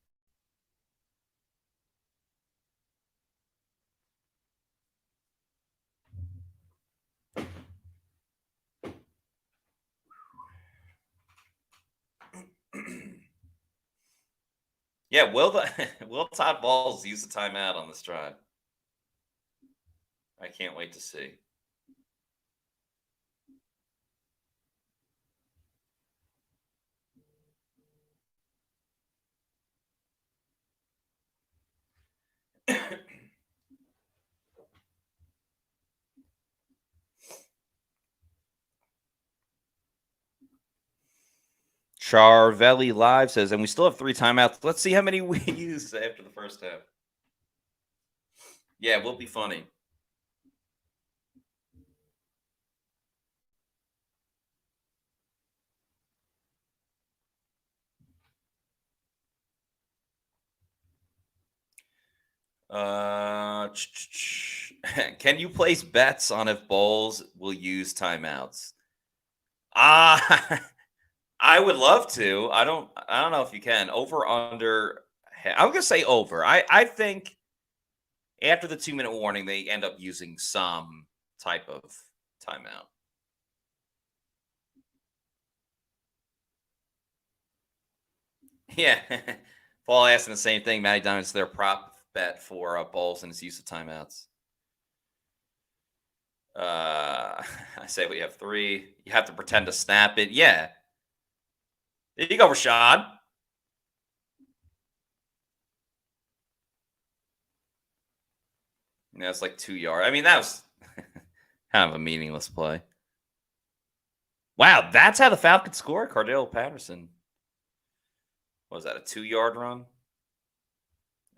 Yeah, will Todd Bowles use the timeout on this drive? I can't wait to see. Charvelli Live says, and we still have 3 timeouts. Let's see how many we use after the first half. Yeah, it will be funny. Can you place bets on if Bowles will use timeouts? I would love to. I don't know if you can. Over under. I'm gonna say over. I think after the 2-minute warning, they end up using some type of timeout. Yeah. Paul asking the same thing. Matty Diamond's their prop bet for Bowles and his use of timeouts. I say we have 3. You have to pretend to snap it. Yeah. There you go, Rashad. Yeah, it's like 2 yards. I mean, that was kind of a meaningless play. Wow, that's how the Falcons score. Cardale Patterson. What was that, a 2-yard run?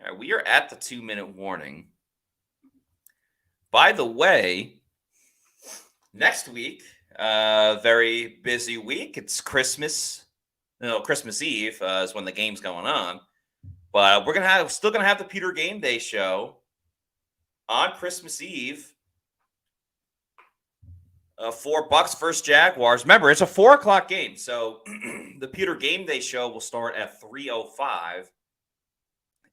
All right, we are at the 2-minute warning. By the way, next week, very busy week. It's Christmas. Christmas Eve is when the game's going on. But we're still gonna have the Pewter GameDay Show on Christmas Eve for Bucs versus Jaguars. Remember, it's a 4:00 game, so the Pewter GameDay Show will start at 3:05,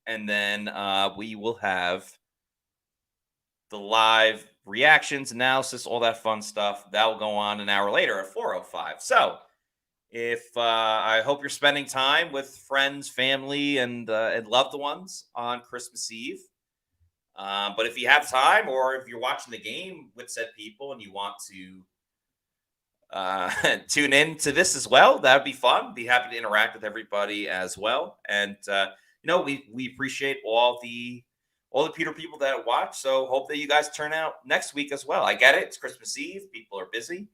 and then we will have the live reactions, analysis, all that fun stuff. That will go on an hour later at 4:05. So, if I hope you're spending time with friends, family, and loved ones on Christmas Eve. But if you have time, or if you're watching the game with said people and you want to tune in to this as well, that would be fun. Be happy to interact with everybody as well. And we appreciate all the Pewter people that watch. So hope that you guys turn out next week as well. I get it; it's Christmas Eve. People are busy.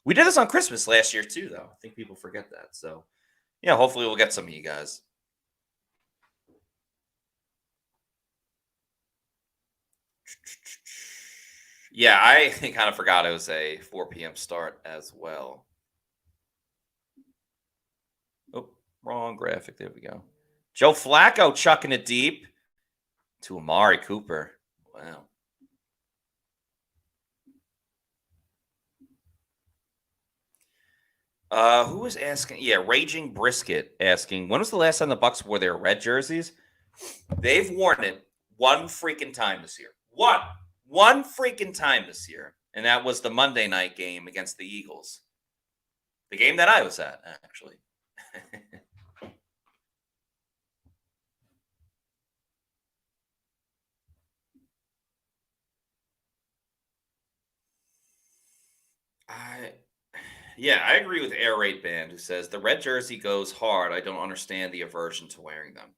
We did this on Christmas last year too, though. I think people forget that. So, yeah, hopefully we'll get some of you guys. Yeah, I kind of forgot it was a 4 p.m. start as well. Oh, wrong graphic. There we go. Joe Flacco chucking it deep to Amari Cooper. Wow. Who was asking? Yeah, Raging Brisket asking, when was the last time the Bucs wore their red jerseys? They've worn it one freaking time this year. One freaking time this year. And that was the Monday night game against the Eagles. The game that I was at, actually. I agree with Air Raid Band, who says the red jersey goes hard. I don't understand the aversion to wearing them.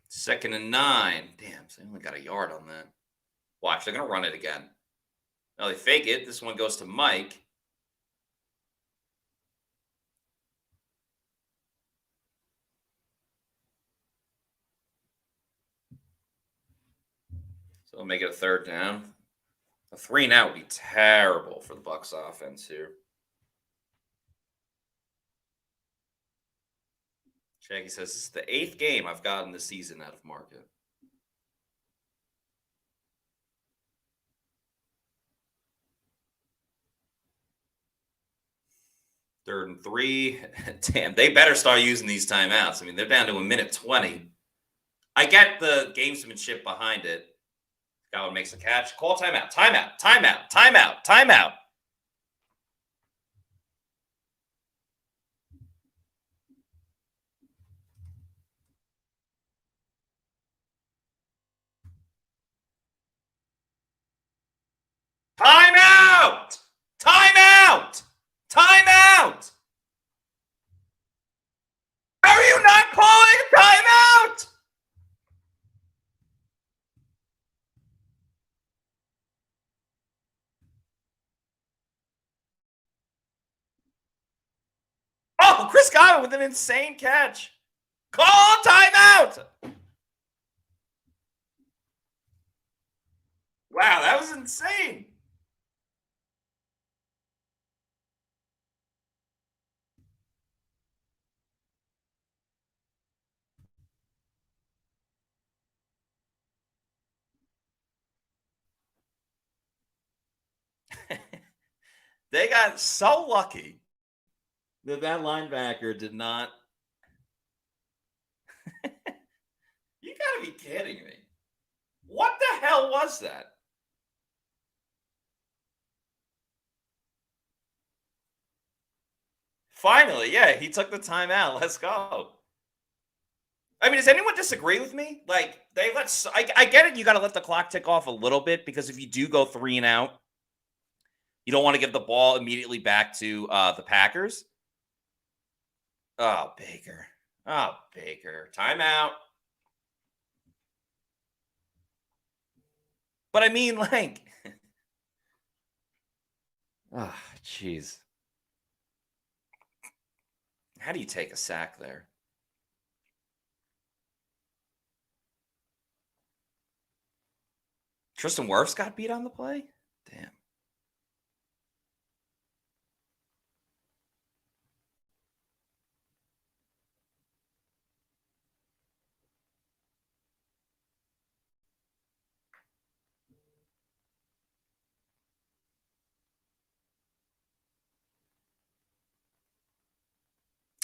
Second and 9. Damn, so they only got a yard on that. Watch, they're going to run it again. No, they fake it. This one goes to Mike. So we'll make it a 3rd down. A 3 now would be terrible for the Bucs offense here. Shaggy says, this is the 8th game I've gotten this season out of market. Third and 3. Damn, they better start using these timeouts. I mean, they're down to 1:20. I get the gamesmanship behind it. Godwin makes a catch. Call timeout. Timeout. Timeout. Timeout. Timeout. Timeout! Timeout! Timeout! How are you not calling a timeout? Oh, Chris Godwin with an insane catch. Call timeout! Wow, that was insane. They got so lucky that linebacker did not. You gotta be kidding me. What the hell was that? Finally, yeah, he took the timeout. Let's go. I mean, does anyone disagree with me? Like, I get it. You got to let the clock tick off a little bit because if you do go 3 and out, you don't want to give the ball immediately back to the Packers. Oh, Baker. Oh, Baker. Timeout. But I mean, like, oh, jeez. How do you take a sack there? Tristan Wirfs got beat on the play? Damn.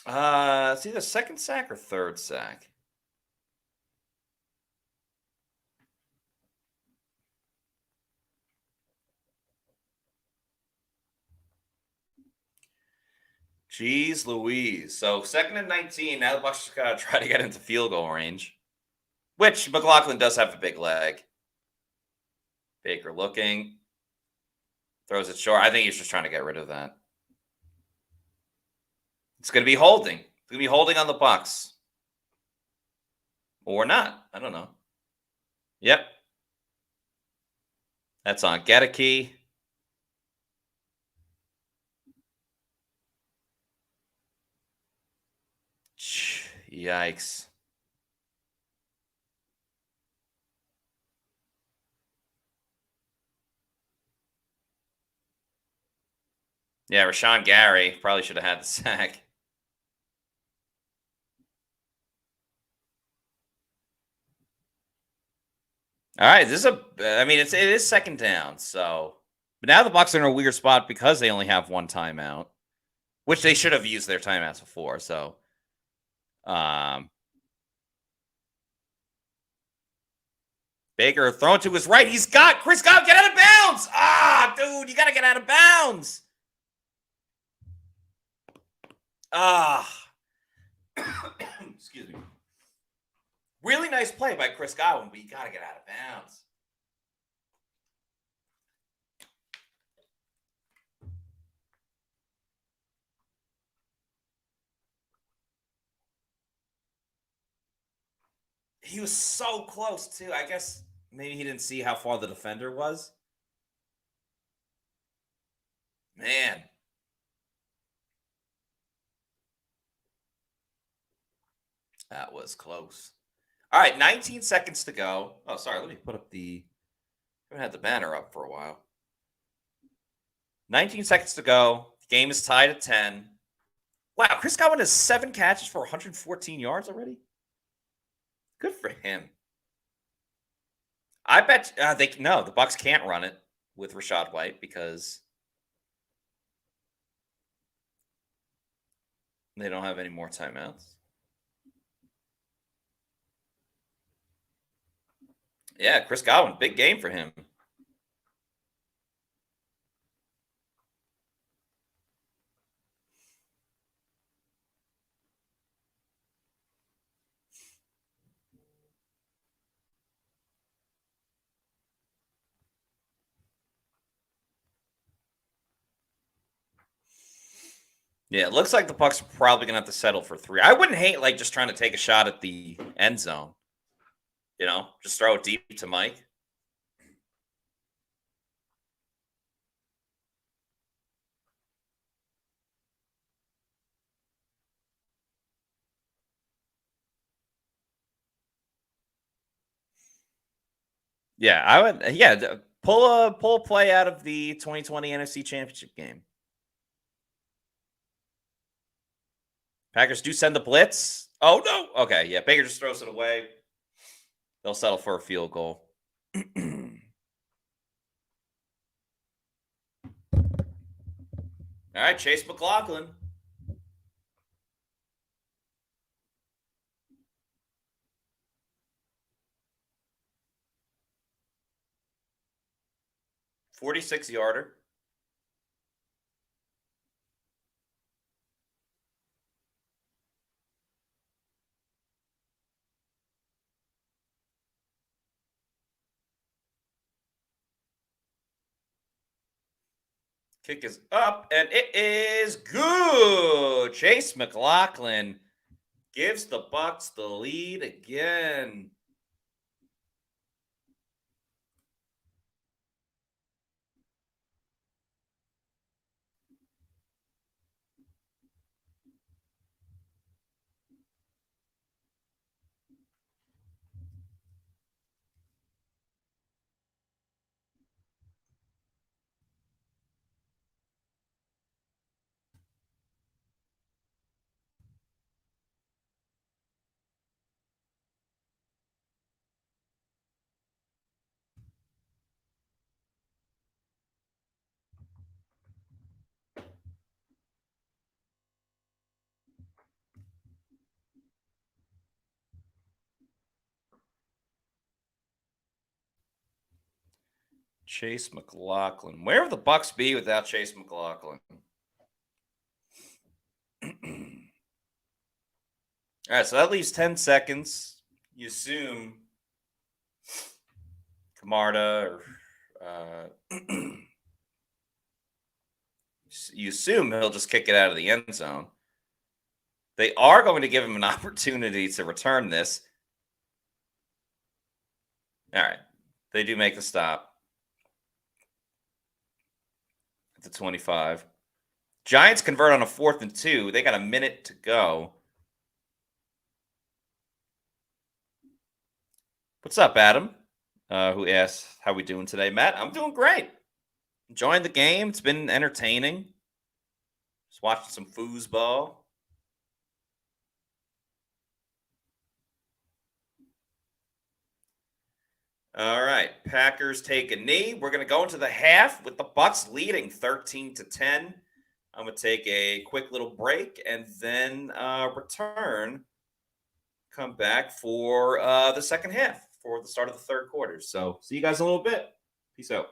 It's either 2nd sack or 3rd sack. Jeez Louise. So 2nd and 19. Now the Bucs just gotta try to get into field goal range. Which McLaughlin does have a big leg. Baker looking. Throws it short. I think he's just trying to get rid of that. It's going to be holding. It's going to be holding on the Bucs. Or not. I don't know. Yep. That's on Gedeke. Yikes. Yeah, Rashawn Gary probably should have had the sack. All right, this is it is 2nd down, so but now the Bucs are in a weird spot because they only have 1 timeout, which they should have used their timeouts before. So, Baker thrown to his right. He's got Chris Godwin. Get out of bounds! Ah, dude, you got to get out of bounds. Ah, excuse me. Really nice play by Chris Godwin, but you got to get out of bounds. He was so close, too. I guess maybe he didn't see how far the defender was. Man. That was close. All right, 19 seconds to go. Oh, sorry. Let me put up the Haven't had the banner up for a while. 19 seconds to go. The game is tied at 10. Wow, Chris Godwin has 7 catches for 114 yards already. Good for him. I bet the Bucs can't run it with Rachaad White because they don't have any more timeouts. Yeah, Chris Godwin, big game for him. Yeah, it looks like the Bucs are probably gonna have to settle for 3. I wouldn't hate just trying to take a shot at the end zone. Just throw it deep to Mike. Yeah, I would. Yeah, pull a play out of the 2020 NFC Championship game. Packers do send the blitz. Oh no. Okay, yeah. Baker just throws it away. They'll settle for a field goal. All right, Chase McLaughlin. $46-yarder. Kick is up, and it is good. Chase McLaughlin gives the Bucs the lead again. Chase McLaughlin. Where would the Bucs be without Chase McLaughlin? All right, so that leaves 10 seconds. You assume Camarda or you assume he'll just kick it out of the end zone. They are going to give him an opportunity to return this. All right. They do make the stop at the 25. Giants convert on a 4th and 2. They got a minute to go. What's up, Adam? Who asked how we doing today? Matt, I'm doing great. Enjoying the game. It's been entertaining. Just watching some foosball. All right, Packers take a knee. We're going to go into the half with the Bucs leading 13-10. I'm going to take a quick little break and then return. Come back for the second half for the start of the third quarter. So see you guys in a little bit. Peace out.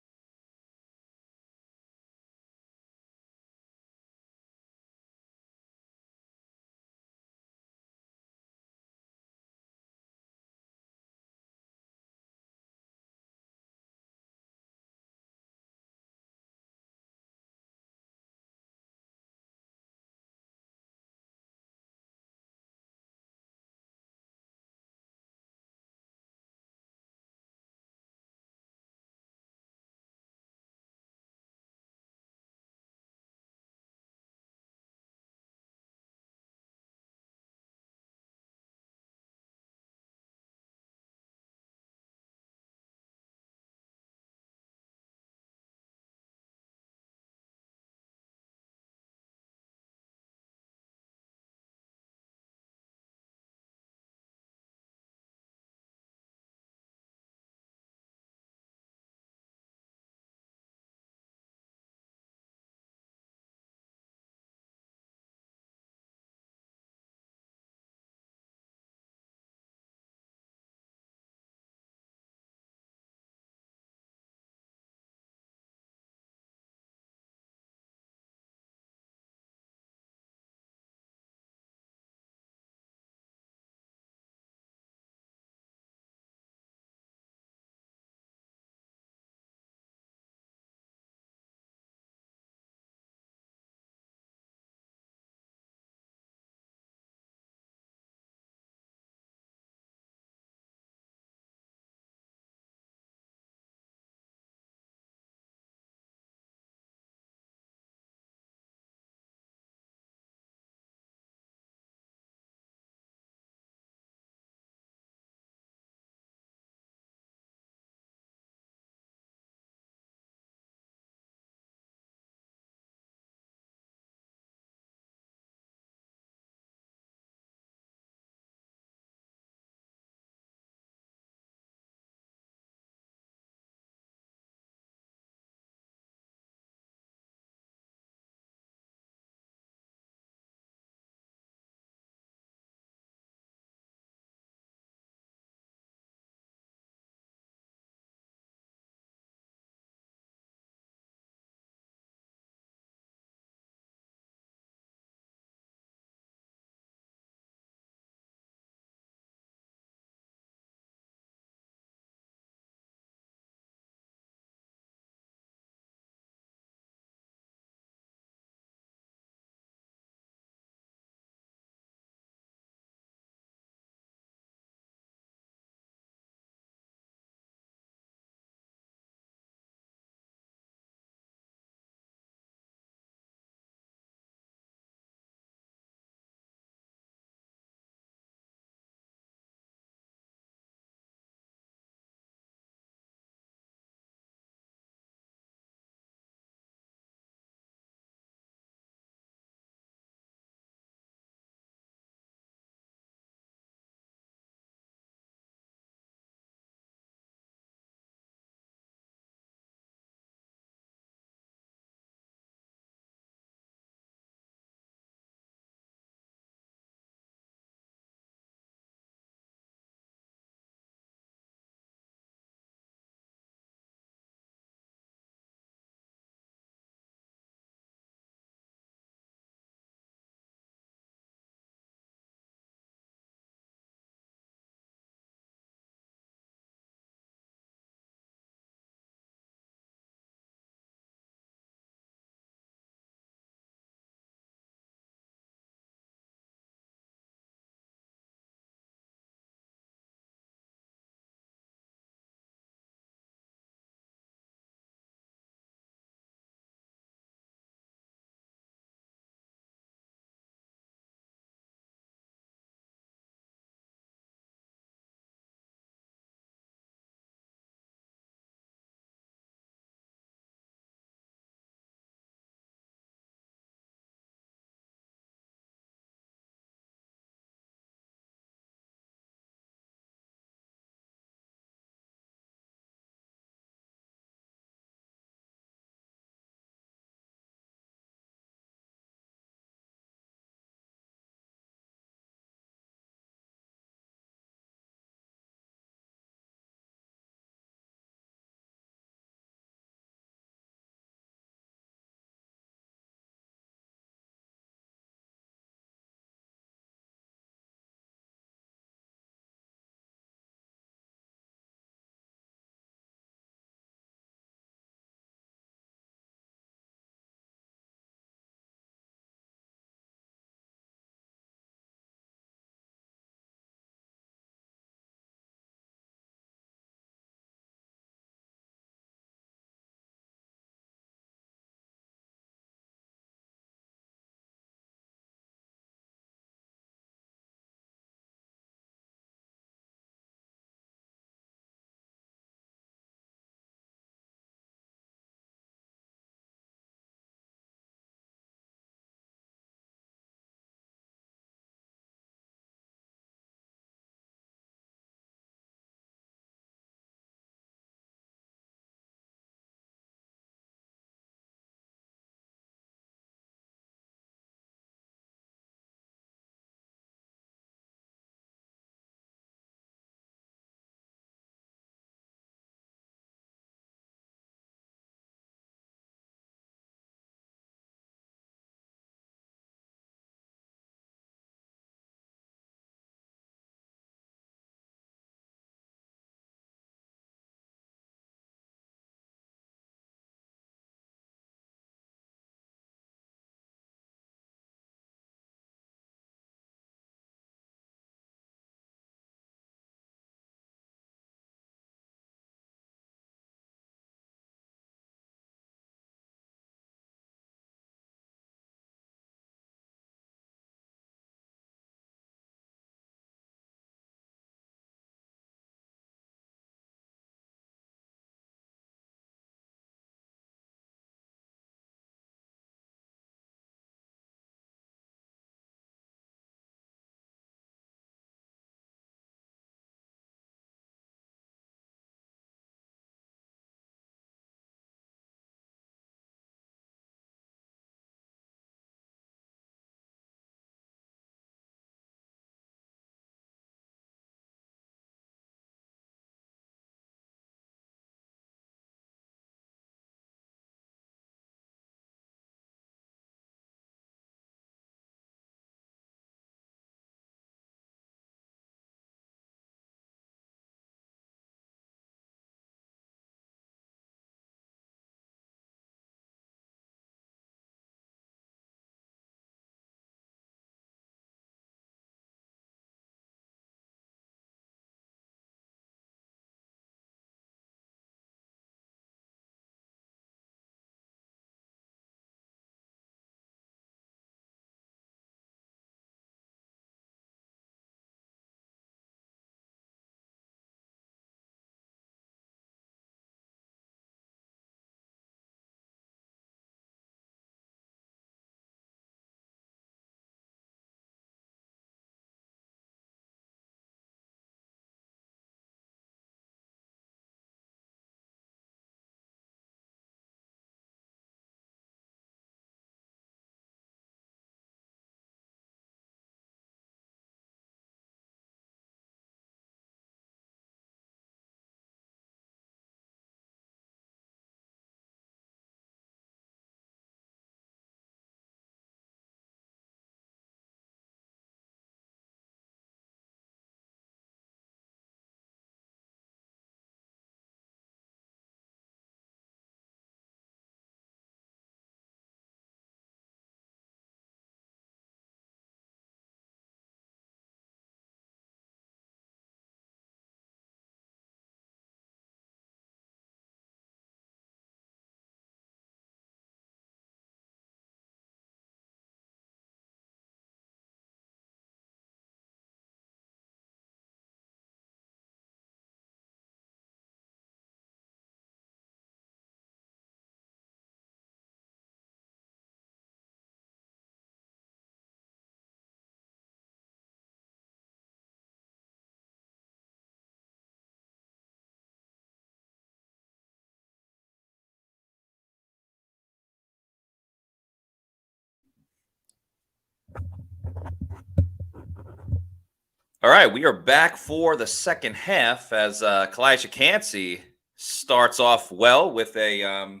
All right, we are back for the second half as Kalijah Cansey starts off well with a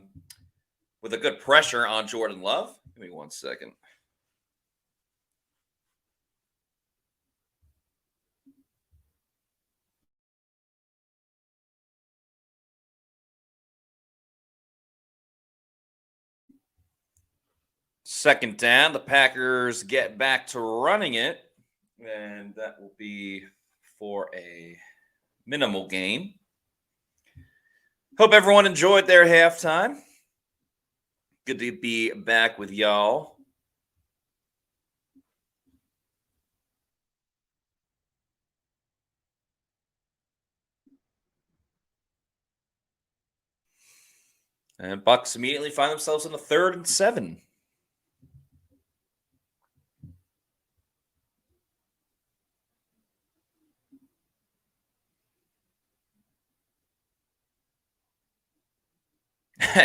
good pressure on Jordan Love. Give me 1 second. Second down, the Packers get back to running it, and that will be for a minimal gain. Hope everyone enjoyed their halftime. Good to be back with y'all. And Bucs immediately find themselves in a 3rd and 7.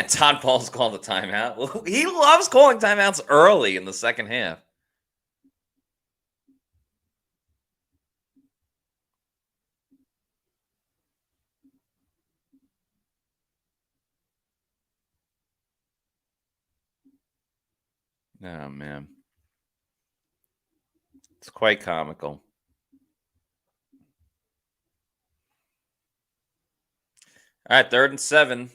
Todd Bowles called the timeout. Well, he loves calling timeouts early in the second half. Oh, man. It's quite comical. All right, 3rd and 7.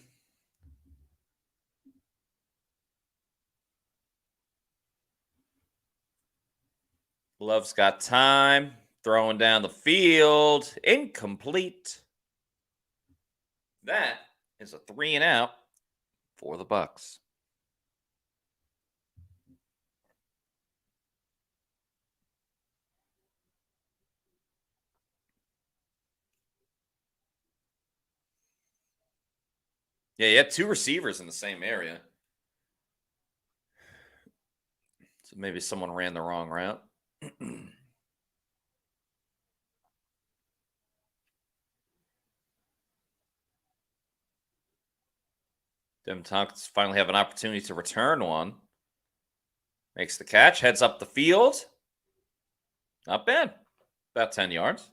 Love's got time. Throwing down the field. Incomplete. That is a 3 and out for the Bucs. Yeah, you had 2 receivers in the same area. So maybe someone ran the wrong route. Devin Tompkins finally have an opportunity to return one. Makes the catch, heads up the field. Not bad. About 10 yards.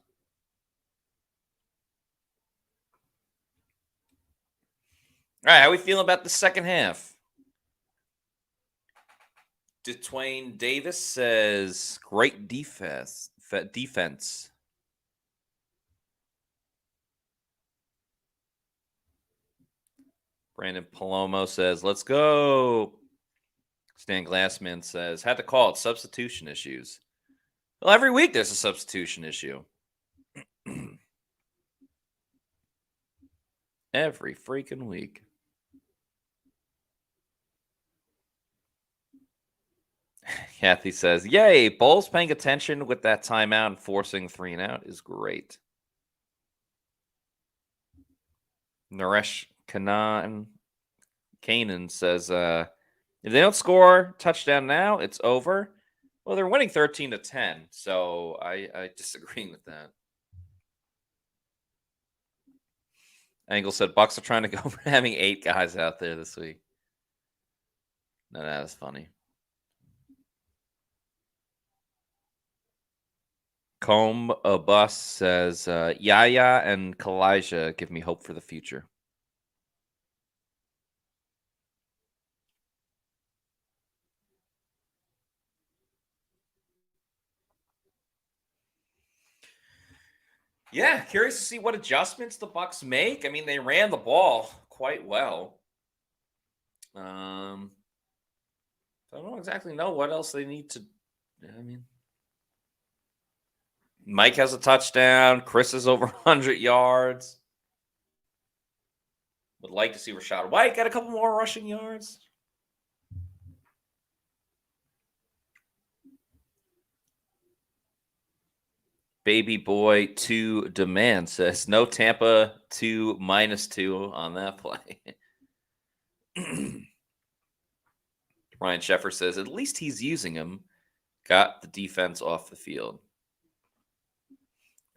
All right, how we feeling about the second half? DeTwain Davis says, great defense. Brandon Palomo says, let's go. Stan Glassman says, had to call it substitution issues. Well, every week there's a substitution issue. Every freaking week. Kathy says, yay, Bowles paying attention with that timeout and forcing 3 and out is great. Naresh Kanan says, if they don't score touchdown now, it's over. Well, they're winning 13-10, so I disagree with that. Angle said, Bucs are trying to go for having 8 guys out there this week. No, that is funny. Comb a Bus says, Yaya and Kalijah give me hope for the future. Yeah, curious to see what adjustments the Bucs make. I mean, they ran the ball quite well. I don't exactly know what else they need to. I mean, Mike has a touchdown. Chris is over 100 yards. Would like to see Rashad White get a couple more rushing yards. Baby Boy 2 Demand says, no Tampa 2 -2 on that play. Ryan Sheffer says, at least he's using him. Got the defense off the field.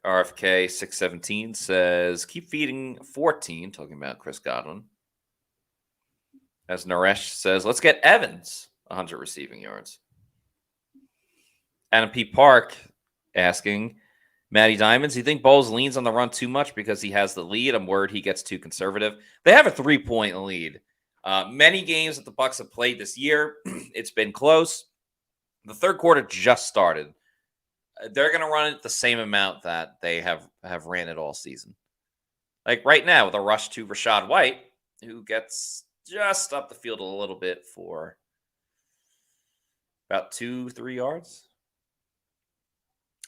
RFK 617 says, keep feeding 14, talking about Chris Godwin. As Naresh says, let's get Evans 100 receiving yards. Adam P. Park asking, Matty Diamonds, you think Bowles leans on the run too much because he has the lead? I'm worried he gets too conservative. They have a 3-point lead. Many games that the Bucs have played this year, it's been close. The third quarter just started. They're going to run it the same amount that they have ran it all season. Like right now with a rush to Rachaad White, who gets just up the field a little bit for about 2-3 yards.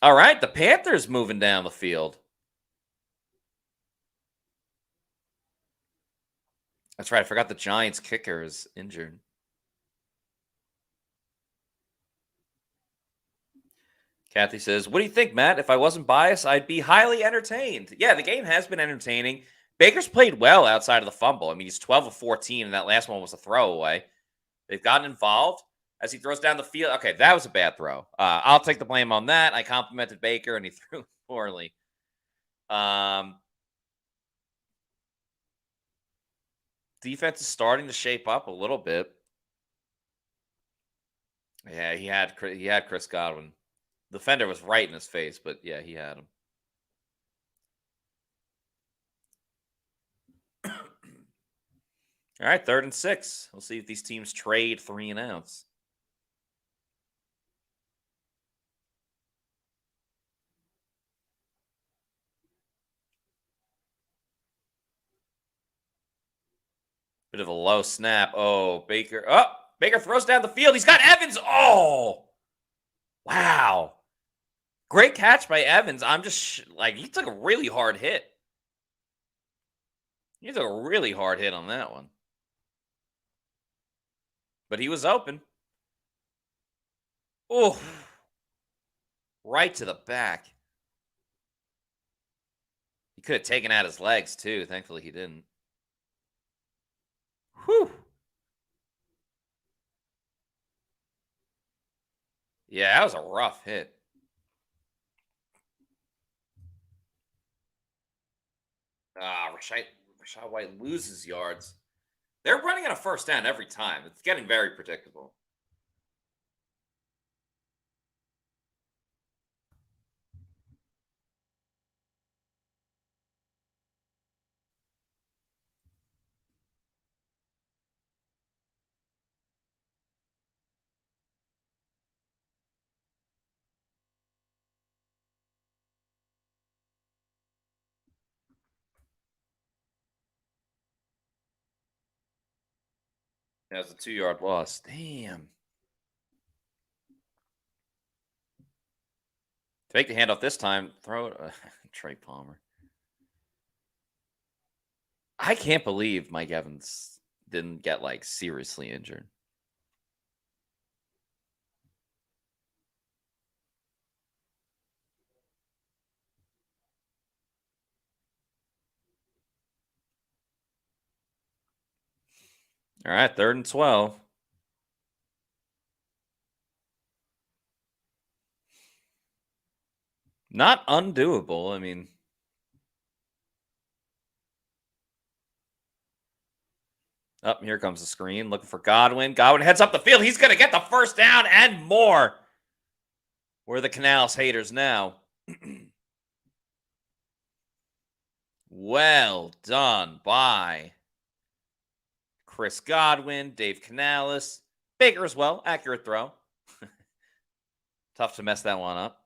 All right, the Panthers moving down the field. That's right. I forgot the Giants kicker is injured. Kathy says, what do you think, Matt? If I wasn't biased, I'd be highly entertained. Yeah, the game has been entertaining. Baker's played well outside of the fumble. I mean, he's 12 of 14, and that last one was a throwaway. They've gotten involved as he throws down the field. Okay, that was a bad throw. I'll take the blame on that. I complimented Baker, and he threw poorly. Defense is starting to shape up a little bit. Yeah, he had Chris Godwin. The defender was right in his face, but yeah, he had him. All right, 3rd and 6. We'll see if these teams trade 3 and outs. Bit of a low snap. Oh, Baker. Oh, Baker throws down the field. He's got Evans. Oh, wow. Great catch by Evans. I'm just like, he took a really hard hit. He took a really hard hit on that one. But he was open. Oh, right to the back. He could have taken out his legs, too. Thankfully, he didn't. Whew. Yeah, that was a rough hit. Rachaad White loses yards. They're running on a 1st down every time. It's getting very predictable. That was a 2-yard loss. Damn. Take the handoff this time. Throw it. Trey Palmer. I can't believe Mike Evans didn't get, like, seriously injured. All right, 3rd and 12. Not undoable. I mean, up here comes the screen. Looking for Godwin. Godwin heads up the field. He's going to get the 1st down and more. We're the Canals haters now. Well done by Chris Godwin, Dave Canales, Baker as well. Accurate throw. Tough to mess that one up.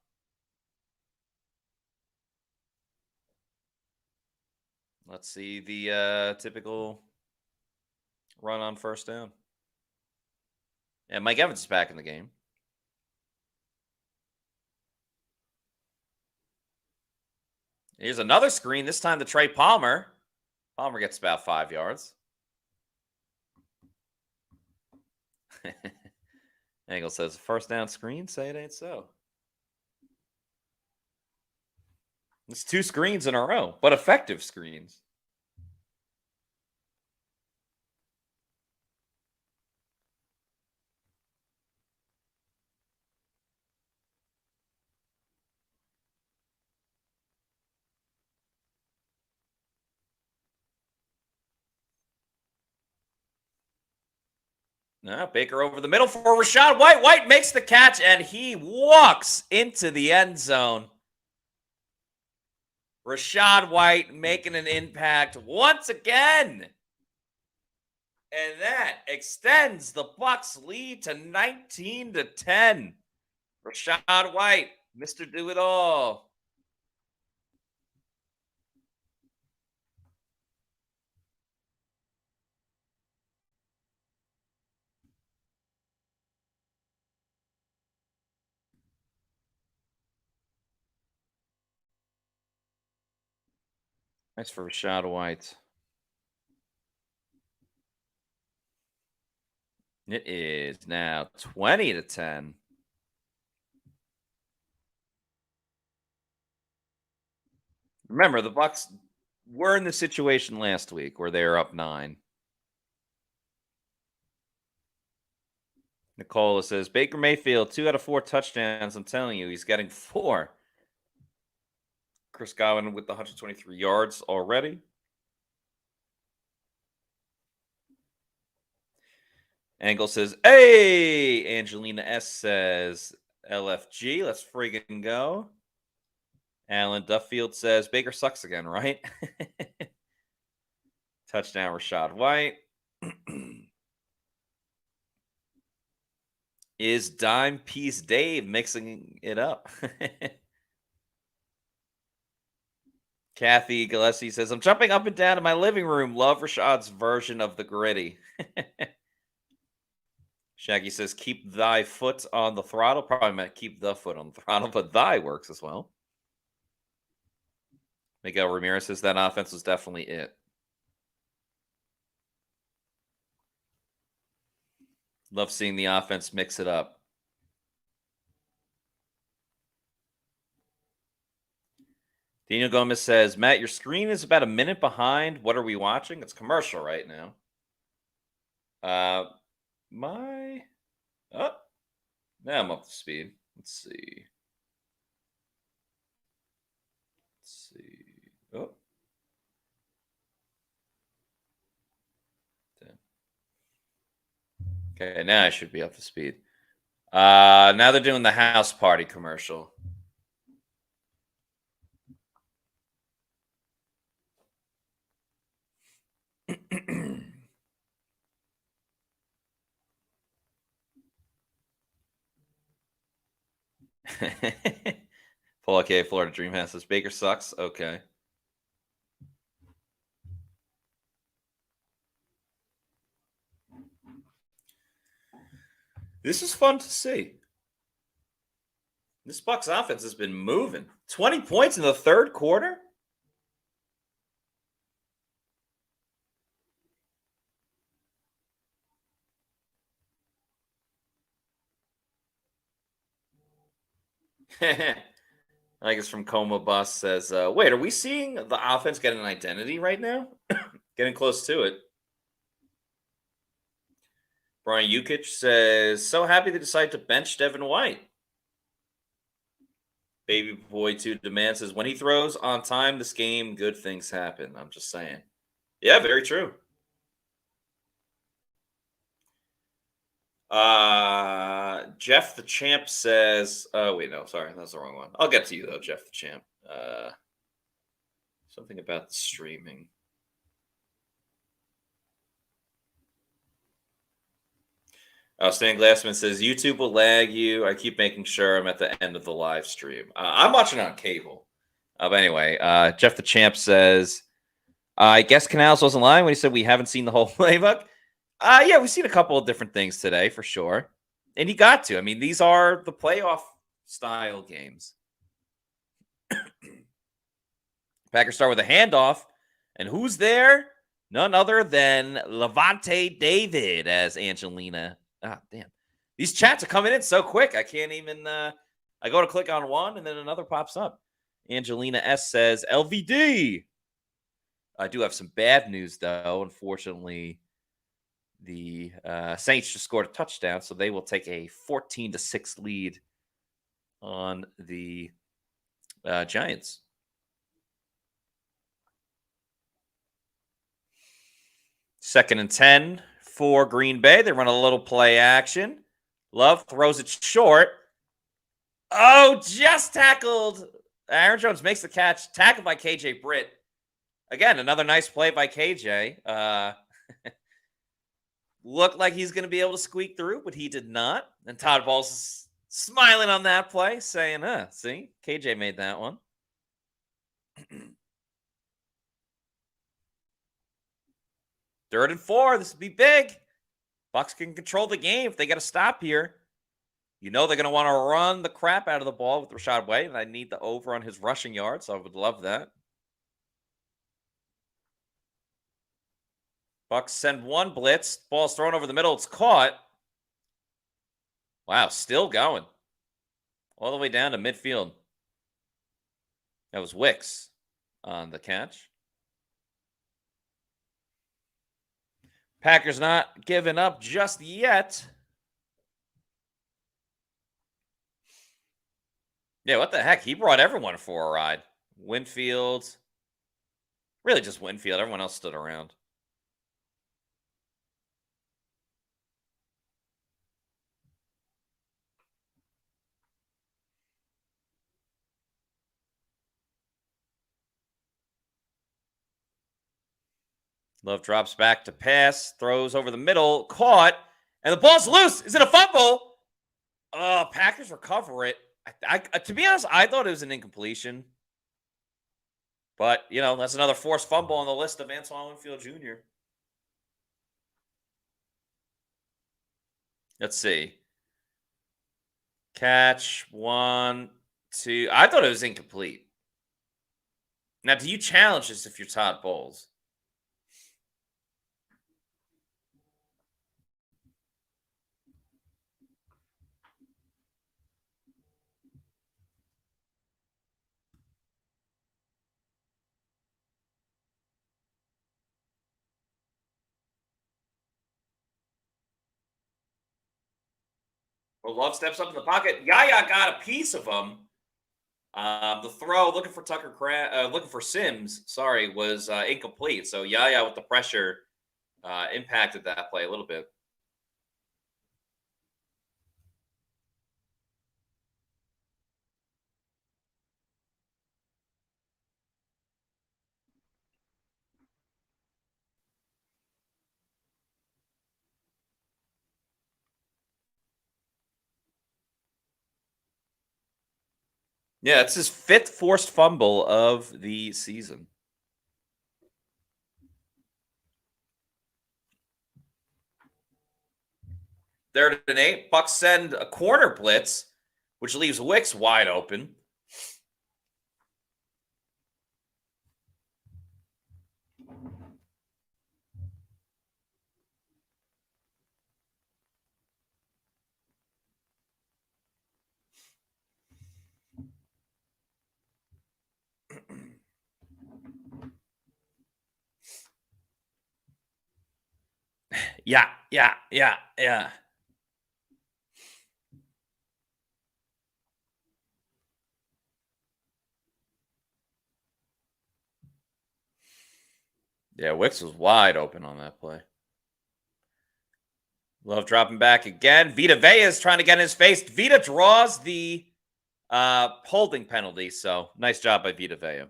Let's see the typical run on 1st down. Yeah, Mike Evans is back in the game. Here's another screen, this time to Trey Palmer. Palmer gets about 5 yards. Angle says, 1st down screen? Say it ain't so. It's 2 screens in a row, but effective screens. Now Baker over the middle for Rachaad White. White makes the catch, and he walks into the end zone. Rachaad White making an impact once again. And that extends the Bucs lead to 19-10. Rachaad White, Mr. Do-It-All. Thanks for Rachaad White. It is now 20-10. Remember, the Bucs were in the situation last week where they were up 9. Nicola says, Baker Mayfield, 2 out of 4 touchdowns. I'm telling you, he's getting 4. Chris Godwin with the 123 yards already. Angle says, hey! Angelina S says, LFG, let's friggin' go. Alan Duffield says, Baker sucks again, right? Touchdown, Rachaad White. Is Dime Piece Dave mixing it up? Kathy Gillespie says, I'm jumping up and down in my living room. Love Rashaad's version of the gritty. Shaggy says, keep thy foot on the throttle. Probably meant keep the foot on the throttle, but thy works as well. Miguel Ramirez says that offense was definitely it. Love seeing the offense mix it up. Daniel Gomez says, Matt, your screen is about a minute behind. What are we watching? It's commercial right now. Now I'm up to speed. Let's see. Oh. Okay, now I should be up to speed. Now they're doing the house party commercial. Paul K. Florida Dream House says Baker sucks. Okay. This is fun to see. This Bucs offense has been moving. 20 points in the third quarter? I guess from Coma Bus says, wait, are we seeing the offense get an identity right now? Getting close to it. Brian Yukich says, so happy they decided to bench Devin White. Baby Boy 2 demands says, when he throws on time this game, good things happen. I'm just saying. Yeah, very true. Jeff the Champ says, wait, no, sorry, that's the wrong one. I'll get to you though, Jeff the Champ. Something about the streaming. Stan Glassman says, YouTube will lag you. I keep making sure I'm at the end of the live stream. I'm watching on cable. But anyway, Jeff the Champ says, I guess Canals wasn't lying when he said we haven't seen the whole playbook. Yeah, we've seen a couple of different things today for sure. And you got to. I mean, these are the playoff style games. Packers start with a handoff. And who's there? None other than Levante David as Angelina. Ah, damn. These chats are coming in so quick. I can't even. I go to click on one and then another pops up. Angelina S says, LVD. I do have some bad news, though. Unfortunately, the Saints just scored a touchdown, so they will take a 14-6 lead on the Giants. Second and 10 for Green Bay. They run a little play action. Love throws it short. Oh, just tackled Aaron Jones makes the catch, tackled by KJ Britt. Again, another nice play by KJ. Looked like he's going to be able to squeak through, but he did not. And Todd Bowles is smiling on that play, saying, see, KJ made that one. Third and 4. This would be big. Bucs can control the game if they get a stop here. You know they're going to want to run the crap out of the ball with Rachaad White, and I need the over on his rushing yards, so I would love that. Bucs send one blitz. Ball's thrown over the middle. It's caught. Wow, still going. All the way down to midfield. That was Wicks on the catch. Packers not giving up just yet. Yeah, what the heck? He brought everyone for a ride. Winfield. Really just Winfield. Everyone else stood around. Love drops back to pass, throws over the middle, caught, and the ball's loose. Is it a fumble? Packers recover it. To be honest, I thought it was an incompletion. But, that's another forced fumble on the list of Antoine Winfield Jr. Let's see. Catch, 1, 2. I thought it was incomplete. Now, do you challenge this if you're Todd Bowles? Well, Love steps up in the pocket. Yaya got a piece of him. The throw, looking for Sims, was incomplete. So Yaya with the pressure impacted that play a little bit. Yeah, it's his 5th forced fumble of the season. Third and 8. Bucs send a corner blitz, which leaves Wicks wide open. Yeah. Yeah, Wicks was wide open on that play. Love dropping back again. Vita Vea is trying to get in his face. Vita draws the holding penalty, so nice job by Vita Vea.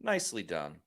Nicely done.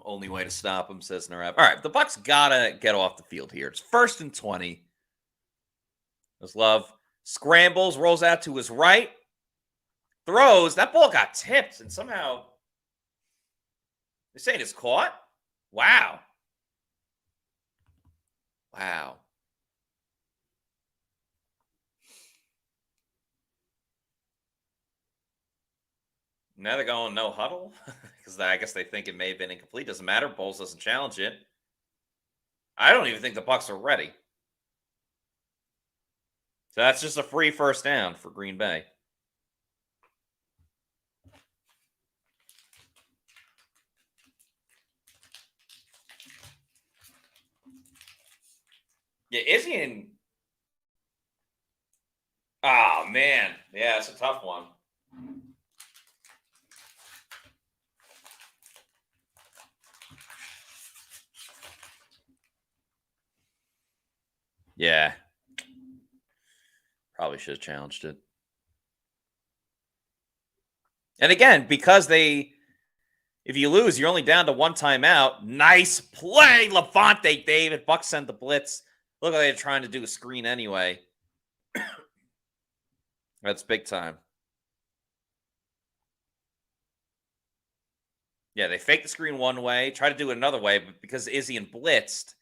Only way to stop him, says Narab. All right, the Bucs gotta get off the field here. It's 1st and 20. There's Love. Scrambles, rolls out to his right. Throws. That ball got tipped, and somehow they're saying it's caught? Wow. Now they're going no huddle because I guess they think it may have been incomplete. Doesn't matter. Bowles doesn't challenge it. I don't even think the Bucs are ready. So that's just a free first down for Green Bay. Yeah, Izzy and oh man, yeah, it's a tough one. Yeah, probably should have challenged it. And again, because if you lose, you're only down to one timeout. Nice play, Levante David. Bucs send the blitz. Look like they're trying to do a screen anyway. That's big time. Yeah, they faked the screen one way, tried to do it another way, but because Izzy and blitzed,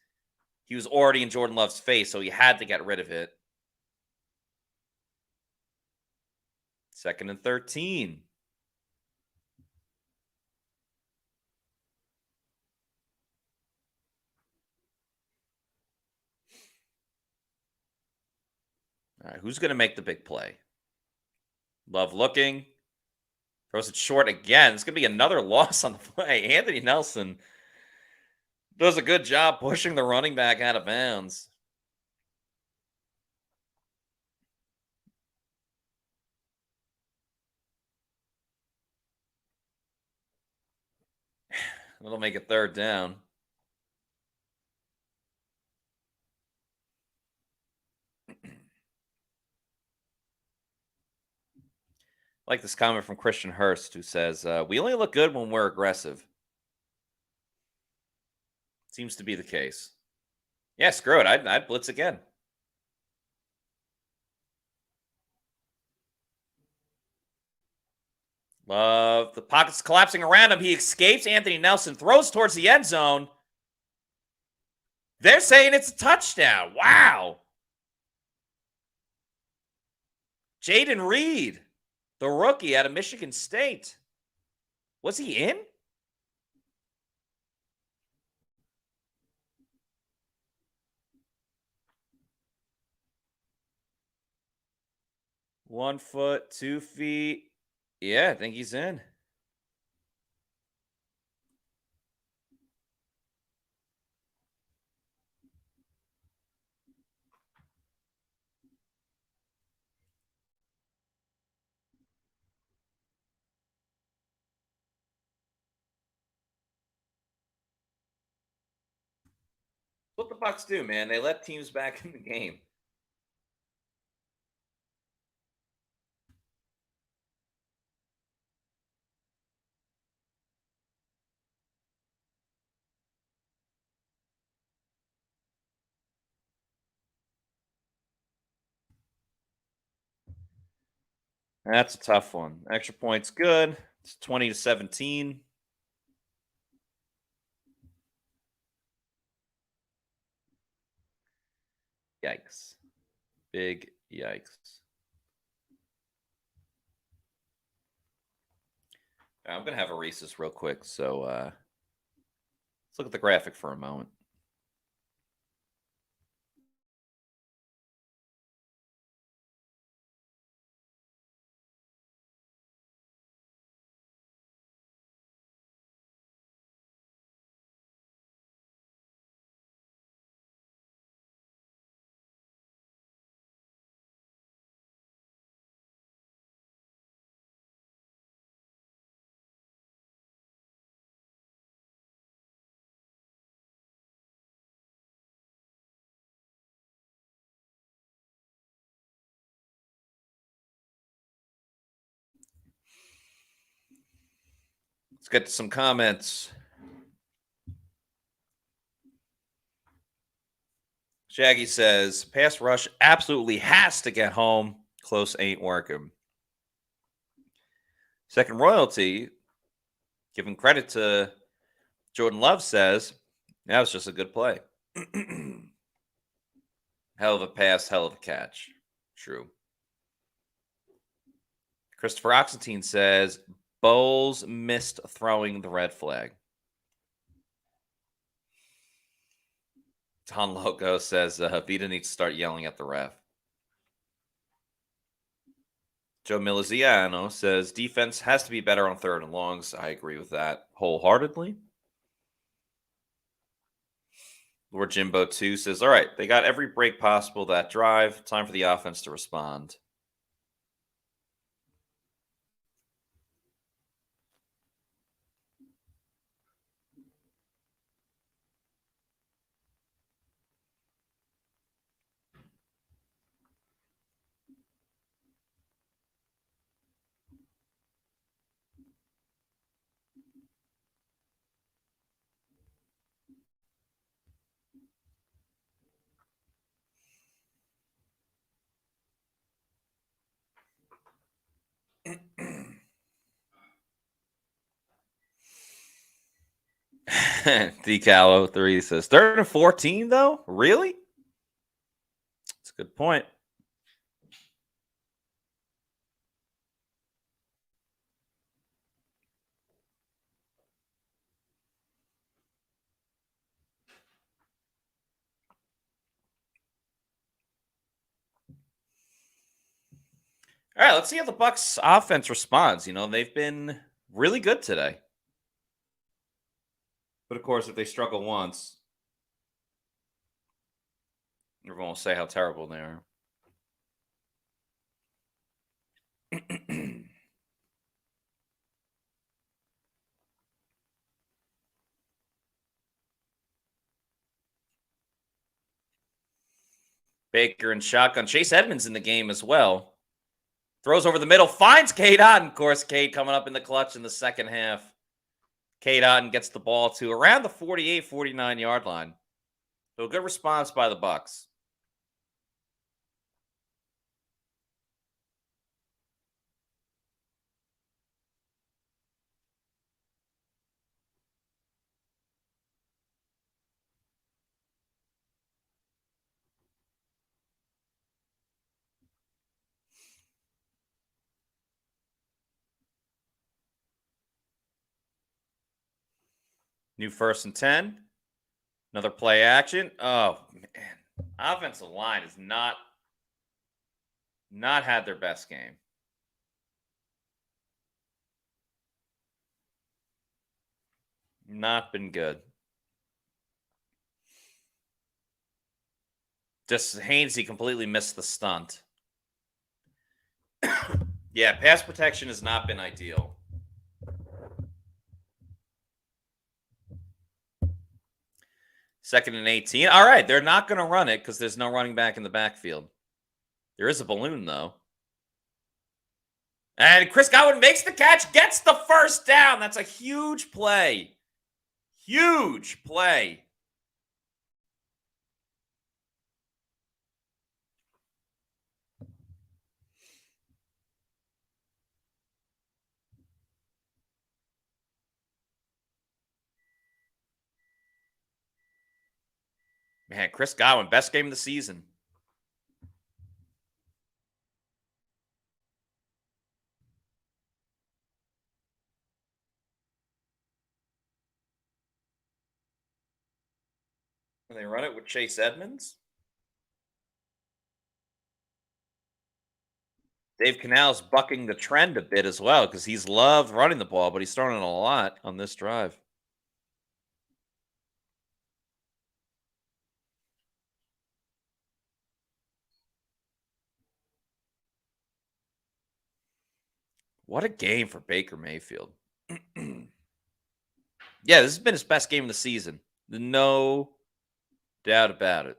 he was already in Jordan Love's face, so he had to get rid of it. 2nd and 13. All right, who's going to make the big play? Love looking. Throws it short again. It's going to be another loss on the play. Anthony Nelson does a good job pushing the running back out of bounds. That'll make it 3rd down. I like this comment from Christian Hurst, who says, we only look good when we're aggressive. Seems to be the case. Yeah, screw it. I'd blitz again. Love the pockets collapsing around him. He escapes. Anthony Nelson throws towards the end zone. They're saying it's a touchdown. Wow. Jaden Reed, the rookie out of Michigan State. Was he in? One foot, 2 feet. Yeah, I think he's in. What the Bucs do, man? They let teams back in the game. That's a tough one. Extra points good. It's 20-17. Yikes. Big yikes. I'm going to have erase this real quick. So let's look at the graphic for a moment. Let's get to some comments. Shaggy says, pass rush absolutely has to get home. Close ain't working. Second Royalty, giving credit to Jordan Love, says, that was just a good play. Hell of a pass, hell of a catch. True. Christopher Oxentine says, Bowles missed throwing the red flag. Ton Loco says Vita needs to start yelling at the ref. Joe Miliziano says defense has to be better on 3rd and longs. I agree with that wholeheartedly. Lord Jimbo 2 says, all right, they got every break possible that drive. Time for the offense to respond. Decalo 3 says 3rd and 14 though? Really? That's a good point. All right, let's see how the Bucs offense responds. You know, they've been really good today. But of course, if they struggle once, everyone will say how terrible they are. Baker and shotgun. Chase Edmonds in the game as well. Throws over the middle, finds Cade Otton. Of course, Cade coming up in the clutch in the second half. Cade Otton gets the ball to around the 48, 49-yard line. So a good response by the Bucs. New 1st and 10. Another play action. Oh, man. Offensive line has not had their best game. Not been good. Just Hainsey completely missed the stunt. Yeah, pass protection has not been ideal. Second and 18. All right, they're not going to run it because there's no running back in the backfield. There is a balloon, though. And Chris Godwin makes the catch, gets the first down. That's a huge play. Huge play. Man, Chris Godwin, best game of the season. And they run it with Chase Edmonds. Dave Canales bucking the trend a bit as well because he's loved running the ball, but he's throwing it a lot on this drive. What a game for Baker Mayfield. Yeah, this has been his best game of the season. No doubt about it.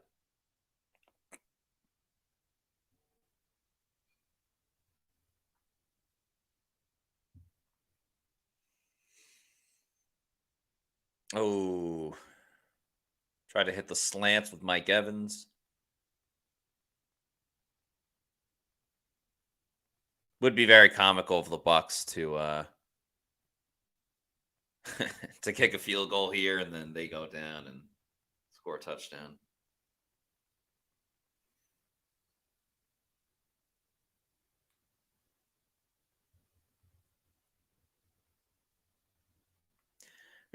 Oh, try to hit the slants with Mike Evans. Would be very comical of the Bucs to to kick a field goal here and then they go down and score a touchdown.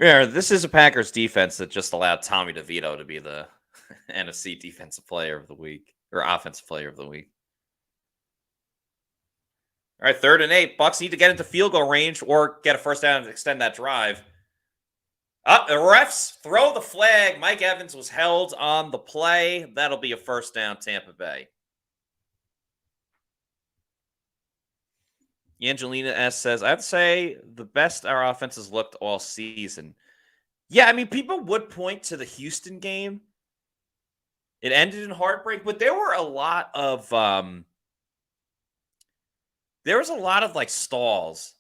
Yeah, this is a Packers defense that just allowed Tommy DeVito to be the NFC Defensive Player of the Week or Offensive Player of the Week. All right, 3rd and 8. Bucs need to get into field goal range or get a first down and extend that drive. The refs throw the flag. Mike Evans was held on the play. That'll be a first down, Tampa Bay. Angelina S says, I have to say the best our offense has looked all season. Yeah, I mean, people would point to the Houston game. It ended in heartbreak, but there were a lot of like stalls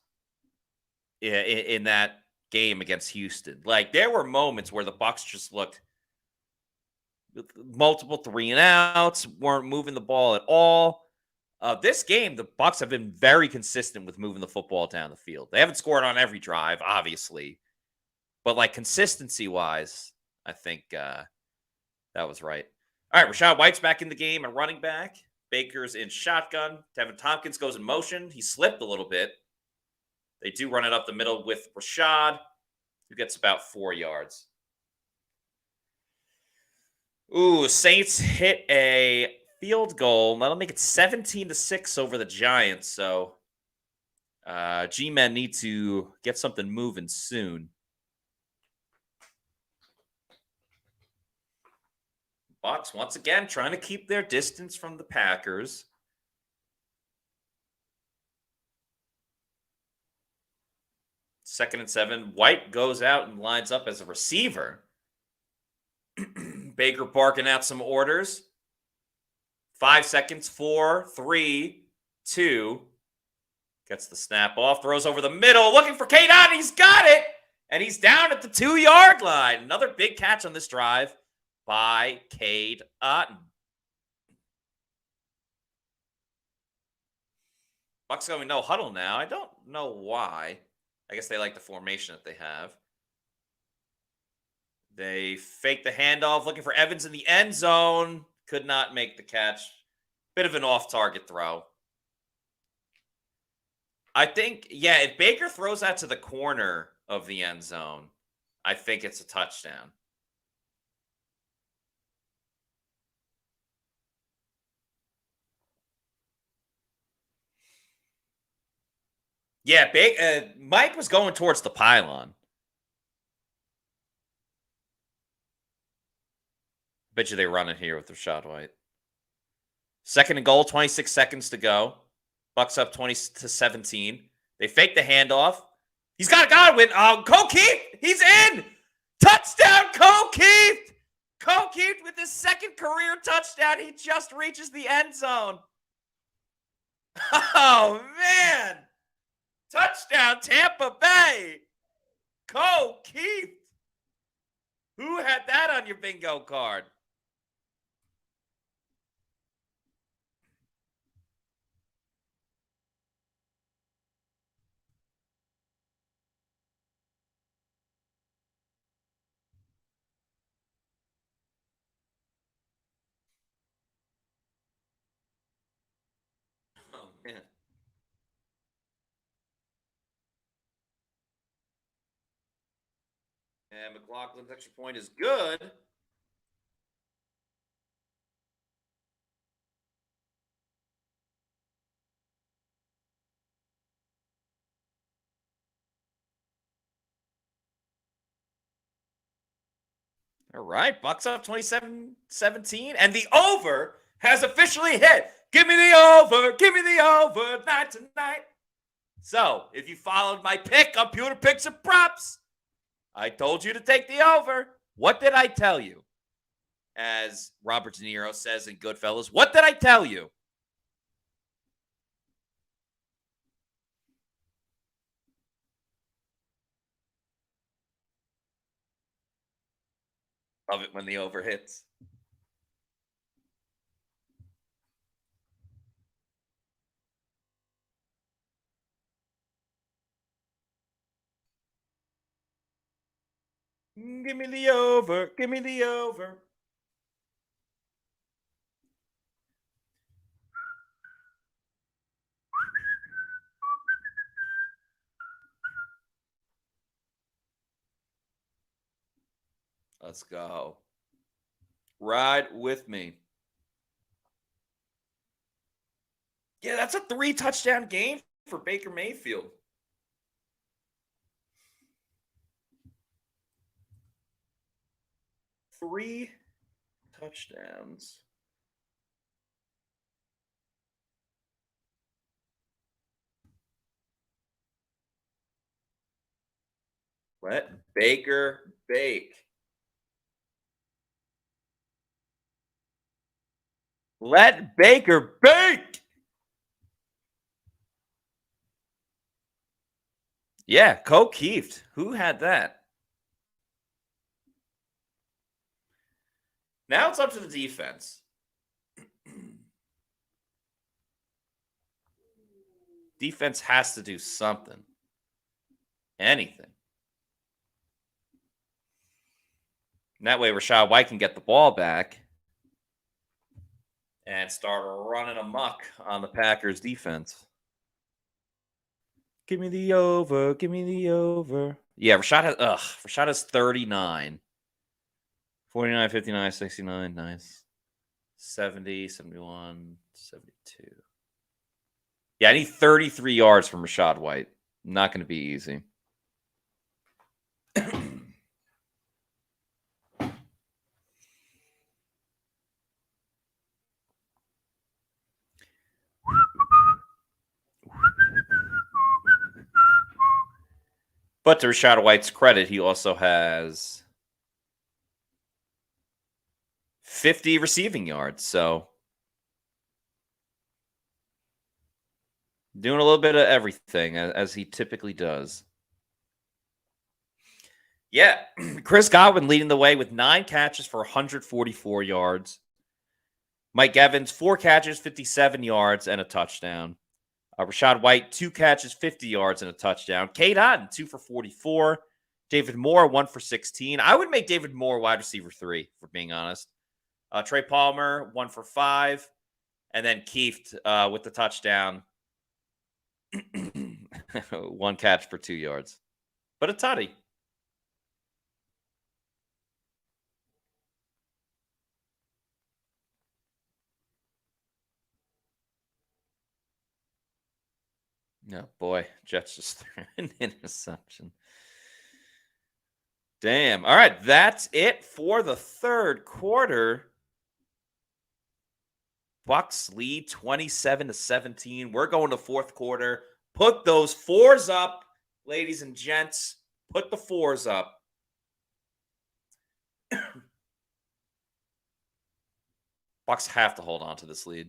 in that game against Houston. Like there were moments where the Bucs just looked multiple 3 and outs, weren't moving the ball at all. This game, the Bucs have been very consistent with moving the football down the field. They haven't scored on every drive, obviously, but like consistency wise, I think that was right. All right, Rashad White's back in the game, a running back. Baker's in shotgun. Tevin Tompkins goes in motion. He slipped a little bit. They do run it up the middle with Rashad, who gets about 4 yards. Ooh, Saints hit a field goal. That'll make it 17-6 over the Giants. So G-Men need to get something moving soon. Bucs, once again, trying to keep their distance from the Packers. Second and 7. White goes out and lines up as a receiver. Baker barking out some orders. 5 seconds. 4, 3, 2. Gets the snap off. Throws over the middle. Looking for Cade Otton. He's got it. And he's down at the 2-yard line. Another big catch on this drive by Cade Otton. Bucs going no huddle now. I don't know why. I guess they like the formation that they have. They fake the handoff, looking for Evans in the end zone. Could not make the catch. Bit of an off-target throw. I think, yeah, if Baker throws that to the corner of the end zone, I think it's a touchdown. Yeah, Mike was going towards the pylon. Bet you they run it here with Rashad White. 2nd and goal, 26 seconds to go. Bucs up 20-17. They fake the handoff. He's got Godwin. Cole Keith, he's in. Touchdown, Cole Keith. Cole Keith with his 2nd career touchdown. He just reaches the end zone. Oh, man. Touchdown, Tampa Bay. Cole Keith. Who had that on your bingo card? Oh, man. And McLaughlin's extra point is good. All right, Bucs up 27-17, and the over has officially hit. Give me the over. Give me the over. Night tonight. So, if you followed my pick on Pewter Picks and Props, I told you to take the over. What did I tell you? As Robert De Niro says in Goodfellas, what did I tell you? Love it when the over hits. Give me the over. Give me the over. Let's go. Ride with me. Yeah, that's a 3-touchdown game for Baker Mayfield. Three touchdowns. Let Baker bake. Let Baker bake. Yeah, Keeft. Who had that? Now it's up to the defense. Defense has to do something. Anything. And that way Rachaad White can get the ball back and start running amok on the Packers defense. Give me the over. Give me the over. Yeah, Rachaad has 39. 49, 59, 69. Nice. 70, 71, 72. Yeah, I need 33 yards from Rachaad White. Not going to be easy. But to Rachaad White's credit, he also has 50 receiving yards. So doing a little bit of everything, as he typically does. Yeah, Chris Godwin leading the way with 9 catches for 144 yards. Mike Evans, 4 catches, 57 yards, and a touchdown. Rachaad White, 2 catches, 50 yards, and a touchdown. Cade Otton, 2 for 44. David Moore, 1 for 16. I would make David Moore wide receiver 3, for being honest. Trey Palmer, 1 for 5. And then Keeft with the touchdown. 1 catch for 2 yards. But a tutty. No, boy. Jets just threw an interception. Damn. All right. That's it for the third quarter. Bucs lead 27-17. We're going to fourth quarter. Put those 4s up, ladies and gents. Put the 4s up. Bucs have to hold on to this lead.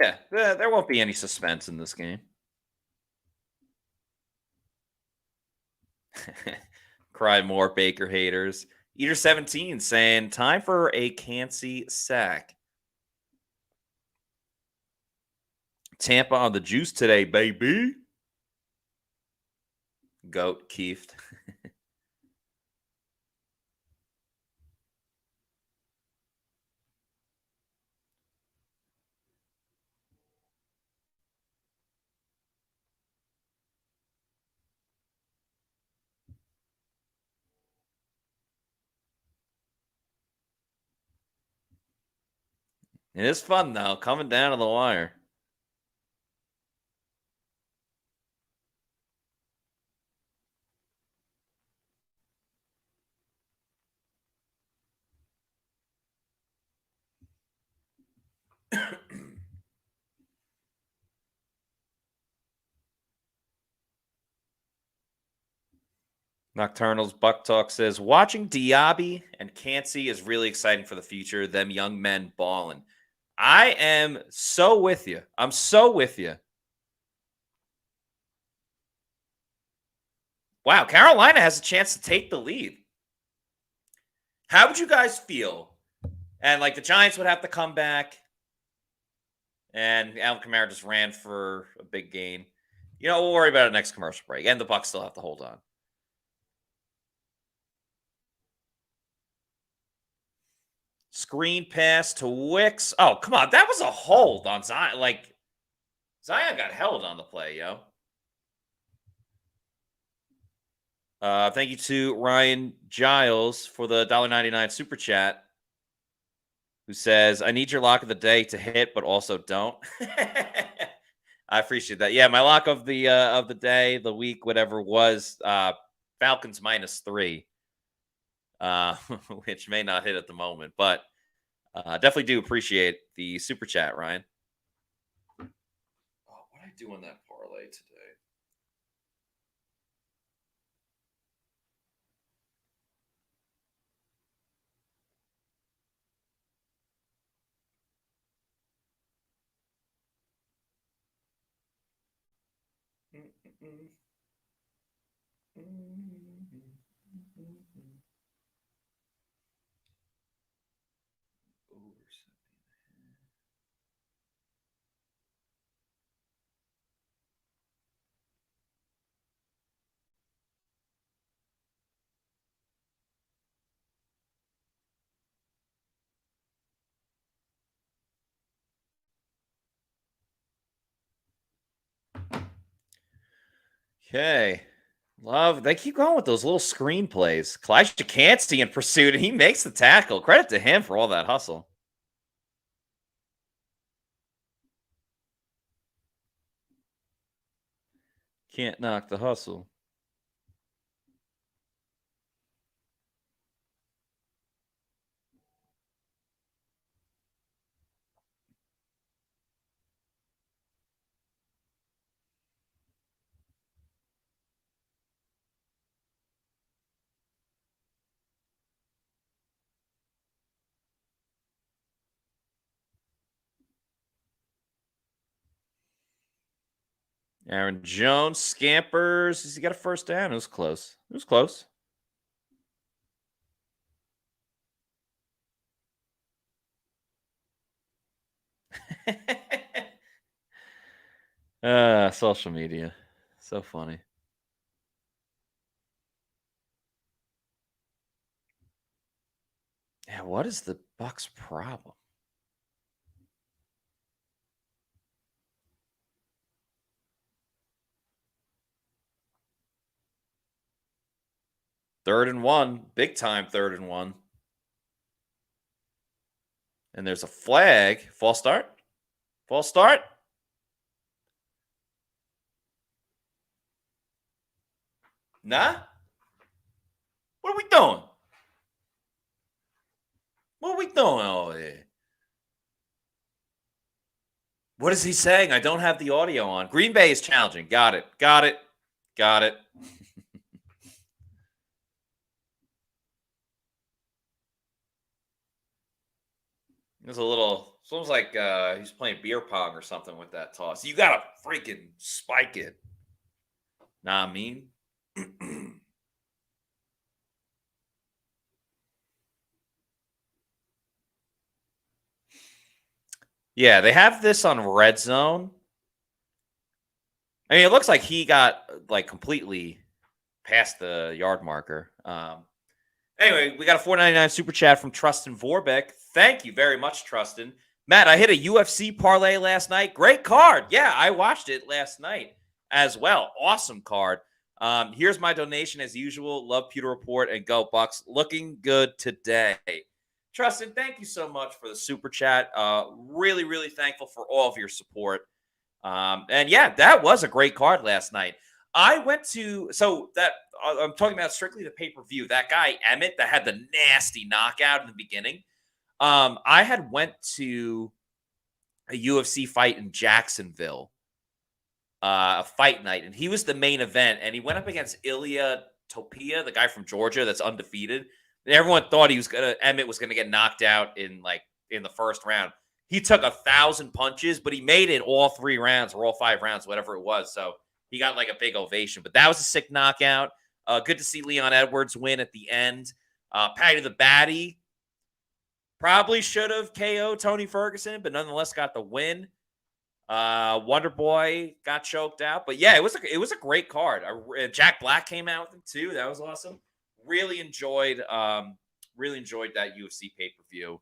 Yeah, there won't be any suspense in this game. Cry more, Baker haters. Eater 17 saying, time for a Kancey sack. Tampa on the juice today, baby. Goat Keeft. It is fun, though, coming down to the wire. Nocturnals Buck Talk says, watching Diaby and Cansey is really exciting for the future. Them young men balling. I am so with you. I'm so with you. Wow, Carolina has a chance to take the lead. How would you guys feel? And like the Giants would have to come back, and Alvin Kamara just ran for a big gain. We'll worry about it next commercial break, and the Bucs still have to hold on. Screen pass to Wicks. Oh, come on. That was a hold on Zion. Like, Zion got held on the play, yo. Thank you to Ryan Giles for the $1.99 super chat, who says, I need your lock of the day to hit, but also don't. I appreciate that. Yeah, my lock of the day, the week, whatever was Falcons -3, which may not hit at the moment, but definitely do appreciate the super chat, Ryan. Oh, what did I do on that parlay today? Okay. Love. They keep going with those little screenplays. Kalijah Cansey in pursuit, and he makes the tackle. Credit to him for all that hustle. Can't knock the hustle. Aaron Jones scampers. He got a first down. It was close. It was close. Social media. So funny. Yeah, what is the Bucs' problem? Third and 1. Big time 3rd and 1. And there's a flag. False start. False start. Nah. What are we doing? What are we doing over here? What is he saying? I don't have the audio on. Green Bay is challenging. Got it. Got it. Got it. It's almost like he's playing beer pong or something with that toss. You got to freaking spike it. Nah, I mean. Yeah, they have this on Red Zone. I mean, it looks like he got completely past the yard marker. Anyway, we got a $4.99 super chat from Trustin Vorbeck. Thank you very much, Trustin. Matt, I hit a UFC parlay last night. Great card. Yeah, I watched it last night as well. Awesome card. Here's my donation as usual. Love Pewter Report and go Bucs. Looking good today. Trustin, thank you so much for the super chat. Really, really thankful for all of your support. And yeah, that was a great card last night. I went to, I'm talking about strictly the pay-per-view. That guy, Emmett, that had the nasty knockout in the beginning. I had went to a UFC fight in Jacksonville, a fight night, and he was the main event, and he went up against Ilya Topia, the guy from Georgia that's undefeated. And everyone thought Emmett was gonna get knocked out in the first round. He took 1,000 punches, but he made it all 3 rounds or all 5 rounds, whatever it was. So he got like a big ovation. But that was a sick knockout. Good to see Leon Edwards win at the end. Patty the Batty probably should have KO'd Tony Ferguson, but nonetheless got the win. Wonder Boy got choked out, but yeah, it was a great card. Jack Black came out with him too. That was awesome. Really enjoyed that UFC pay-per-view.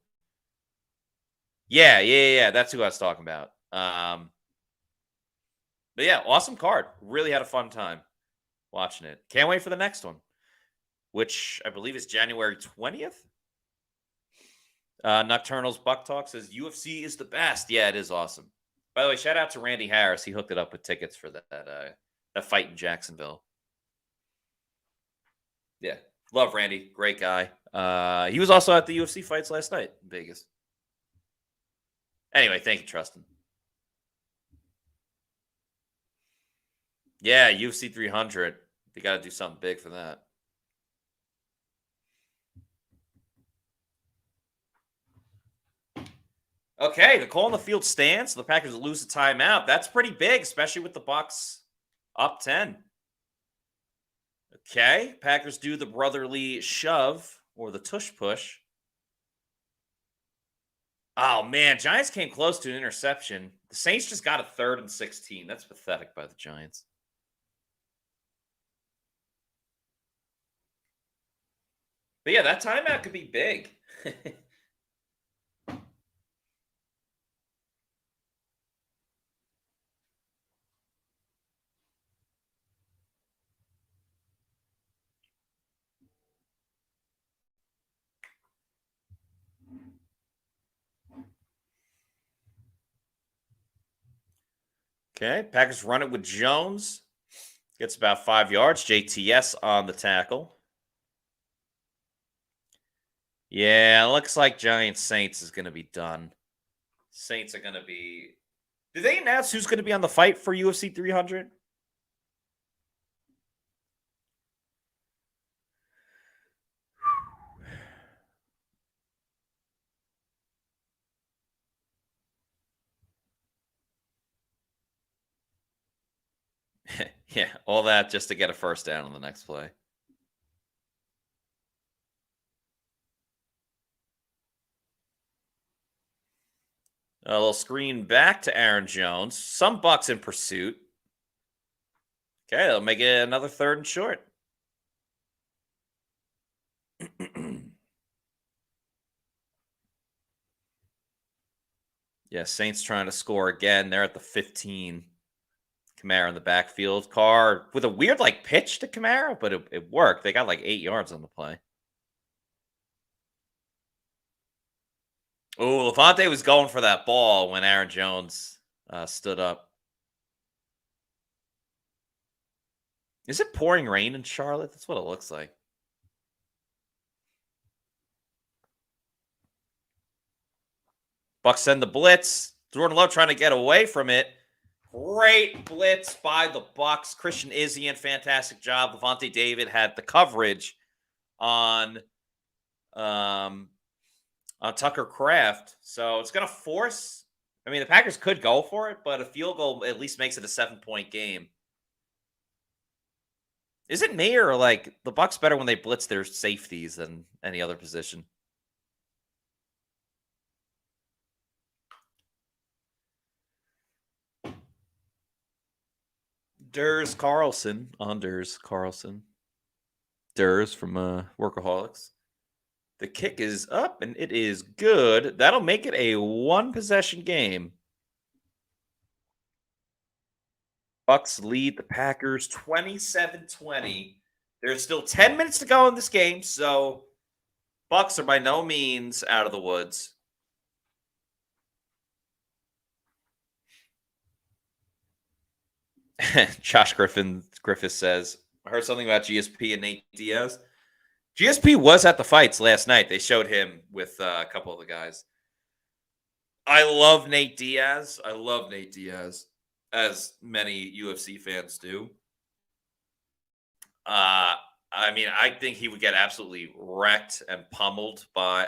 Yeah. That's who I was talking about. But yeah, awesome card. Really had a fun time watching it. Can't wait for the next one, which I believe is January 20th. Nocturnal's Buck Talk says UFC is the best. Yeah, it is awesome. By the way, shout out to Randy Harris. He hooked it up with tickets for that fight in Jacksonville. Yeah, love Randy. Great guy. He was also at the UFC fights last night in Vegas. Anyway, thank you, Trustin. Yeah, UFC 300. They got to do something big for that. Okay, the call on the field stands. The Packers lose a timeout. That's pretty big, especially with the Bucs up 10. Okay, Packers do the brotherly shove or the tush push. Oh, man, Giants came close to an interception. The Saints just got a 3rd and 16. That's pathetic by the Giants. But yeah, that timeout could be big. Okay, Packers run it with Jones. Gets about 5 yards. JTS on the tackle. Yeah, looks like Giants Saints is going to be done. Saints are going to be... Did they announce who's going to be on the fight for UFC 300? Yeah, all that just to get a first down on the next play. A little screen back to Aaron Jones. Some Bucs in pursuit. Okay, they'll make it another 3rd and short. Yeah, Saints trying to score again. They're at the 15. Kamara in the backfield. Carr with a weird pitch to Kamara, but it worked. They got 8 yards on the play. Oh, Levante was going for that ball when Aaron Jones stood up. Is it pouring rain in Charlotte? That's what it looks like. Bucs send the blitz. Jordan Love trying to get away from it. Great blitz by the Bucs. Christian Izzian, fantastic job. Levante David had the coverage on Tucker Kraft. So it's going to force... I mean, the Packers could go for it, but a field goal at least makes it a 7-point game. Is it me or the Bucs better when they blitz their safeties than any other position? Durs Carlson. Durs from Workaholics. The kick is up, and it is good. That'll make it a 1-possession game. Bucs lead the Packers 27-20. There's still 10 minutes to go in this game, so Bucs are by no means out of the woods. Josh Griffith says, I heard something about GSP and Nate Diaz. GSP was at the fights last night. They showed him with a couple of the guys. I love Nate Diaz. As many UFC fans do. I mean, I think he would get absolutely wrecked and pummeled by,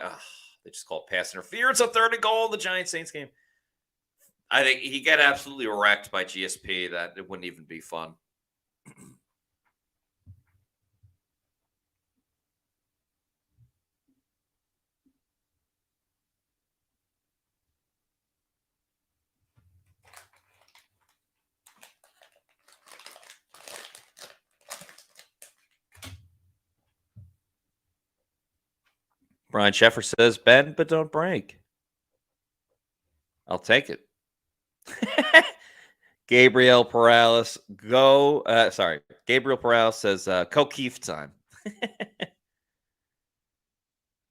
they just call it pass interference on 3rd and goal in the Giants-Saints game. I think he'd get absolutely wrecked by GSP. That it wouldn't even be fun. Brian Sheffer says, bend but don't break. I'll take it. Gabriel Perales, Gabriel Perales says, Keefe time.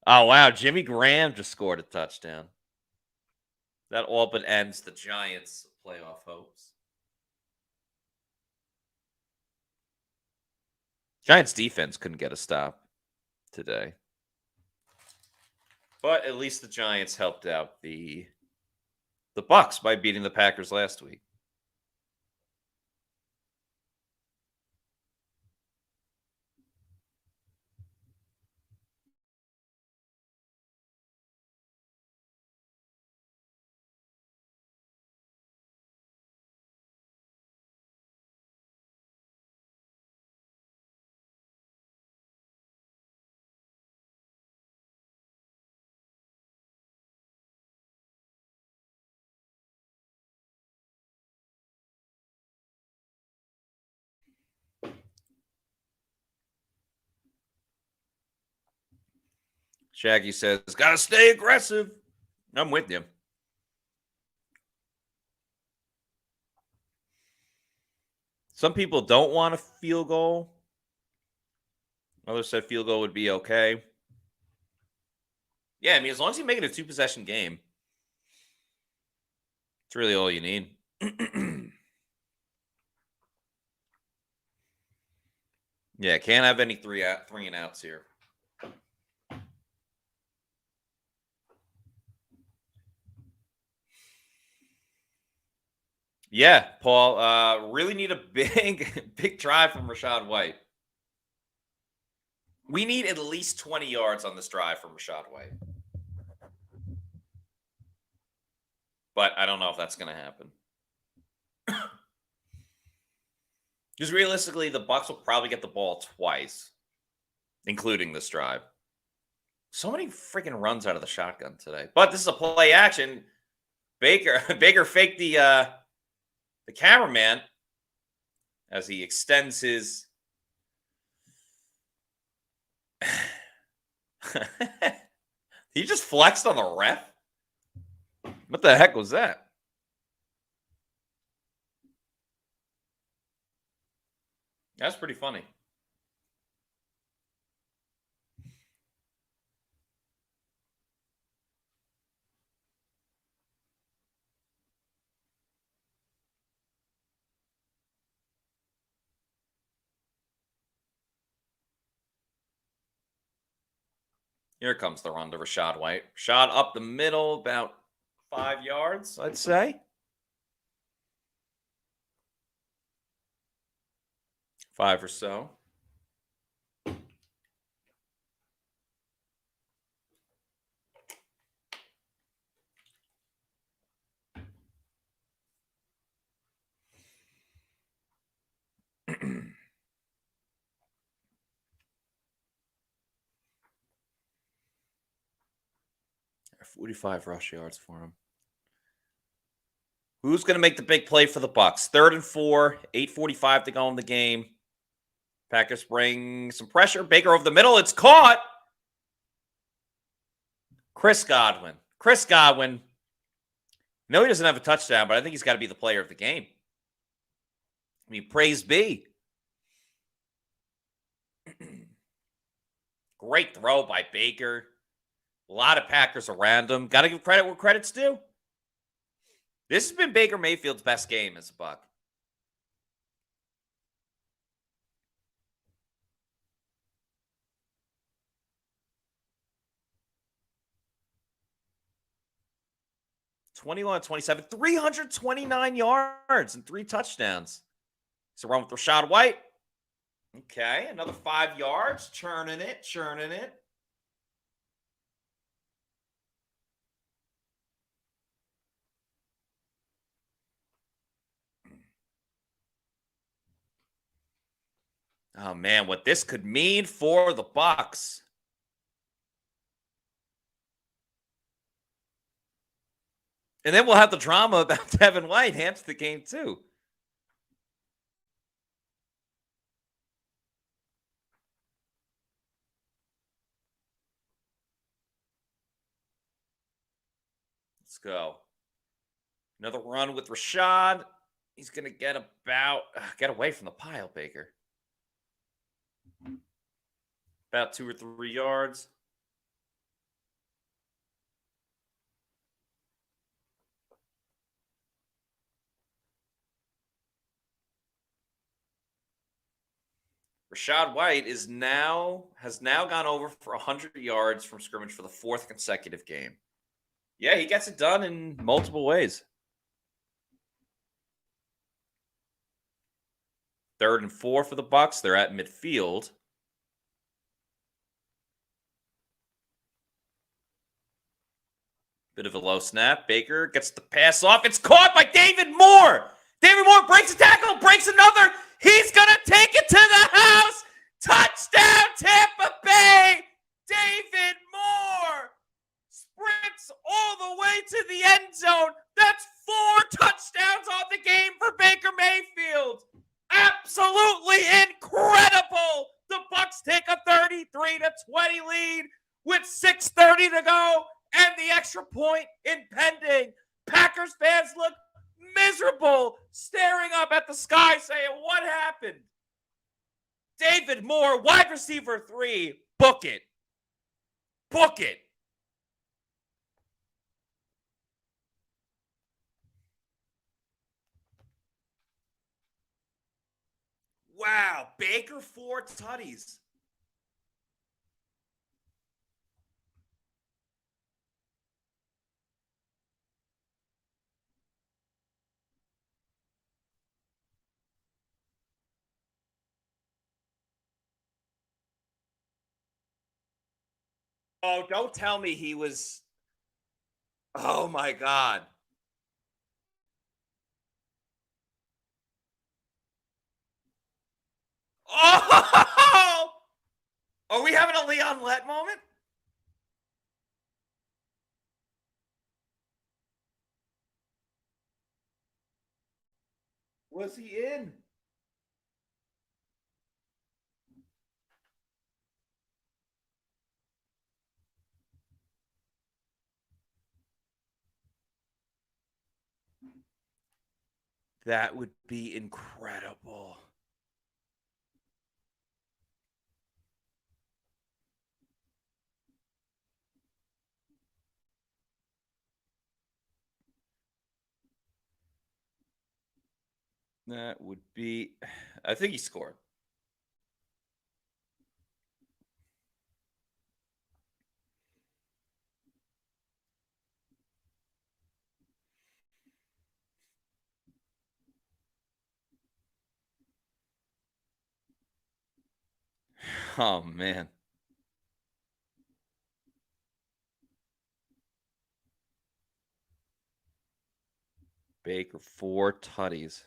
Oh, wow. Jimmy Graham just scored a touchdown. That all but ends the Giants' playoff hopes. Giants defense couldn't get a stop today. But at least the Giants helped out the Bucs by beating the Packers last week. Shaggy says, gotta stay aggressive. I'm with you. Some people don't want a field goal. Others said field goal would be okay. Yeah, I mean, as long as you make it a 2-possession game, it's really all you need. Yeah, can't have any three and outs here. Yeah, Paul, really need a big drive from Rachaad White. We need at least 20 yards on this drive from Rachaad White. But I don't know if that's going to happen. Because realistically, the Bucs will probably get the ball twice, including this drive. So many freaking runs out of the shotgun today. But this is a play action. Baker faked the cameraman as he extends his. He just flexed on the ref. What the heck was that? That's pretty funny. Here comes the run to Rachaad White. Shot up the middle, about 5 yards, I'd say. 5 or so. $45 rush yards for him. Who's going to make the big play for the Bucs? 3rd and 4, 8:45 to go in the game. Packers bring some pressure. Baker over the middle. It's caught. Chris Godwin. No, he doesn't have a touchdown, but I think he's got to be the player of the game. I mean, praise be. Great throw by Baker. A lot of Packers around him. Got to give credit where credit's due. This has been Baker Mayfield's best game as a Buc. (21-27), 329 yards and 3 touchdowns. He's a run with Rachaad White. Okay, another 5 yards. Churning it, churning it. Oh, man, what this could mean for the Bucs. And then we'll have the drama about Devin White hamps the game, too. Let's go. Another run with Rashad. He's going to get away from the pile, Baker. About 2 or 3 yards. Rashad White has now gone over for 100 yards from scrimmage for the 4th consecutive game. Yeah, he gets it done in multiple ways. 3rd and 4 for the Bucs. They're at midfield. Bit of a low snap. Baker gets the pass off. It's caught by David Moore. David Moore breaks a tackle, breaks another. He's going to take it to the house. Touchdown, Tampa Bay. David Moore sprints all the way to the end zone. That's 4 touchdowns on the game for Baker Mayfield. Absolutely incredible. The Bucs take a 33-20 lead with 6:30 to go and the extra point impending. Packers fans look miserable, staring up at the sky saying, what happened? David Moore, wide receiver 3, book it. Book it. Wow, Baker 4 tutties. Oh, don't tell me he was. Oh my God. Oh! Are we having a Leon Lett moment? Was he in? That would be incredible. That would be. I think he scored. Oh, man. Baker 4 tutties.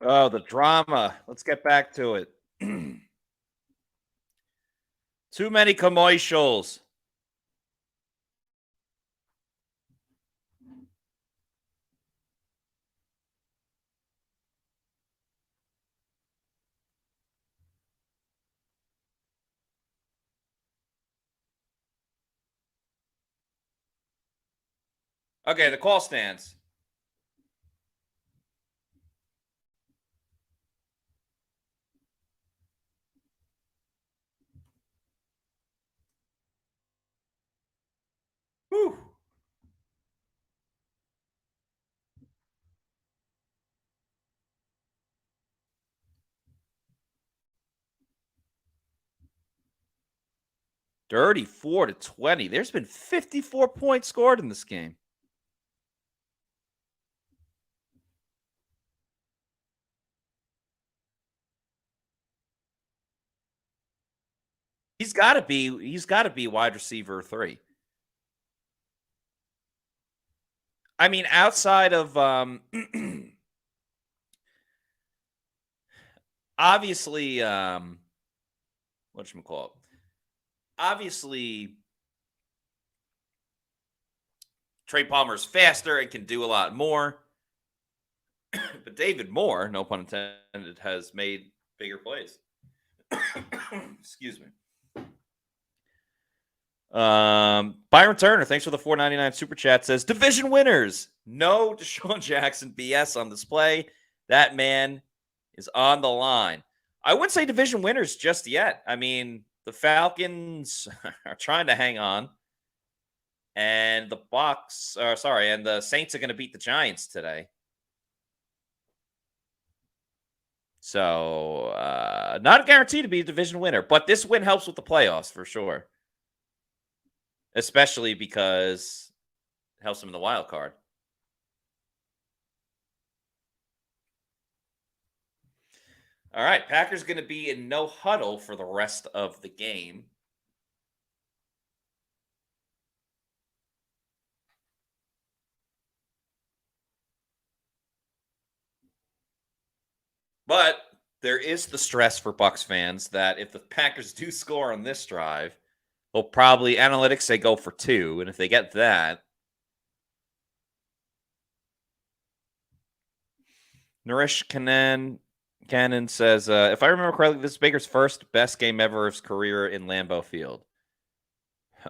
Oh, the drama. Let's get back to it. Too many commercials. Okay, the call stands. Whew. Dirty 4-20. There's been 54 points scored in this game. He's got to be wide receiver 3. I mean, outside of obviously whatchamacallit? Obviously Trey Palmer's faster and can do a lot more. But David Moore, no pun intended, has made bigger plays. Excuse me. Byron Turner, thanks for the $4.99 super chat, says division winners. No Deshaun Jackson BS on display. That man is on the line. I wouldn't say division winners just yet. I mean, the Falcons are trying to hang on. And the Bucs, and the Saints are going to beat the Giants today. So, not a guarantee to be a division winner, but this win helps with the playoffs for sure. Especially because it helps them in the wild card. All right, Packers going to be in no huddle for the rest of the game. But there is the stress for Bucs fans that if the Packers do score on this drive, they'll probably, analytics say go for 2. And if they get that, Naresh Cannon says, if I remember correctly, this is Baker's first best game ever of his career in Lambeau Field.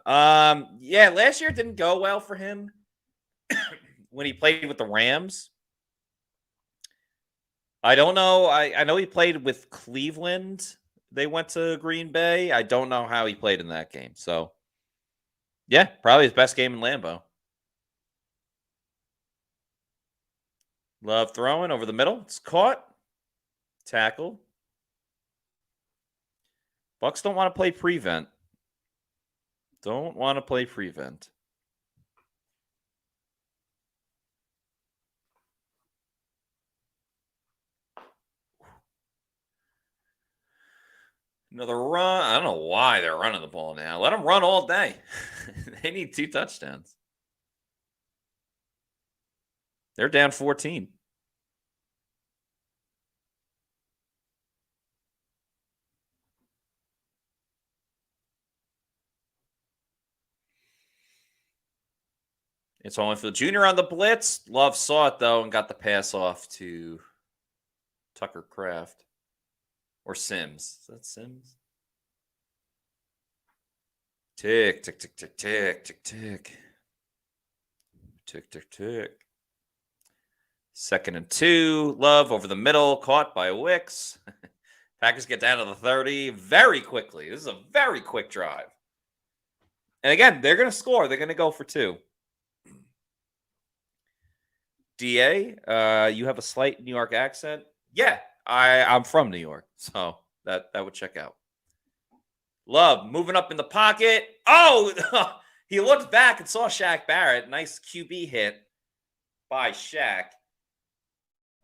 Yeah, last year didn't go well for him when he played with the Rams. I don't know. I know he played with Cleveland. They went to Green Bay. I don't know how he played in that game. So, yeah, probably his best game in Lambeau. Love throwing over the middle. It's caught. Tackle. Bucs don't want to play prevent. Don't want to play prevent. Another run. I don't know why they're running the ball now. Let them run all day. They need 2 touchdowns. They're down 14. It's only for the junior on the blitz. Love saw it, though, and got the pass off to Tucker Kraft. Or Sims. Is that Sims? Tick, tick, tick, tick, tick, tick, tick. Tick, tick, tick. 2nd and 2. Love over the middle. Caught by Wicks. Packers get down to the 30 very quickly. This is a very quick drive. And again, they're going to score. They're going to go for 2. DA, you have a slight New York accent. Yeah, I'm from New York, so that would check out. Love moving up in the pocket. Oh, he looked back and saw Shaq Barrett. Nice QB hit by Shaq.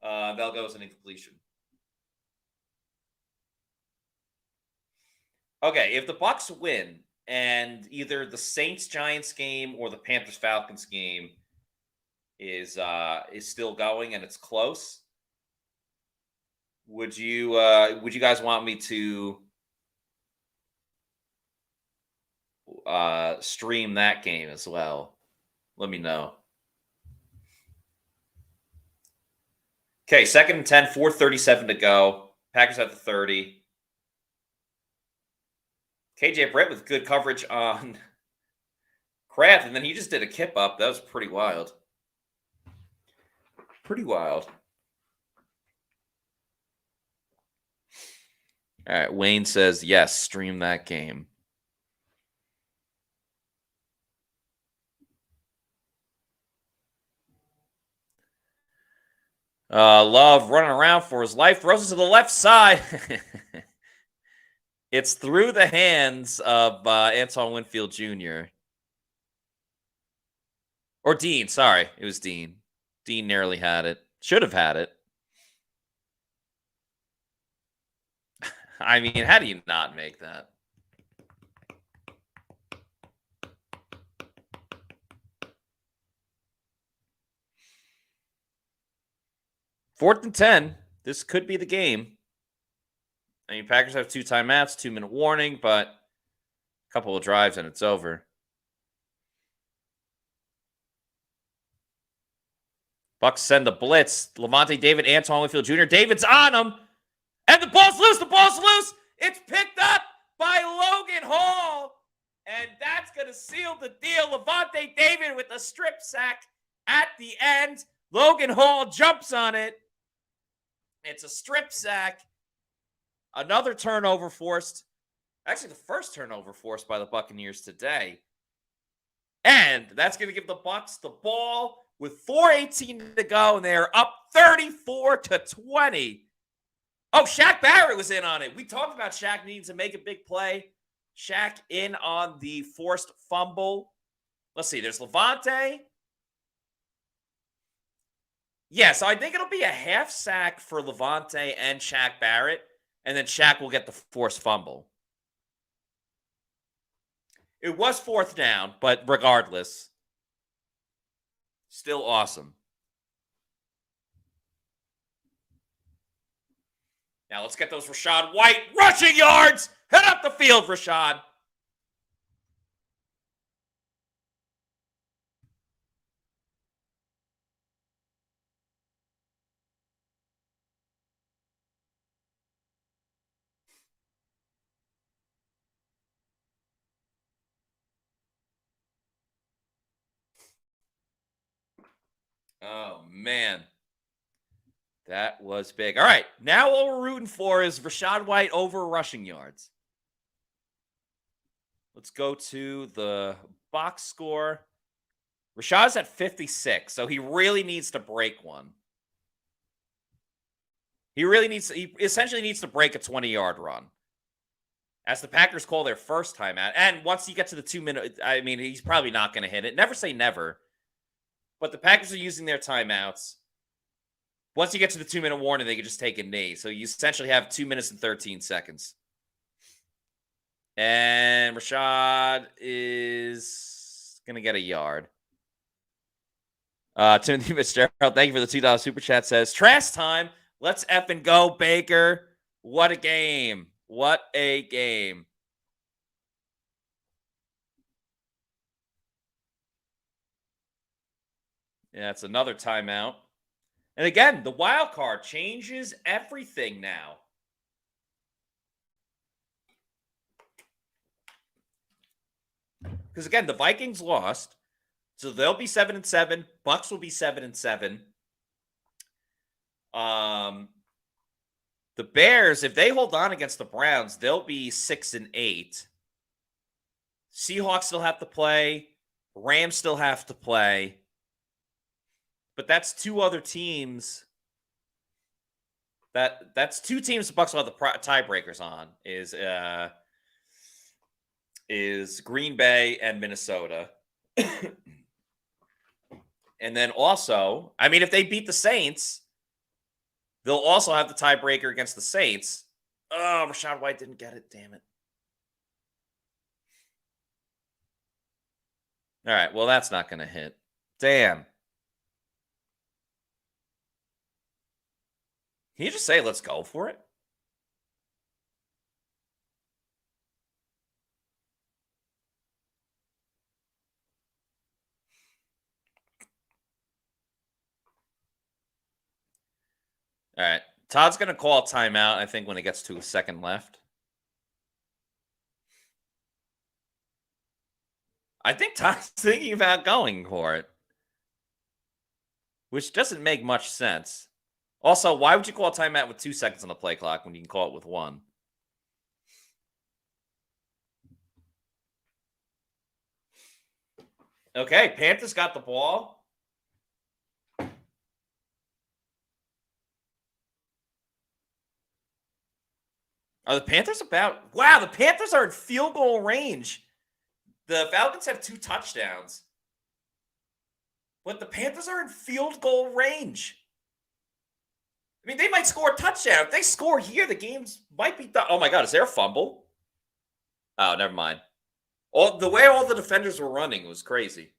That goes an incompletion. Okay, if the Bucs win and either the Saints-Giants game or the Panthers-Falcons game is still going and it's close, would you guys want me to stream that game as well. Let me know. Okay, 2nd and 10, 4:37 to go. Packers at the 30. KJ Britt with good coverage on Kraft, and then he just did a kip up. That was pretty wild. Pretty wild. All right, Wayne says, yes, stream that game. Love running around for his life. Throws it to the left side. It's through the hands of Antoine Winfield Jr. Or Dean. Sorry, it was Dean. Dean nearly had it. Should have had it. I mean, how do you not make that? Fourth and 10. This could be the game. I mean, Packers have 2 timeouts, 2-minute warning, but a couple of drives and it's over. Bucs send the blitz. Levante David, Antoine Winfield Jr. David's on him. And the ball's loose. The ball's loose. It's picked up by Logan Hall. And that's going to seal the deal. Levante David with a strip sack at the end. Logan Hall jumps on it. It's a strip sack. Another turnover forced. Actually, the first turnover forced by the Buccaneers today. And that's going to give the Bucs the ball with 4:18 to go, and they're up 34-20. Oh, Shaq Barrett was in on it. We talked about Shaq needing to make a big play. Shaq in on the forced fumble. Let's see. There's Levante. Yeah, so I think it'll be a half sack for Levante and Shaq Barrett, and then Shaq will get the forced fumble. It was 4th down, but regardless, still awesome. Now let's get those Rachaad White rushing yards. Head up the field, Rachaad. Oh, man. That was big. All right. Now what we're rooting for is Rachaad White over rushing yards. Let's go to the box score. Rashaad's at 56, so he really needs to break one. He essentially needs to break a 20-yard run. As the Packers call their first timeout. And once you get to the 2-minute, I mean, he's probably not going to hit it. Never say never. But the Packers are using their timeouts. Once you get to the 2-minute warning, they can just take a knee. So you essentially have 2 minutes and 13 seconds. And Rachaad is going to get a yard. Timothy Fitzgerald, thank you for the $2 super chat, says, trash time. Let's effing go, Baker. What a game. What a game. Yeah, it's another timeout. And again, the wild card changes everything now. Because again, the Vikings lost. So they'll be 7-7. Bucs will be 7-7. The Bears, if they hold on against the Browns, they'll be 6-8. Seahawks still have to play. Rams still have to play. But that's 2 other teams. That's 2 teams the Bucs will have the tiebreakers on. Is Green Bay and Minnesota. And then also, I mean, if they beat the Saints, they'll also have the tiebreaker against the Saints. Oh, Rachaad White didn't get it. Damn it. All right. Well, that's not going to hit. Damn. Can you just say, let's go for it? All right. Todd's going to call a timeout, I think, when it gets to a second left. I think Todd's thinking about going for it, which doesn't make much sense. Also, why would you call a timeout with 2 seconds on the play clock when you can call it with 1? Okay, Panthers got the ball. Are the Panthers about... Wow, the Panthers are in field goal range. The Falcons have 2 touchdowns. But the Panthers are in field goal range. I mean, they might score a touchdown. If they score here, the games might be done. Oh, my God. Is there a fumble? Oh, never mind. The way all the defenders were running was crazy.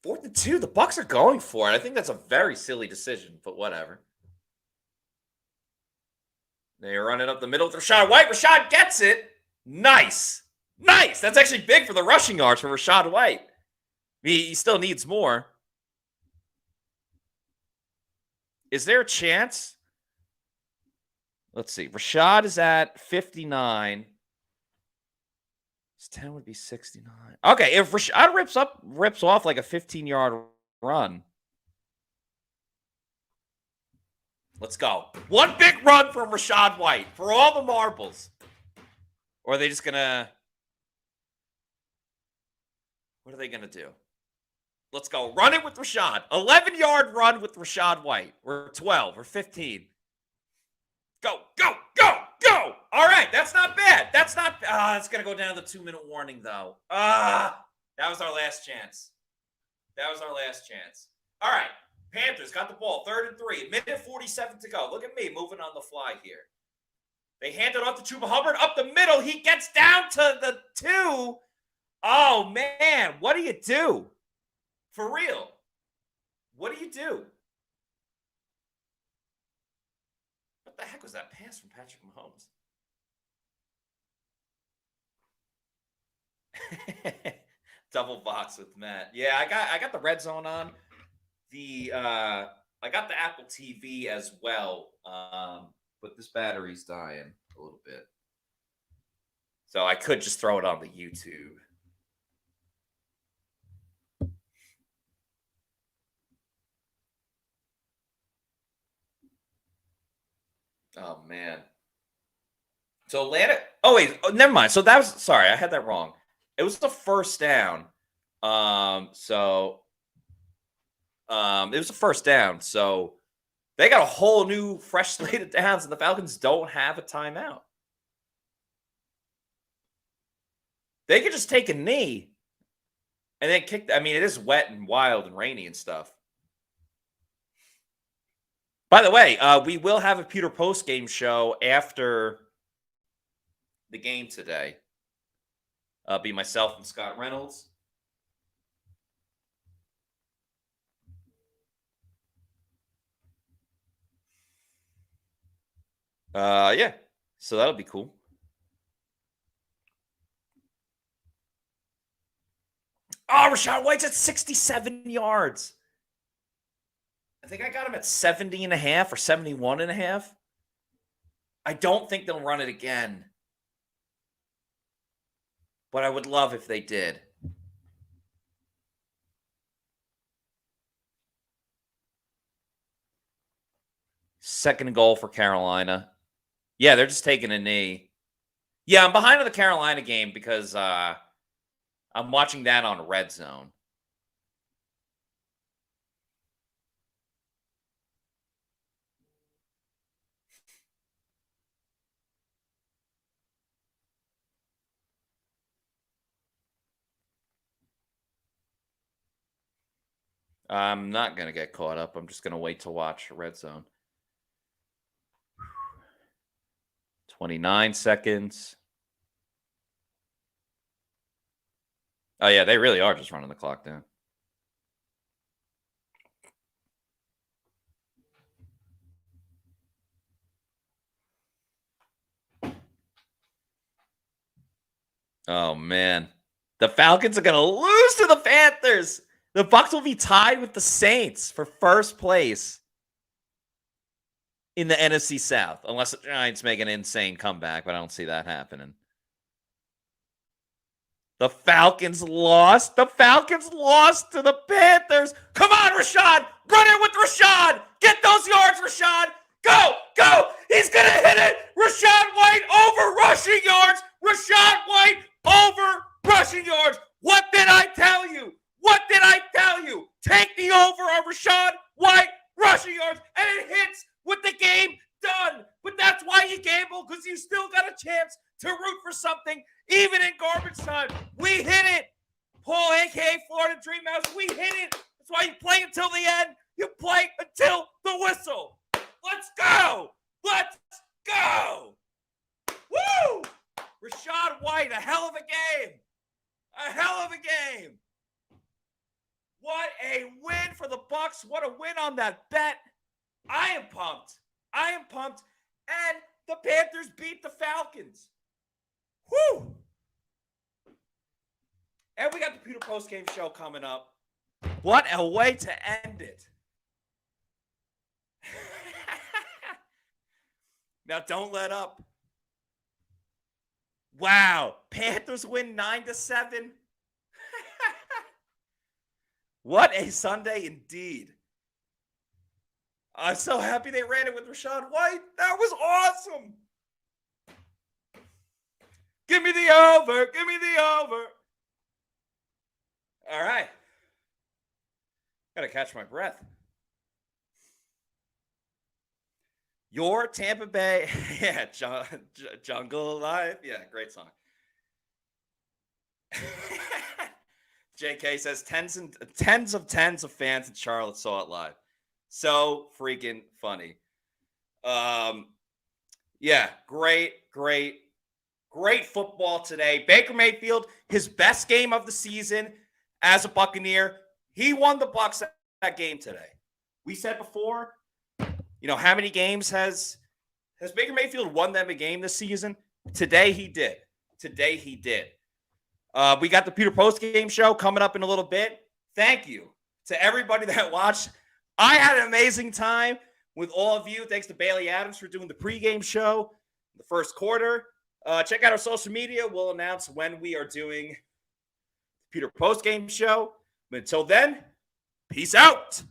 Fourth and 2. The Bucs are going for it. I think that's a very silly decision, but whatever. They run it up the middle with Rachaad White. Rachaad gets it. Nice. Nice. That's actually big for the rushing yards for Rachaad White. He still needs more. Is there a chance? Let's see. Rachaad is at 59. 10 would be 69. Okay, if Rachaad rips off like a 15-yard run. Let's go. One big run from Rachaad White for all the marbles. Or are they just going to... What are they going to do? Let's go. Run it with Rachaad. 11-yard run with Rachaad White. Or 12 or 15. Go, go, go, go. All right, that's not bad. That's not... it's going to go down to the 2-minute warning, though. That was our last chance. That was our last chance. All right, Panthers got the ball. 3rd and 3. 1:47 to go. Look at me moving on the fly here. They hand it off to Chuba Hubbard. Up the middle. He gets down to the 2. Oh, man. What do you do? For real. What do you do? What the heck was that pass from Patrick Mahomes? Double box with Matt. Yeah, I got the red zone on. I got the Apple TV as well. But this battery's dying a little bit. So I could just throw it on the YouTube. Oh, man. So Atlanta... Oh, wait. Oh, never mind. So that was... Sorry, I had that wrong. It was the first down. It was a first down. So they got a whole new fresh slate of downs, and the Falcons don't have a timeout. They could just take a knee and then kick... I mean, it is wet and wild and rainy and stuff. By the way, we will have a Pewter post-game show after the game today. Be myself and Scott Reynolds. Yeah. So that'll be cool. Oh, Rachaad White's at 67 yards. I think I got him at 70.5 or 71.5. I don't think they'll run it again. But I would love if they did. Second goal for Carolina. Yeah, they're just taking a knee. Yeah, I'm behind on the Carolina game because I'm watching that on Red Zone. I'm not going to get caught up. I'm just going to wait to watch Red Zone. 29 seconds. Oh, yeah, they really are just running the clock down. Oh, man. The Falcons are going to lose to the Panthers. The Bucs will be tied with the Saints for first place in the NFC South, unless the Giants make an insane comeback, but I don't see that happening. The Falcons lost. The Falcons lost to the Panthers. Come on, Rashad. Run it with Rashad. Get those yards, Rashad. Go, go. He's going to hit it. Rashad White over rushing yards. Rashad White over rushing yards. What did I tell you? What did I tell you? Take the over on Rashad White rushing yards, and it hits with the game done. But that's why you gamble, because you still got a chance to root for something, even in garbage time. We hit it. Paul, a.k.a. Florida Dream House, we hit it. That's why you play until the end. You play until the whistle. Let's go. Let's go. Woo! Rashad White, a hell of a game. A hell of a game. What a win for the Bucs. What a win on that bet. I am pumped. I am pumped. And the Panthers beat the Falcons. Whew. And we got the Pewter Postgame Show coming up. What a way to end it. Now, don't let up. Wow. Panthers win 9-7. What a Sunday indeed. I'm so happy they ran it with Rashad White. That was awesome. Give me the over. Give me the over. All right. Got to catch my breath. Your Tampa Bay, yeah, Jungle Life. Yeah, great song. JK says tens of fans in Charlotte saw it live. So freaking funny. Yeah, great football today. Baker Mayfield, his best game of the season as a Buccaneer. He won the Bucs that game today. We said before, how many games has Baker Mayfield won them a game this season? Today he did. We got the Pewter Postgame Show coming up in a little bit. Thank you to everybody that watched. I had an amazing time with all of you. Thanks to Bailey Adams for doing the pregame show in the first quarter. Check out our social media. We'll announce when we are doing the Pewter Postgame Show. But until then, peace out.